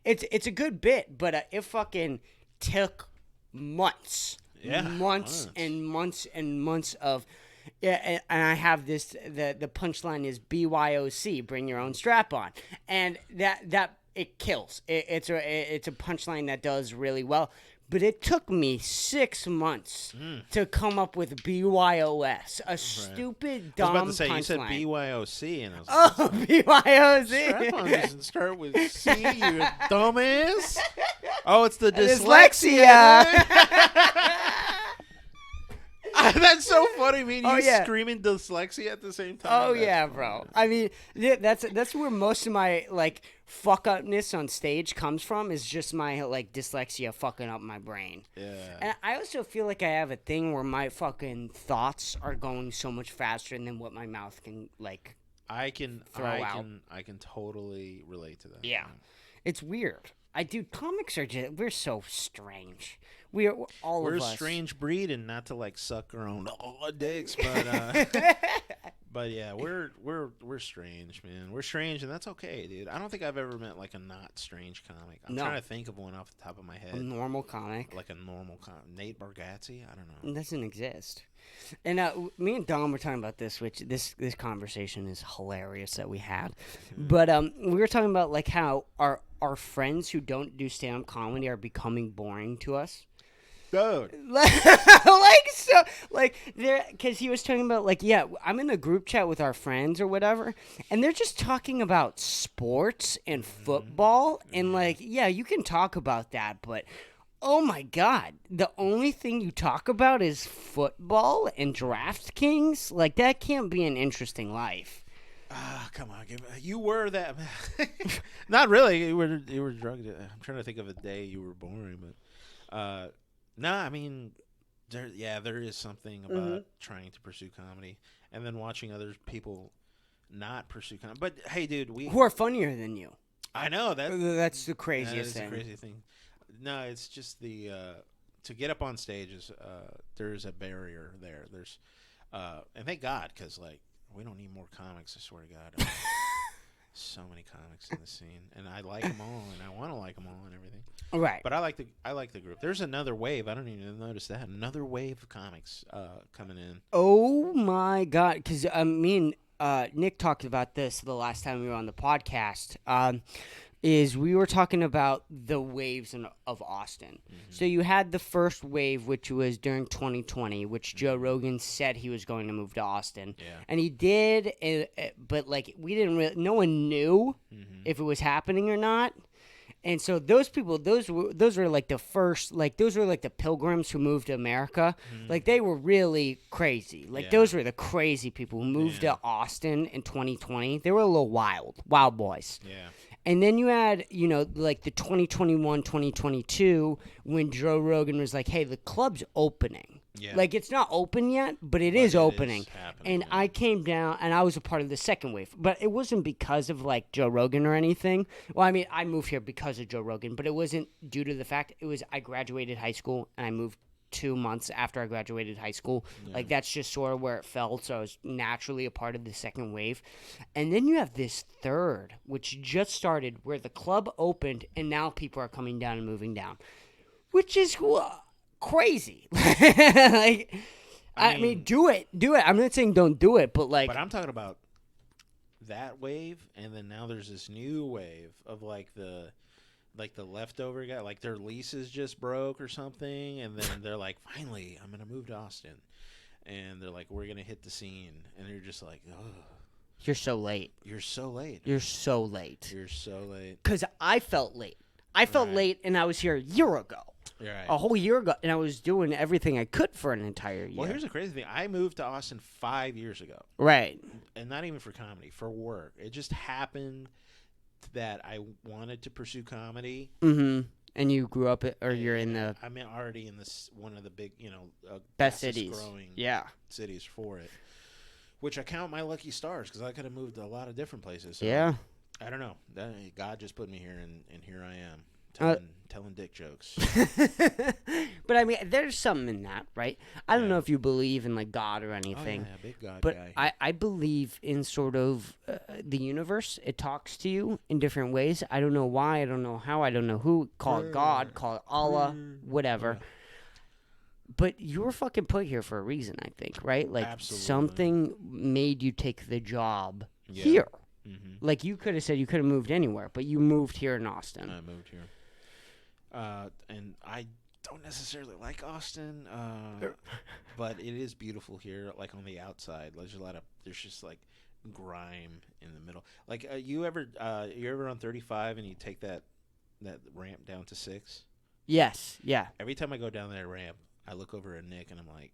it's a good bit, but it fucking took months, months and months and months of. Yeah, and I have this. The punchline is BYOC, bring your own strap on, and that it kills. It's a punchline that does really well. But it took me 6 months to come up with BYOS, a stupid, dumb punchline. I was about to say, you said BYOC, and I was like, BYOC. Strap-on doesn't start with C, you dumbass. Oh, it's the dyslexia. That's so funny, man. You yeah. screaming dyslexia at the same time. Oh That's yeah, funny. bro. I mean, that's where most of my like fuck upness on stage comes from. Is just my like dyslexia fucking up my brain. Yeah. And I also feel like I have a thing where my fucking thoughts are going so much faster than what my mouth can like. I can totally relate to that. Yeah, it's weird. Comics are just we're so strange. We're all We're of a us. strange breed, and not to like suck our own dicks, but yeah, we're strange, man. We're strange, and that's okay, dude. I don't think I've ever met like a not strange comic. I'm trying to think of one off the top of my head. A normal comic, like a normal comic. Nate Bargatze. I don't know. It doesn't exist. And me and Dom were talking about this, which this conversation is hilarious that we had. But we were talking about like how our friends who don't do stand-up comedy are becoming boring to us. Dude. Because he was talking about like, yeah, I'm in a group chat with our friends or whatever, and they're just talking about sports and football, and like, yeah, you can talk about that, but oh my God, the only thing you talk about is football and DraftKings? Like, that can't be an interesting life. Come on, you were that. Not really. You were drugged. I'm trying to think of a day you were boring, but no, I mean, there is something about trying to pursue comedy and then watching other people not pursue comedy. But hey, dude, who are funnier than you? I know that's the craziest thing. That's the crazy thing. No, it's just the to get up on stage is there's a barrier there. There's and thank God, because like we don't need more comics. I swear to God. So many comics in the scene, and I like them all, and I want to like them all, and everything. Right. But I like the group. There's another wave. I don't even notice that. Another wave of comics coming in. Oh my God! Because me and Nick talked about this the last time we were on the podcast. Is we were talking about the waves of Austin. So you had the first wave, which was during 2020, which Joe Rogan said he was going to move to Austin. Yeah. And he did, but like we didn't really, no one knew if it was happening or not. And so those people, those were like the first, like those were like the pilgrims who moved to America. Like they were really crazy. Like those were the crazy people who moved to Austin in 2020. They were a little wild boys. Yeah. And then you had, like the 2021, 2022, when Joe Rogan was like, hey, the club's opening. Yeah. Like, it's not open yet, but it is opening. And I came down, and I was a part of the second wave. But it wasn't because of, like, Joe Rogan or anything. Well, I mean, I moved here because of Joe Rogan, but it wasn't due to the fact. It was I graduated high school, and I moved 2 months after I graduated high school. Yeah. Like, that's just sort of where it fell, so I was naturally a part of the second wave. And then you have this third, which just started, where the club opened, and now people are coming down and moving down, which is crazy. Like, I mean, do it. I'm not saying don't do it, but like... But I'm talking about that wave, and then now there's this new wave of, like the leftover guy, like their leases just broke or something, and then they're like, finally, I'm going to move to Austin. And they're like, we're going to hit the scene. And you're just like, oh. You're so late. You're so late. You're so late. You're so late. Because I felt late. I felt late, and I was here a year ago. Right. A whole year ago, and I was doing everything I could for an entire year. Well, here's the crazy thing. I moved to Austin 5 years ago. Right. And not even for comedy, for work. It just happened that I wanted to pursue comedy. Mm-hmm. And you grew up, you're in the... I'm already in this one of the big, best cities. Growing cities for it. Which I count my lucky stars, because I could have moved to a lot of different places. So yeah. I don't know. God just put me here, and here I am. Telling dick jokes. But I mean, there's something in that, right? I don't know if you believe in like God or anything. Oh, yeah, big God but guy. I believe in sort of the universe. It talks to you in different ways. I don't know why. I don't know how. I don't know who. Call it God. Call it Allah. Whatever. Yeah. But you were fucking put here for a reason, I think, right? Like Absolutely. Something made you take the job here. Mm-hmm. Like you could have said you could have moved anywhere, but you moved here in Austin. I moved here. And I don't necessarily like Austin, but it is beautiful here. Like on the outside, there's just like grime in the middle. Like you ever on 35 and you take that ramp down to 6? Yes. Yeah. Every time I go down that ramp, I look over at Nick and I'm like,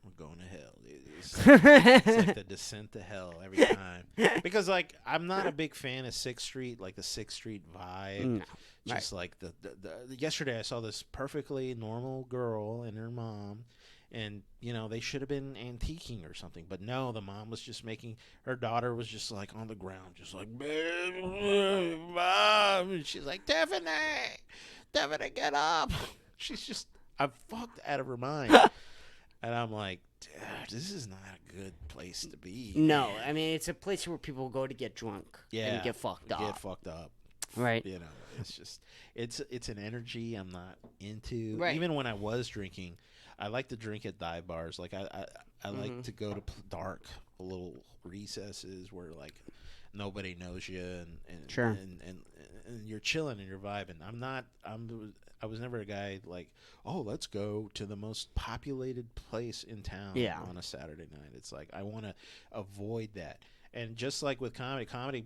we're going to hell. It's like the descent to hell every time. Because like I'm not a big fan of 6th Street, like the 6th Street vibe. No. Just like the yesterday I saw this perfectly normal girl and her mom, and they should have been antiquing or something, but no, the mom was just making her daughter was just like on the ground, just like mom, and she's like, Tiffany, get up. She's just I'm fucked out of her mind. And I'm like, this is not a good place to be. No, I mean it's a place where people go to get drunk and get fucked up. Right. It's just it's an energy I'm not into. Right. Even when I was drinking, I like to drink at dive bars. Like I like to go to dark little recesses where like nobody knows you and sure. and you're chilling and you're vibing. I was never a guy like, oh, let's go to the most populated place in town on a Saturday night. It's like I want to avoid that. And just like with comedy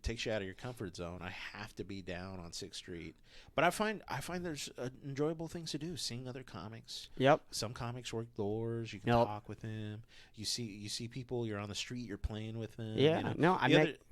takes you out of your comfort zone. I have to be down on 6th Street. But I find there's enjoyable things to do. Seeing other comics. Yep. Some comics work doors. You can talk with them. You see people. You're on the street. You're playing with them. Yeah. No,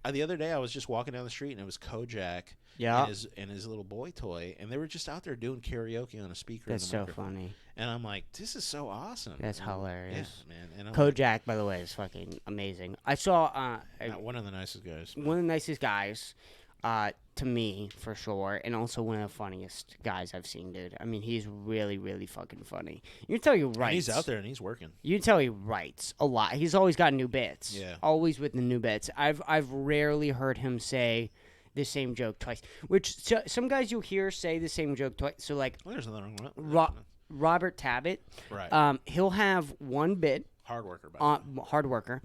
the other day I was just walking down the street and it was Kojak. Yeah. And his little boy toy, and they were just out there doing karaoke on a speaker. That's so funny. And I'm like, this is so awesome. That's hilarious. Yeah, man. And Kojak, by the way, is fucking amazing. I saw one of the nicest guys. One of the nicest guys, to me for sure, and also one of the funniest guys I've seen, dude. I mean, he's really, really fucking funny. You can tell he writes. And he's out there and he's working. You can tell he writes a lot. He's always got new bits. Yeah. Always with the new bits. I've rarely heard him say the same joke twice. Which some guys you'll hear say the same joke twice. So like, there's nothing wrong with that. Robert Tabbitt, right? He'll have one bit. Hard worker. Hard worker.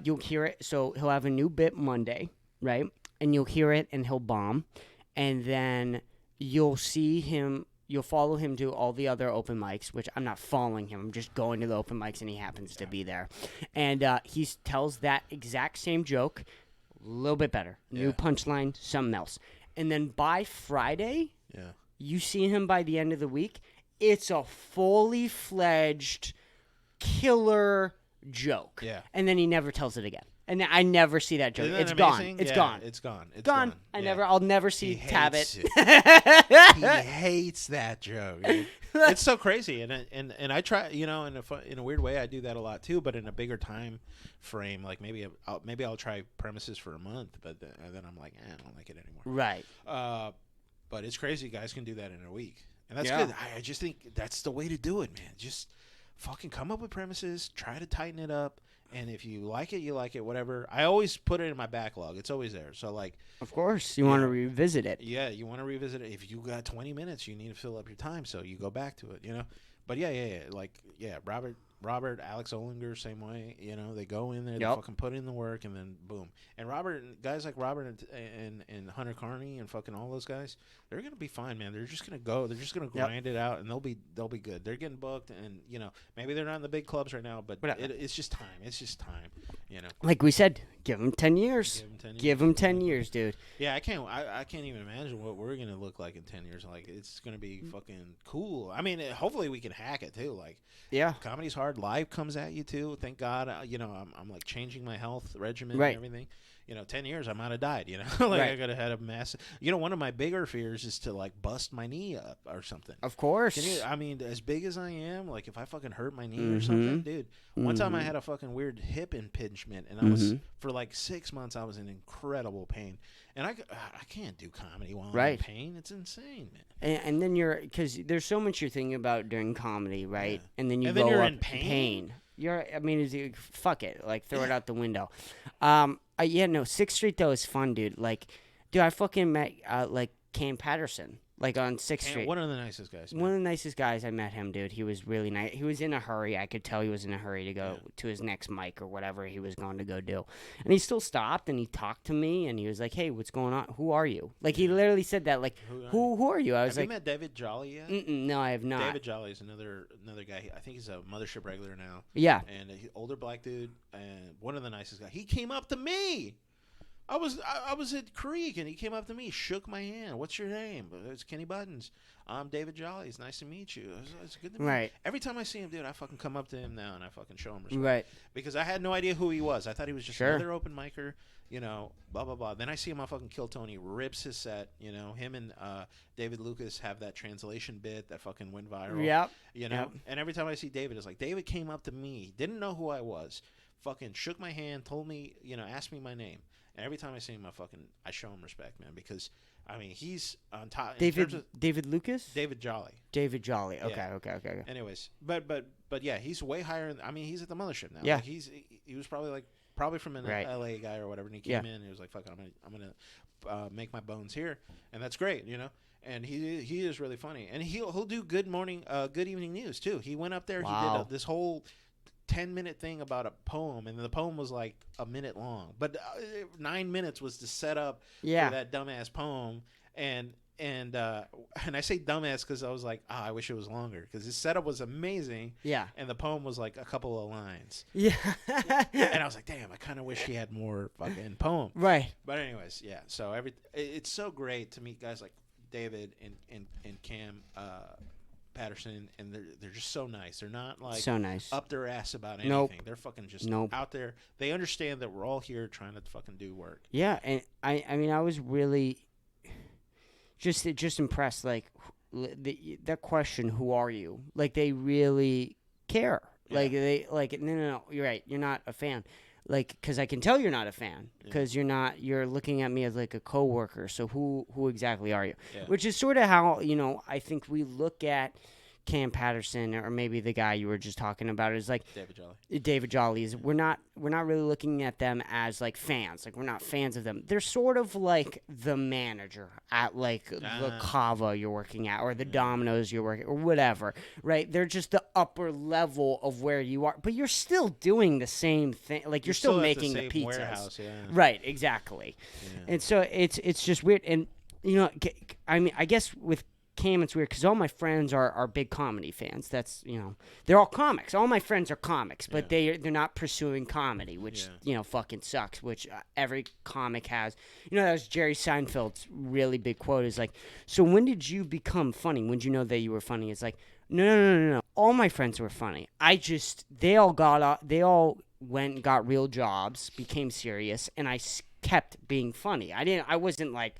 You'll hear it. So he'll have a new bit Monday, right? And you'll hear it, and he'll bomb, and then you'll see him. You'll follow him to all the other open mics, which I'm not following him. I'm just going to the open mics, and he happens to be there, and he tells that exact same joke. A little bit better. New punchline, something else. And then by Friday, you see him by the end of the week, it's a fully fledged killer joke. Yeah. And then he never tells it again. And I never see that joke. It's amazing? Gone. It's gone. It's gone. It's gone. I'll never see Tabbitt. He hates that joke. Dude. It's so crazy, and I try, in a weird way, I do that a lot too, but in a bigger time frame. Like maybe I'll try premises for a month, but then I'm like, I don't like it anymore. Right. But it's crazy. Guys can do that in a week, and that's good. I just think that's the way to do it, man. Just fucking come up with premises, try to tighten it up. And if you like it, you like it, whatever. I always put it in my backlog. It's always there. So, like... Of course. You want to revisit it. Yeah, you want to revisit it. If you got 20 minutes, you need to fill up your time. So, you go back to it, But, Robert, Alex Olinger, same way. They go in there, they fucking put in the work, and then boom. And guys like Robert and Hunter Carney and fucking all those guys, they're gonna be fine, man. They're just gonna go. They're just gonna grind it out, and they'll be good. They're getting booked, and maybe they're not in the big clubs right now, but it's just time. It's just time, Like we said, give them 10 years. Give them 10 years, dude. Yeah, I can't even imagine what we're gonna look like in 10 years. Like it's gonna be fucking cool. I mean, hopefully we can hack it too. Like, comedy's hard. Live comes at you too. Thank God. I'm like changing my health regimen and everything. 10 years I might have died. I could have had a massive. One of my bigger fears is to like bust my knee up or something. Of course. As big as I am, like if I fucking hurt my knee or something, dude. One time I had a fucking weird hip impingement, and I was for like 6 months I was in incredible pain, and I can't do comedy while I'm in pain. It's insane, man. And then because there's so much you're thinking about during comedy, right? Yeah. And then you go you're up in pain. Fuck it, like throw it out the window. 6th Street though is fun, dude. Like, dude, I fucking met like Kane Patterson, like on 6th Street. One of the nicest guys. Man. One of the nicest guys. I met him, dude. He was really nice. He was in a hurry. I could tell he was in a hurry to go to his next mic or whatever he was going to go do. And he still stopped and he talked to me and he was like, "Hey, what's going on? Who are you?" Like he literally said that. Like, who are you? I was have like, you met David Jolly yet? No, I have not. David Jolly is another guy. I think he's a Mothership regular now. Yeah. And older black dude and one of the nicest guys. He came up to me. I was at Creek, and he came up to me, shook my hand. What's your name? It's Kenny Buttons. I'm David Jolly. It's nice to meet you. It's good to meet you. Every time I see him, dude, I fucking come up to him now, and I fucking show him respect. Right. Because I had no idea who he was. I thought he was just another open micer, you know, blah, blah, blah. Then I see him on fucking Kill Tony, rips his set, you know. Him and David Lucas have that translation bit that fucking went viral. Yep. You know? Yep. And every time I see David, it's like, David came up to me, didn't know who I was, fucking shook my hand, told me, you know, asked me my name. And every time I see him, I show him respect, man, because I mean he's on top. David Lucas. David Jolly. David Jolly. Okay, yeah. okay. Anyways, but yeah, he's way higher. I mean, he's at the mothership now. Yeah. Like he was probably from an LA guy or whatever, and he came in and he was like, "Fuck it, I'm gonna make my bones here," and that's great, you know. And he is really funny, and he'll do good evening news too. He went up there, he did this whole 10-minute thing about a poem, and the poem was like a minute long, but 9 minutes was to set up for that dumbass poem. And I say dumbass because I was like, I wish it was longer, because his setup was amazing. Yeah. And the poem was like a couple of lines. Yeah. And I was like, damn, I kind of wish he had more fucking poem. Right. But anyways, yeah. So it's so great to meet guys like David and Cam Patterson, and they're just so nice. They're not like so nice up their ass about anything. Nope. They're fucking just out there. They understand that we're all here trying to fucking do work. Yeah, and I mean, I was really just impressed. Like that question, "Who are you?" Like they really care. Yeah. Like no, you're right. You're not a fan. Like, because I can tell you're not a fan, because you're looking at me as like a coworker. So who exactly are you? Yeah. Which is sort of how, you know, I think we look at Cam Patterson, or maybe the guy you were just talking about, is like David Jolly. Is we're not really looking at them as like fans. Like, we're not fans of them. They're sort of like the manager at like the Kava you're working at, or the Domino's you're working, or whatever, right? They're just the upper level of where you are, but you're still doing the same thing. Like, you're still making the pizzas. Warehouse, right? Exactly. Yeah. And so it's just weird. And you know, I mean, I guess with Cam, it's weird because all my friends are big comedy fans. That's, you know, they're all comics. All my friends are comics, but they're not pursuing comedy, which you know, fucking sucks. Which every comic has. You know, that was Jerry Seinfeld's really big quote. Is like, so when did you become funny? When did you know that you were funny? It's like, no. All my friends were funny. They all went and got real jobs, became serious, and I kept being funny. I wasn't like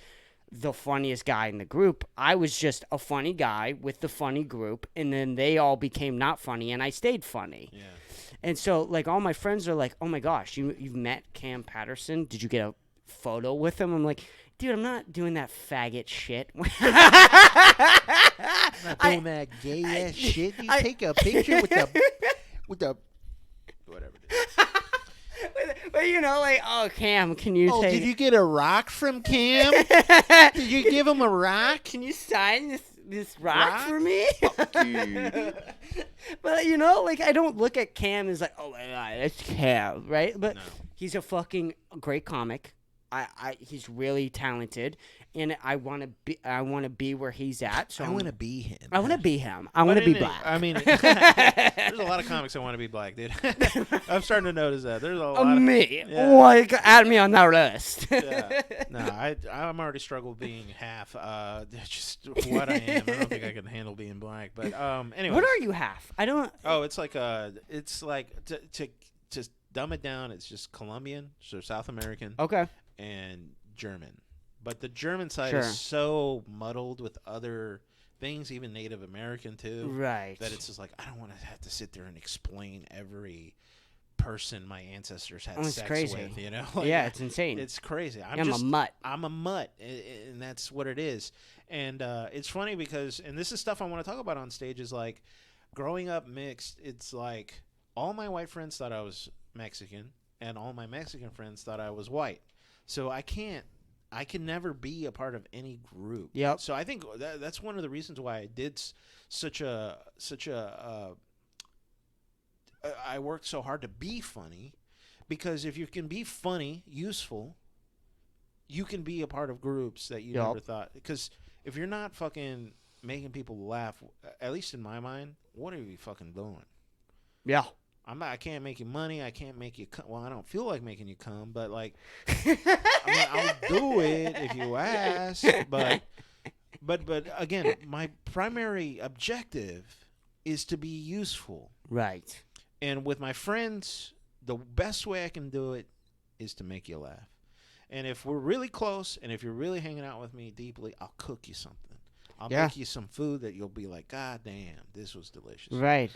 the funniest guy in the group. I was just a funny guy with the funny group, and then they all became not funny, and I stayed funny. Yeah. And so, like, all my friends are like, "Oh my gosh, you've met Cam Patterson? Did you get a photo with him?" I'm like, dude, I'm not doing that faggot shit. I'm not doing that gay ass shit. You take a picture with the whatever it is. But you know, like, oh, Cam, can you take... did you get a rock from Cam? Did you give him a rock? Can you sign this rock for me? Fuck you. But, you know, like, I don't look at Cam as like, oh, my God, that's Cam, right? But he's a fucking great comic. He's really talented, and I want to be where he's at. So I want to be him. I want to be him. I want to be black. I mean, there's a lot of comics that want to be black, dude. I'm starting to notice that there's a lot of me. Like, add me on that list. Yeah. No, I'm already struggled being half. Just what I am. I don't think I can handle being black. But anyway, what are you half? I don't. Oh, it's like to dumb it down. It's just Colombian, so South American. Okay. And German. But the German side is so muddled with other things, even Native American too. Right. That it's just like, I don't want to have to sit there and explain every person my ancestors had sex with, you know? Like, yeah, it's insane. It's crazy. I'm a mutt. I'm a mutt, and that's what it is. And it's funny because, and this is stuff I want to talk about on stage, is like, growing up mixed, it's like, all my white friends thought I was Mexican, and all my Mexican friends thought I was white. So I can never be a part of any group. Yep. So I think that's one of the reasons why I did I worked so hard to be funny, because if you can be funny, useful, you can be a part of groups that you never thought. Because if you're not fucking making people laugh, at least in my mind, what are you fucking doing? Yeah. I can't make you money. I can't make you come. Well, I don't feel like making you come, but like, I mean, I'll do it if you ask. But again, my primary objective is to be useful. Right. And with my friends, the best way I can do it is to make you laugh. And if we're really close, and if you're really hanging out with me deeply, I'll cook you something. I'll make you some food that you'll be like, God damn, this was delicious. Right.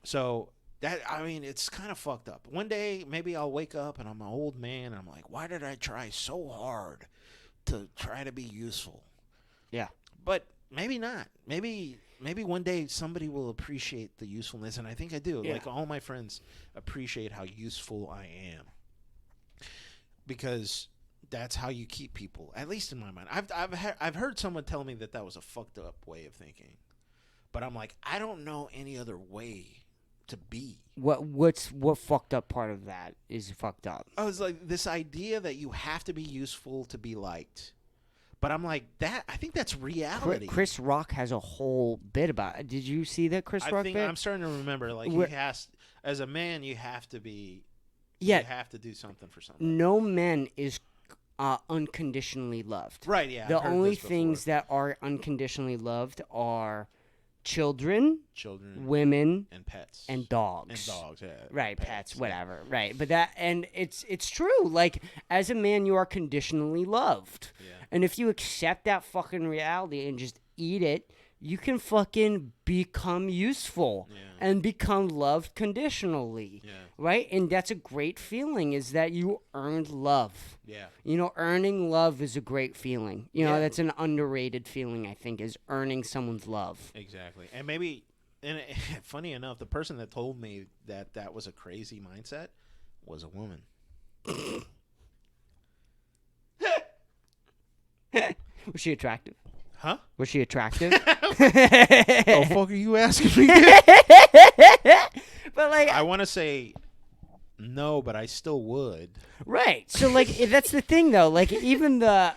So that, I mean, it's kind of fucked up. One day, maybe I'll wake up and I'm an old man and I'm like, why did I try so hard to try to be useful? Yeah. But maybe not. Maybe one day somebody will appreciate the usefulness, and I think I do. Yeah. Like, all my friends appreciate how useful I am. Because that's how you keep people, at least in my mind. I've heard someone tell me that was a fucked up way of thinking. But I'm like, I don't know any other way to be. What fucked up part of that is fucked up? I was like, this idea that you have to be useful to be liked. But I'm like, I think that's reality. Chris Rock has a whole bit about it. Did you see that Chris Rock bit? I'm starting to remember. Like, he has, as a man, you have to be. Yeah. You have to do something for somebody. No man is unconditionally loved. Right. Yeah. The only things that are unconditionally loved are children, women, and pets, and dogs. Yeah. Right, pets, whatever. Yeah. Right, but it's true. Like, as a man, you are conditionally loved. Yeah. And if you accept that fucking reality and just eat it, you can fucking become useful and become loved conditionally. Yeah. Right? And that's a great feeling, is that you earned love. Yeah. You know, earning love is a great feeling. You know, that's an underrated feeling, I think, is earning someone's love. Exactly. And funny enough, the person that told me that was a crazy mindset was a woman. Was she attractive? Huh? Was she attractive? Oh, fuck, are you asking me? But like, I want to say no, but I still would. Right. So like, that's the thing though. Like, even the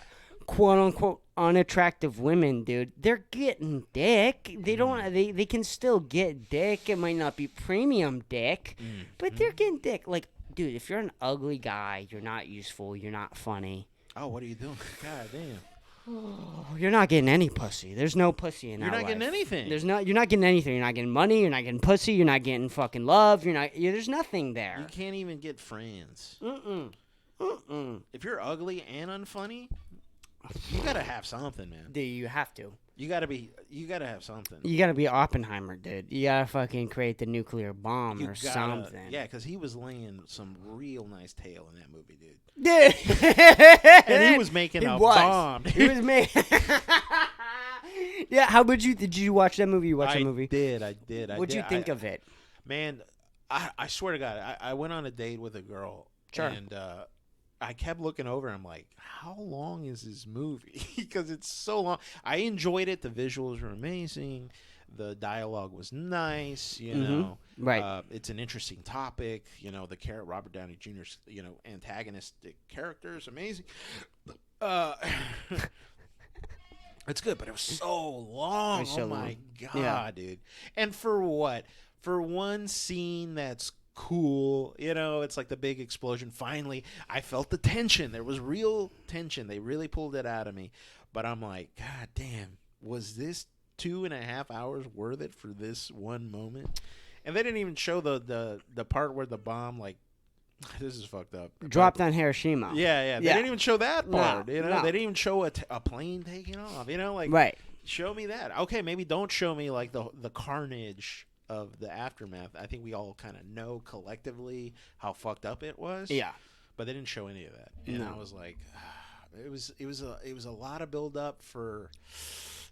quote unquote unattractive women, dude, they're getting dick. They don't. They can still get dick. It might not be premium dick, but they're getting dick. Like, dude, if you're an ugly guy, you're not useful. You're not funny. Oh, what are you doing? God damn. You're not getting any pussy. There's no pussy in that life. You're not getting anything. You're not getting anything. You're not getting money. You're not getting pussy. You're not getting fucking love. There's nothing there. You can't even get friends. Mm-mm. If you're ugly and unfunny, you gotta have something, man. Dude, you have to. You gotta have something. You gotta be Oppenheimer, dude. You gotta fucking create the nuclear bomb or something. Yeah, because he was laying some real nice tail in that movie, dude. And he was making a bomb. He was making. Yeah, how would you? Did you watch that movie? You watched that movie? I did. What'd you think of it? Man, I swear to God, I went on a date with a girl, and I kept looking over. And I'm like, how long is this movie? Because it's so long. I enjoyed it. The visuals were amazing. The dialogue was nice. You know, right? It's an interesting topic. You know, the Robert Downey Jr.'s antagonistic character is amazing. It's good, but it was so long. Oh my God, dude! And for what? For one scene that's cool, it's like the big explosion. Finally, I felt the tension. There was real tension. They really pulled it out of me. But I'm like, God damn, was this 2.5 hours worth it for this one moment? And they didn't even show the part where the bomb, like, this is fucked up. Dropped on Hiroshima. Yeah. They didn't even show that part. No, they didn't even show a plane taking off. Like, right. Show me that. Okay, maybe don't show me like the carnage of the aftermath. I think we all kind of know collectively how fucked up it was. Yeah. But they didn't show any of that. And I was like, it was a lot of build up for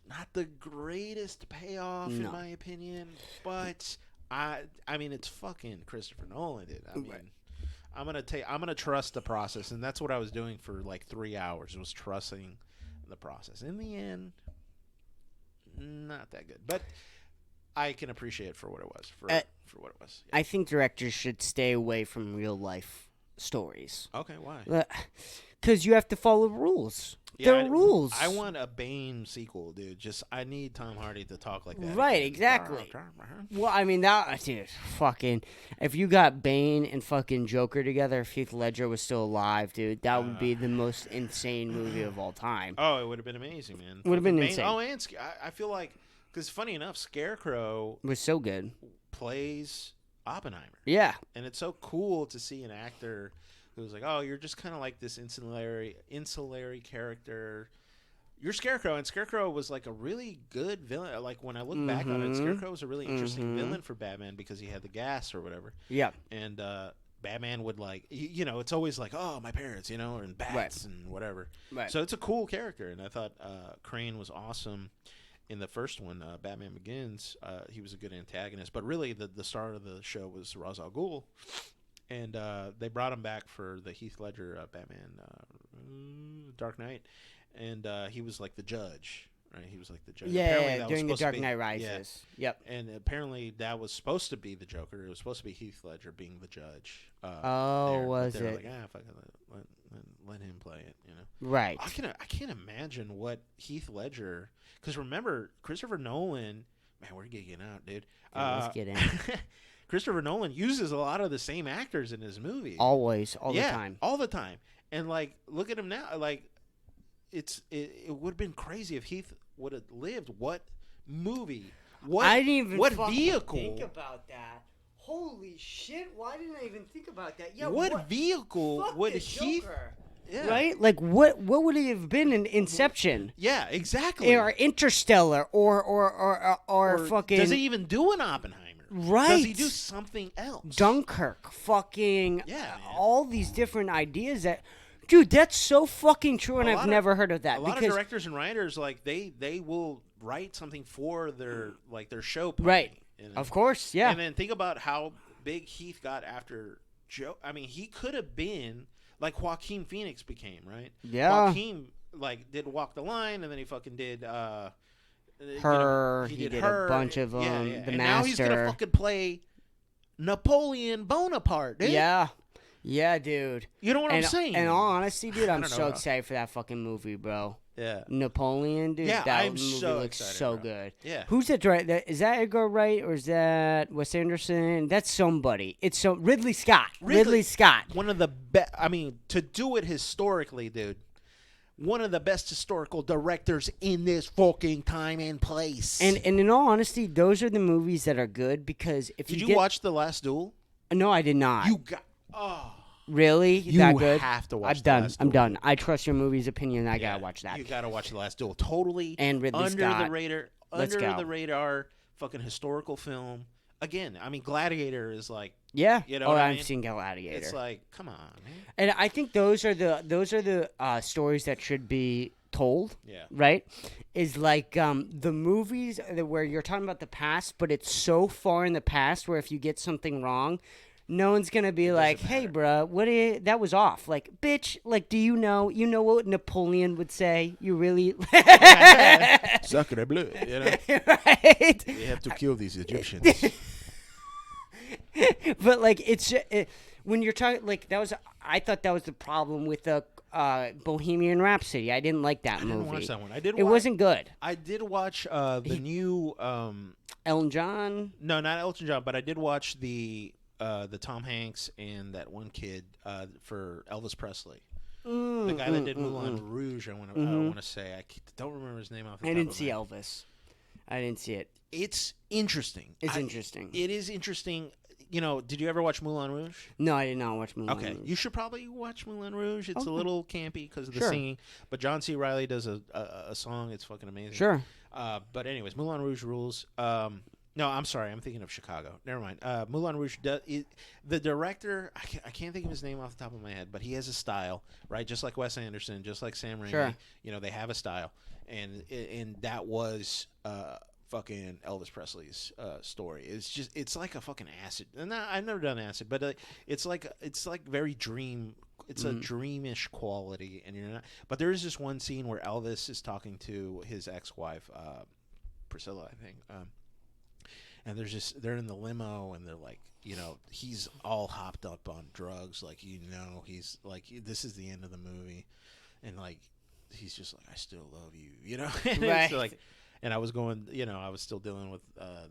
not the greatest payoff in my opinion, but I mean it's fucking Christopher Nolan, dude. I mean, I'm gonna trust the process, and that's what I was doing for like 3 hours. Was trusting the process. In the end, not that good, but I can appreciate it for what it was. For what it was. Yeah. I think directors should stay away from real life stories. Okay, why? Because you have to follow rules. Yeah, There are rules. I want a Bane sequel, dude. I need Tom Hardy to talk like that. Right, exactly. Well, I mean, dude, fucking, if you got Bane and fucking Joker together, if Heath Ledger was still alive, dude, that would be the most insane movie of all time. Oh, it would have been amazing, man. Would have been insane. Oh, and I feel like, because funny enough, Scarecrow was so good. Plays Oppenheimer. Yeah. And it's so cool to see an actor who's like, oh, you're just kind of like this insulary character. You're Scarecrow, and Scarecrow was like a really good villain. Like when I look back on it, Scarecrow was a really interesting villain for Batman because he had the gas or whatever. Yeah. And Batman would like, it's always like, oh, my parents, and bats and whatever. Right. So it's a cool character, and I thought Crane was awesome. In the first one, Batman Begins, he was a good antagonist. But really, the star of the show was Ra's al Ghul. And they brought him back for the Heath Ledger Batman Dark Knight. And he was like the judge, right? He was like the judge. Yeah, during the Dark Knight Rises. Yeah. Yep. And apparently that was supposed to be the Joker. It was supposed to be Heath Ledger being the judge. Was it? Like, fuck it, let him play it, Right. I can't imagine what Heath Ledger... Because remember, Christopher Nolan... Man, we're geeking out, dude. Yeah, let's get in. Christopher Nolan uses a lot of the same actors in his movies. Always, all the time. All the time. And, like, look at him now. Like, it would have been crazy if Heath would have lived. What movie? I didn't even vehicle? Think about that. Holy shit! Why didn't I even think about that? Yeah. What vehicle would Heath? Joker. Yeah. Right? Like what would it have been in Inception? Yeah, exactly. Or Interstellar or fucking... Does he even do an Oppenheimer? Right. Does he do something else? Dunkirk. Fucking... Yeah, man. All these different ideas that... Dude, that's so fucking true, and I've never heard of that. A lot of directors and writers, like, they will write something for their show. Party, right. Of course, yeah. And then think about how big Heath got after Joe. I mean, he could have been... Like Joaquin Phoenix became, right? Yeah. Joaquin did Walk the Line, and then he fucking did Her. He did Her. A bunch of them. Yeah. The and Master. Now he's gonna fucking play Napoleon Bonaparte, dude. Yeah. Yeah, dude. You know what I'm saying? In all honesty, dude, I'm so excited for that fucking movie, bro. Yeah. Napoleon, dude. Yeah, that I'm movie so looks excited, so bro. good. Yeah. Who's that director? Is that Edgar Wright or is that Wes Anderson? That's somebody. It's Ridley Scott. Ridley Scott. One of the best. I mean, to do it historically, dude. One of the best historical directors in this fucking time and place. And in all honesty, those are the movies that are good because if Did you watch The Last Duel? No, I did not. You got. Oh. Really? You that good? have to watch I'm done. The Last Duel. I'm done. I trust your movie's opinion. I gotta watch that. You gotta watch The Last Duel. Totally and Ridley under Scott. the radar. The radar. Fucking historical film. Again, I mean, Gladiator is like. Yeah. You know what I mean? I've seen Gladiator. It's like, come on, man. And I think those are the stories that should be told. Yeah. Right? Is like the movies where you're talking about the past, but it's so far in the past where if you get something wrong, no one's gonna be like, "Hey, bruh, that was off." Like, bitch, like, do you know what Napoleon would say? You really Sacre bleu, you know? Right? We have to kill these Egyptians. But like, when you're talking like I thought that was the problem with the Bohemian Rhapsody. I didn't like that movie. I didn't watch that one. It wasn't good. I did watch the new Elton John. No, not Elton John, but I did watch the Tom Hanks and that one kid for Elvis Presley. The guy that did Moulin Rouge. I want to say I don't remember his name off the top of my head. I didn't see Elvis. I didn't see it. It's interesting. Interesting. It is interesting. You know, did you ever watch Moulin Rouge? No, I did not watch Moulin Rouge. Okay, you should probably watch Moulin Rouge. It's a little campy because of the singing, but John C. Reilly does a song. It's fucking amazing. Sure. But anyways, Moulin Rouge rules. No, I'm sorry. I'm thinking of Chicago. Never mind. Moulin Rouge, the director, I can't think of his name off the top of my head, but he has a style, right? Just like Wes Anderson, just like Sam Raimi. Sure. You know, they have a style. And that was fucking Elvis Presley's story. It's like a fucking acid. And I've never done acid, but it's like very dream. It's a dreamish quality, and you're not. But there is this one scene where Elvis is talking to his ex-wife, Priscilla, I think. and they're in the limo, and they're like, he's all hopped up on drugs, like, he's like, this is the end of the movie, and like, he's just like, I still love you, and Right. it's like, and I was going, I was still dealing with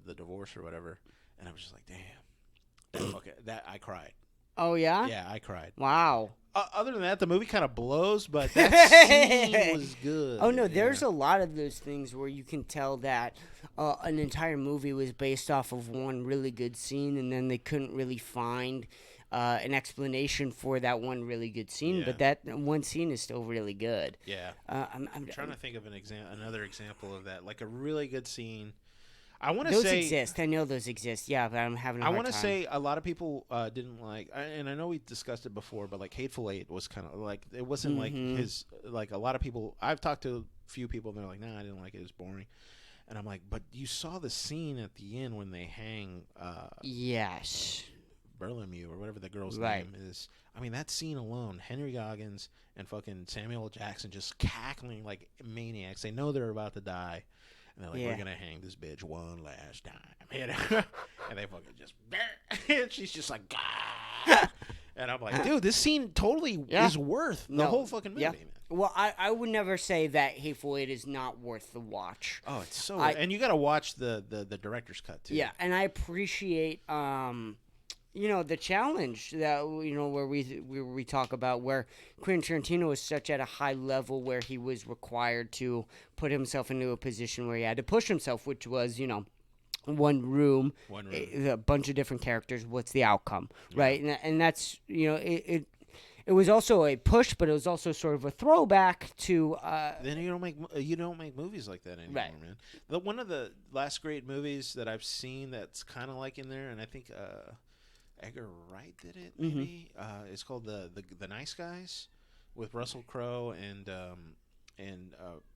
the divorce or whatever, and I was just like, damn, okay, that I cried. Oh yeah. Yeah, I cried. Wow. Other than that, the movie kind of blows, but that scene was good. Oh no, there's a lot of those things where you can tell that an entire movie was based off of one really good scene, and then they couldn't really find an explanation for that one really good scene. Yeah. But that one scene is still really good. Yeah. I'm trying to think of another example of that, like a really good scene. I want to those say exist. I know those exist. Yeah, but I'm having a hard I want to time. say a lot of people didn't like, and I know we discussed it before, but like Hateful Eight was kind of like, it wasn't like his, like a lot of people, I've talked to a few people and they're like, nah, I didn't like it, it was boring. And I'm like, but you saw the scene at the end when they hang yes, Berlamew or whatever the girl's right. name is. I mean, that scene alone, Henry Goggins and fucking Samuel L. Jackson just cackling like maniacs. They know they're about to die. And they're like, we're going to hang this bitch one last time. And they fucking just, and she's just like, Gah! And I'm like, dude, this scene totally is worth the whole fucking movie, man. Well, I would never say that Hateful Eight is not worth the watch. Oh, it's so good. And you got to watch the director's cut, too. Yeah, and I appreciate, the challenge that, where we talk about where Quentin Tarantino was such at a high level where he was required to put himself into a position where he had to push himself, which was, one room, a bunch of different characters. What's the outcome, right? And that's, it was also a push, but it was also sort of a throwback to. Then you don't make movies like that anymore, man. One of the last great movies that I've seen that's kind of like in there, and I think Edgar Wright did it. Maybe it's called the Nice Guys with Russell Crowe and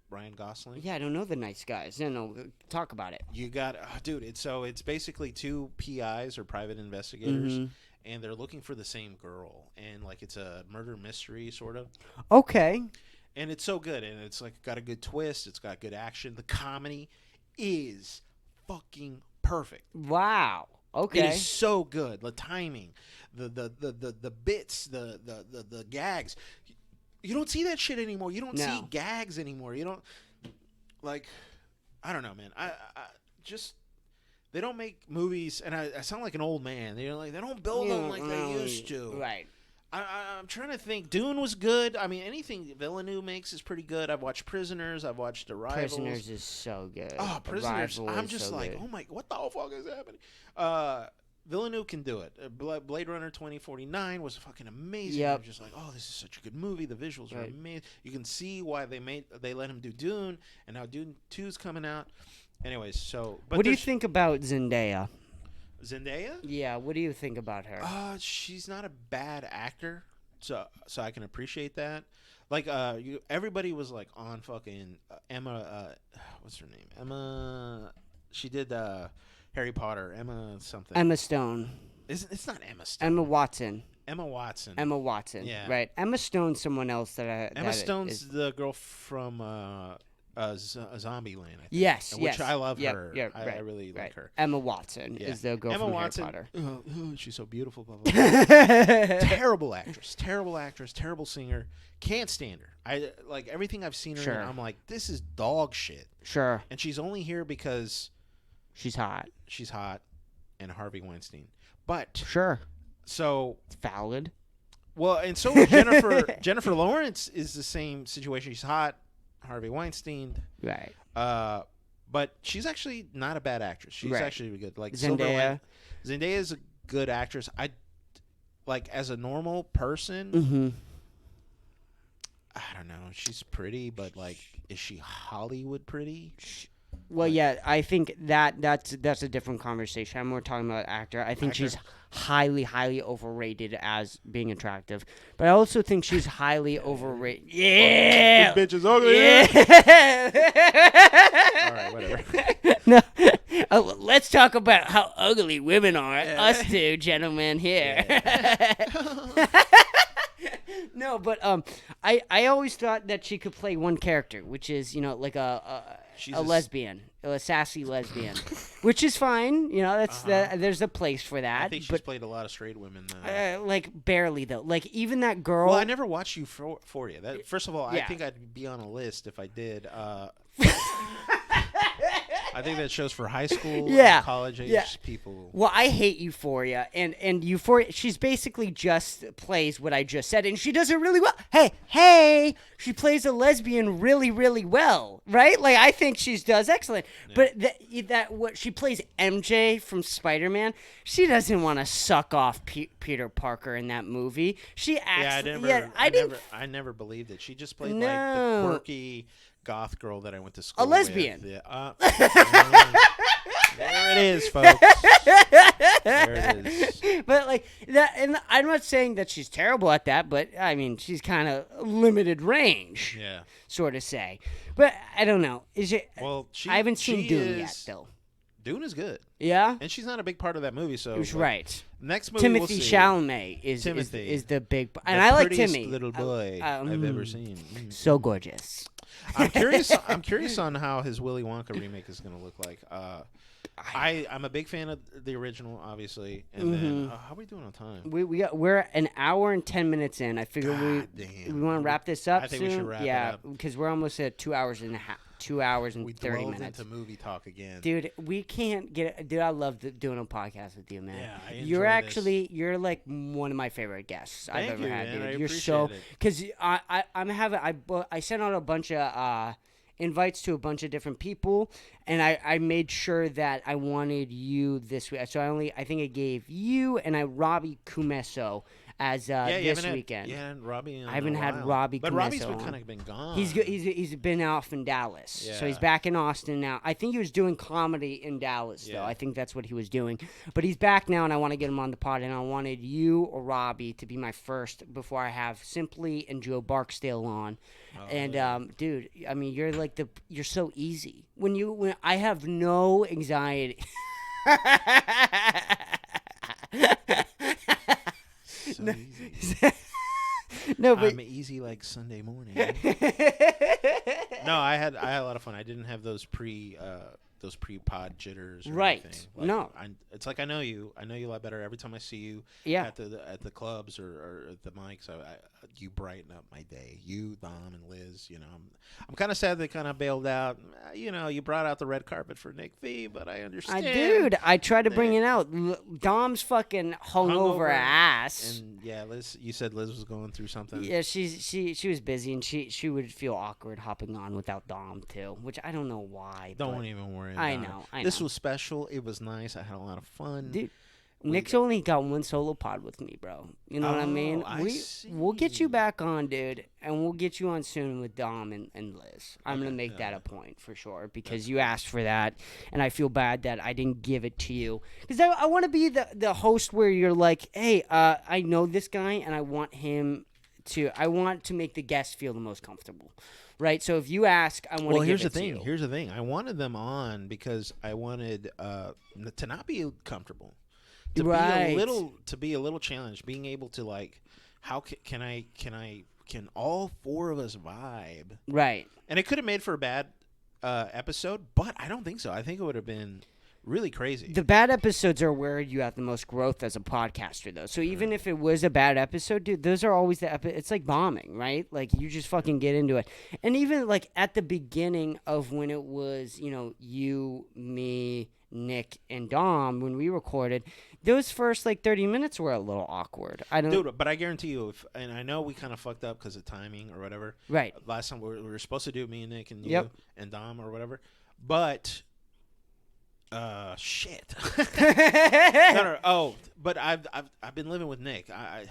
Ryan Gosling. Yeah, I don't know The Nice Guys. No, talk about it. You got, dude. It's basically two PIs or private investigators, and they're looking for the same girl, and like it's a murder mystery sort of. Okay. And it's so good, and it's like got a good twist. It's got good action. The comedy is fucking perfect. Wow. Okay. It is so good. The timing, the bits, the gags. You don't see that shit anymore. You don't see gags anymore. You don't, like, I don't know, man. I just, they don't make movies, and I sound like an old man. They don't build them like they used to. Right. I'm trying to think. Dune was good. I mean, anything Villeneuve makes is pretty good. I've watched Prisoners. I've watched Arrivals. Prisoners is so good. Oh, Prisoners. Arrival I'm just so like, good. oh my, what the fuck is happening? Villeneuve can do it. Blade Runner 2049 was fucking amazing. Yep. I'm just like, oh, this is such a good movie. The visuals are amazing. You can see why they let him do Dune, and now Dune 2's coming out. Anyways, so. But what do you think about Zendaya? Zendaya? Yeah, what do you think about her? She's not a bad actor, so I can appreciate that. Like, everybody was like on fucking Emma. What's her name? Emma. She did Harry Potter. Emma something. Emma Stone. It's not Emma Stone. Emma Watson. Emma Watson. Emma Watson. Yeah. Right. Emma Stone's someone else that Emma Stone's the girl from Zombieland, I think. Yes, which I love yep, her. Yep, I really like her. Emma Watson is the girl from Watson, Harry Potter. She's so beautiful. Blah, blah, blah. Terrible actress. Terrible singer. Can't stand her. I like everything I've seen her in. I'm like, this is dog shit. Sure. And she's only here because she's hot. She's hot, and Harvey Weinstein. But sure. So it's valid. Well, and so is Jennifer. Jennifer Lawrence is the same situation. She's hot. Harvey Weinstein. Right. But she's actually not a bad actress. She's actually good. Like Zendaya. Zendaya is a good actress. I like as a normal person. Mm-hmm. I don't know. She's pretty, but like, is she Hollywood pretty? Well, yeah, I think that's a different conversation. I'm more talking about actor. I think she's highly overrated as being attractive, but I also think she's highly overrated. Yeah, this bitch is ugly. Yeah. All right, whatever. No, let's talk about how ugly women are. Yeah. Us two gentlemen here. Yeah. No, but I always thought that she could play one character, which is, like a lesbian, a sassy lesbian, which is fine. That's there's a place for that. I think she's played a lot of straight women. Like barely though. Like even that girl. Well, I never watched Euphoria. First of all, I think I'd be on a list if I did. I think that show's for high school and college age people. Well, I hate Euphoria, and Euphoria, she's basically just plays what I just said, and she does it really well. Hey, she plays a lesbian really, really well, right? Like, I think she does excellent. Yeah. But what she plays MJ from Spider-Man, she doesn't want to suck off Peter Parker in that movie. She acts. I never believed it. She just played like the quirky goth girl that I went to school with. A lesbian. Yeah. There it is, folks. There it is. But like that, and I'm not saying that she's terrible at that, but I mean she's kind of limited range. Yeah. Sort of say. But I don't know. Is it? Well, I haven't seen Dune yet, though. Dune is good. Yeah. And she's not a big part of that movie, so. Right. Next movie Timothy Chalamet is the big, and I like Timmy. Little boy I've ever seen. So gorgeous. I'm curious on how his Willy Wonka remake is going to look like. I'm a big fan of the original, obviously. And then how are we doing on time? We're an hour and 10 minutes in. I figure we want to wrap this up. I think soon. We should wrap it up. Yeah, because we're almost at 2 hours and a half. 2 hours and 30 minutes. We delved into movie talk again. Dude, we can't get it. Dude, I love doing a podcast with you, man. Yeah, I enjoy You're like one of my favorite guests I've ever had, man. dude. You're so, because I sent out a bunch of invites to a bunch of different people, and I made sure that I wanted you this week. So I think I gave you and Robbie Cumeso as this weekend. And Robbie. I haven't had Robbie. But Cumeso Robbie's on. kind of been gone. He's been off in Dallas, so he's back in Austin now. I think he was doing comedy in Dallas though. I think that's what he was doing. But he's back now, and I want to get him on the pod. And I wanted you or Robbie to be my first before I have Simply and Joe Barksdale on. Oh, and dude, I mean, you're so easy when I have no anxiety. So easy. No, but I'm easy like Sunday morning. No, I had a lot of fun. I didn't have those pre-pod jitters. Or right. Anything. No. It's like I know you. I know you a lot better every time I see you. Yeah. At the clubs or at the mics. You brighten up my day. You, Dom, and Liz. I'm kind of sad they kind of bailed out. You brought out the red carpet for Nick V, but I understand. I tried to bring it out. Dom's fucking hungover ass. And yeah, Liz. You said Liz was going through something. Yeah, she was busy, and she would feel awkward hopping on without Dom too, which I don't know why. Don't even worry. I know. This was special. It was nice. I had a lot of fun. Dude, Nick's only got one solo pod with me, bro. You know what I mean? We'll get you back on, dude, and we'll get you on soon with Dom and Liz. I'm going to make that a point for sure because you asked for that, and I feel bad that I didn't give it to you. Because I want to be the host where you're like, hey, I know this guy, and I want to make the guest feel the most comfortable. Right, so if you ask, I want to give it to you. Here's the thing. I wanted them on because I wanted to not be comfortable, to be a little challenged, being able to like, how can all four of us vibe? Right, and it could have made for a bad episode, but I don't think so. I think it would have been really crazy. The bad episodes are where you have the most growth as a podcaster, though. So even if it was a bad episode, dude, those are always it's like bombing, right? Like, you just fucking get into it. And even, like, at the beginning of when it was, you, me, Nick, and Dom, when we recorded, those first, 30 minutes were a little awkward. Dude, but I guarantee you, and I know we kind of fucked up because of timing or whatever. Right. Last time we were supposed to do me and Nick and you and Dom or whatever. But... shit. No. Oh, but I've been living with Nick. I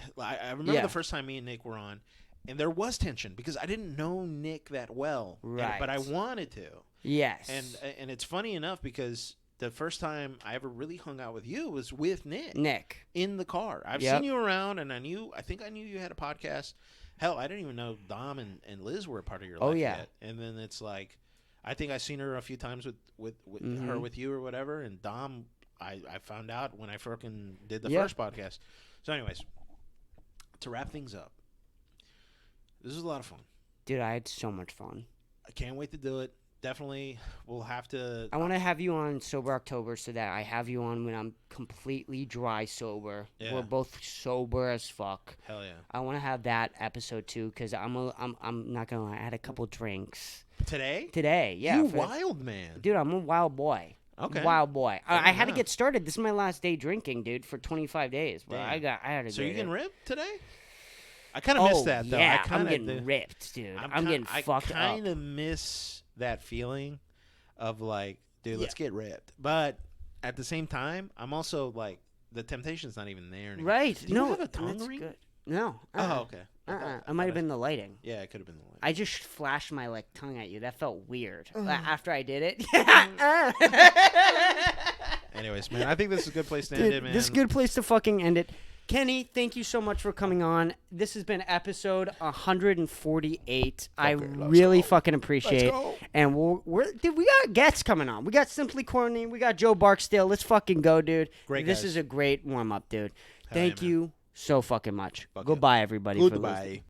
remember the first time me and Nick were on, and there was tension because I didn't know Nick that well. Right. But I wanted to. Yes. And it's funny enough because the first time I ever really hung out with you was with Nick. In the car. I've seen you around, and I think I knew you had a podcast. Hell, I didn't even know Dom and Liz were a part of your life yet. And then it's like, I think I've seen her a few times with her with you or whatever, and Dom, I found out when I fucking did the first podcast. So anyways, to wrap things up, This was a lot of fun. Dude, I had so much fun. I can't wait to do it. Definitely, we'll have to. I want to have you on Sober October so that I have you on when I'm completely dry sober. Yeah. We're both sober as fuck. Hell yeah. I want to have that episode too because I'm not gonna lie. I had a couple drinks today. Yeah. You wild man. Dude, I'm a wild boy. Okay. Wild boy. I had to get started. This is my last day drinking, dude, for 25 days. Bro. I had to. So you getting ripped today? I kind of miss that though. Yeah, I'm getting ripped, dude. I'm getting fucked up. I kind of miss that feeling of like, dude, let's get ripped. But at the same time, I'm also like, the temptation's not even there anymore. Right? Do you have a tongue ring? Good. No. Oh, okay. It might have been the lighting. Yeah, it could have been the lighting. I just flashed my tongue at you. That felt weird. After I did it. Anyways, man, I think this is a good place to end it, man. This is a good place to fucking end it. Kenny, thank you so much for coming on. This has been episode 148. I really fucking appreciate it. And dude, we got guests coming on. We got Simply Courtney. We got Joe Barksdale. Let's fucking go, dude. Great This guys. is a great warm-up, dude. Hell Thank yeah, you so fucking much. Fuck Goodbye, everybody. Goodbye.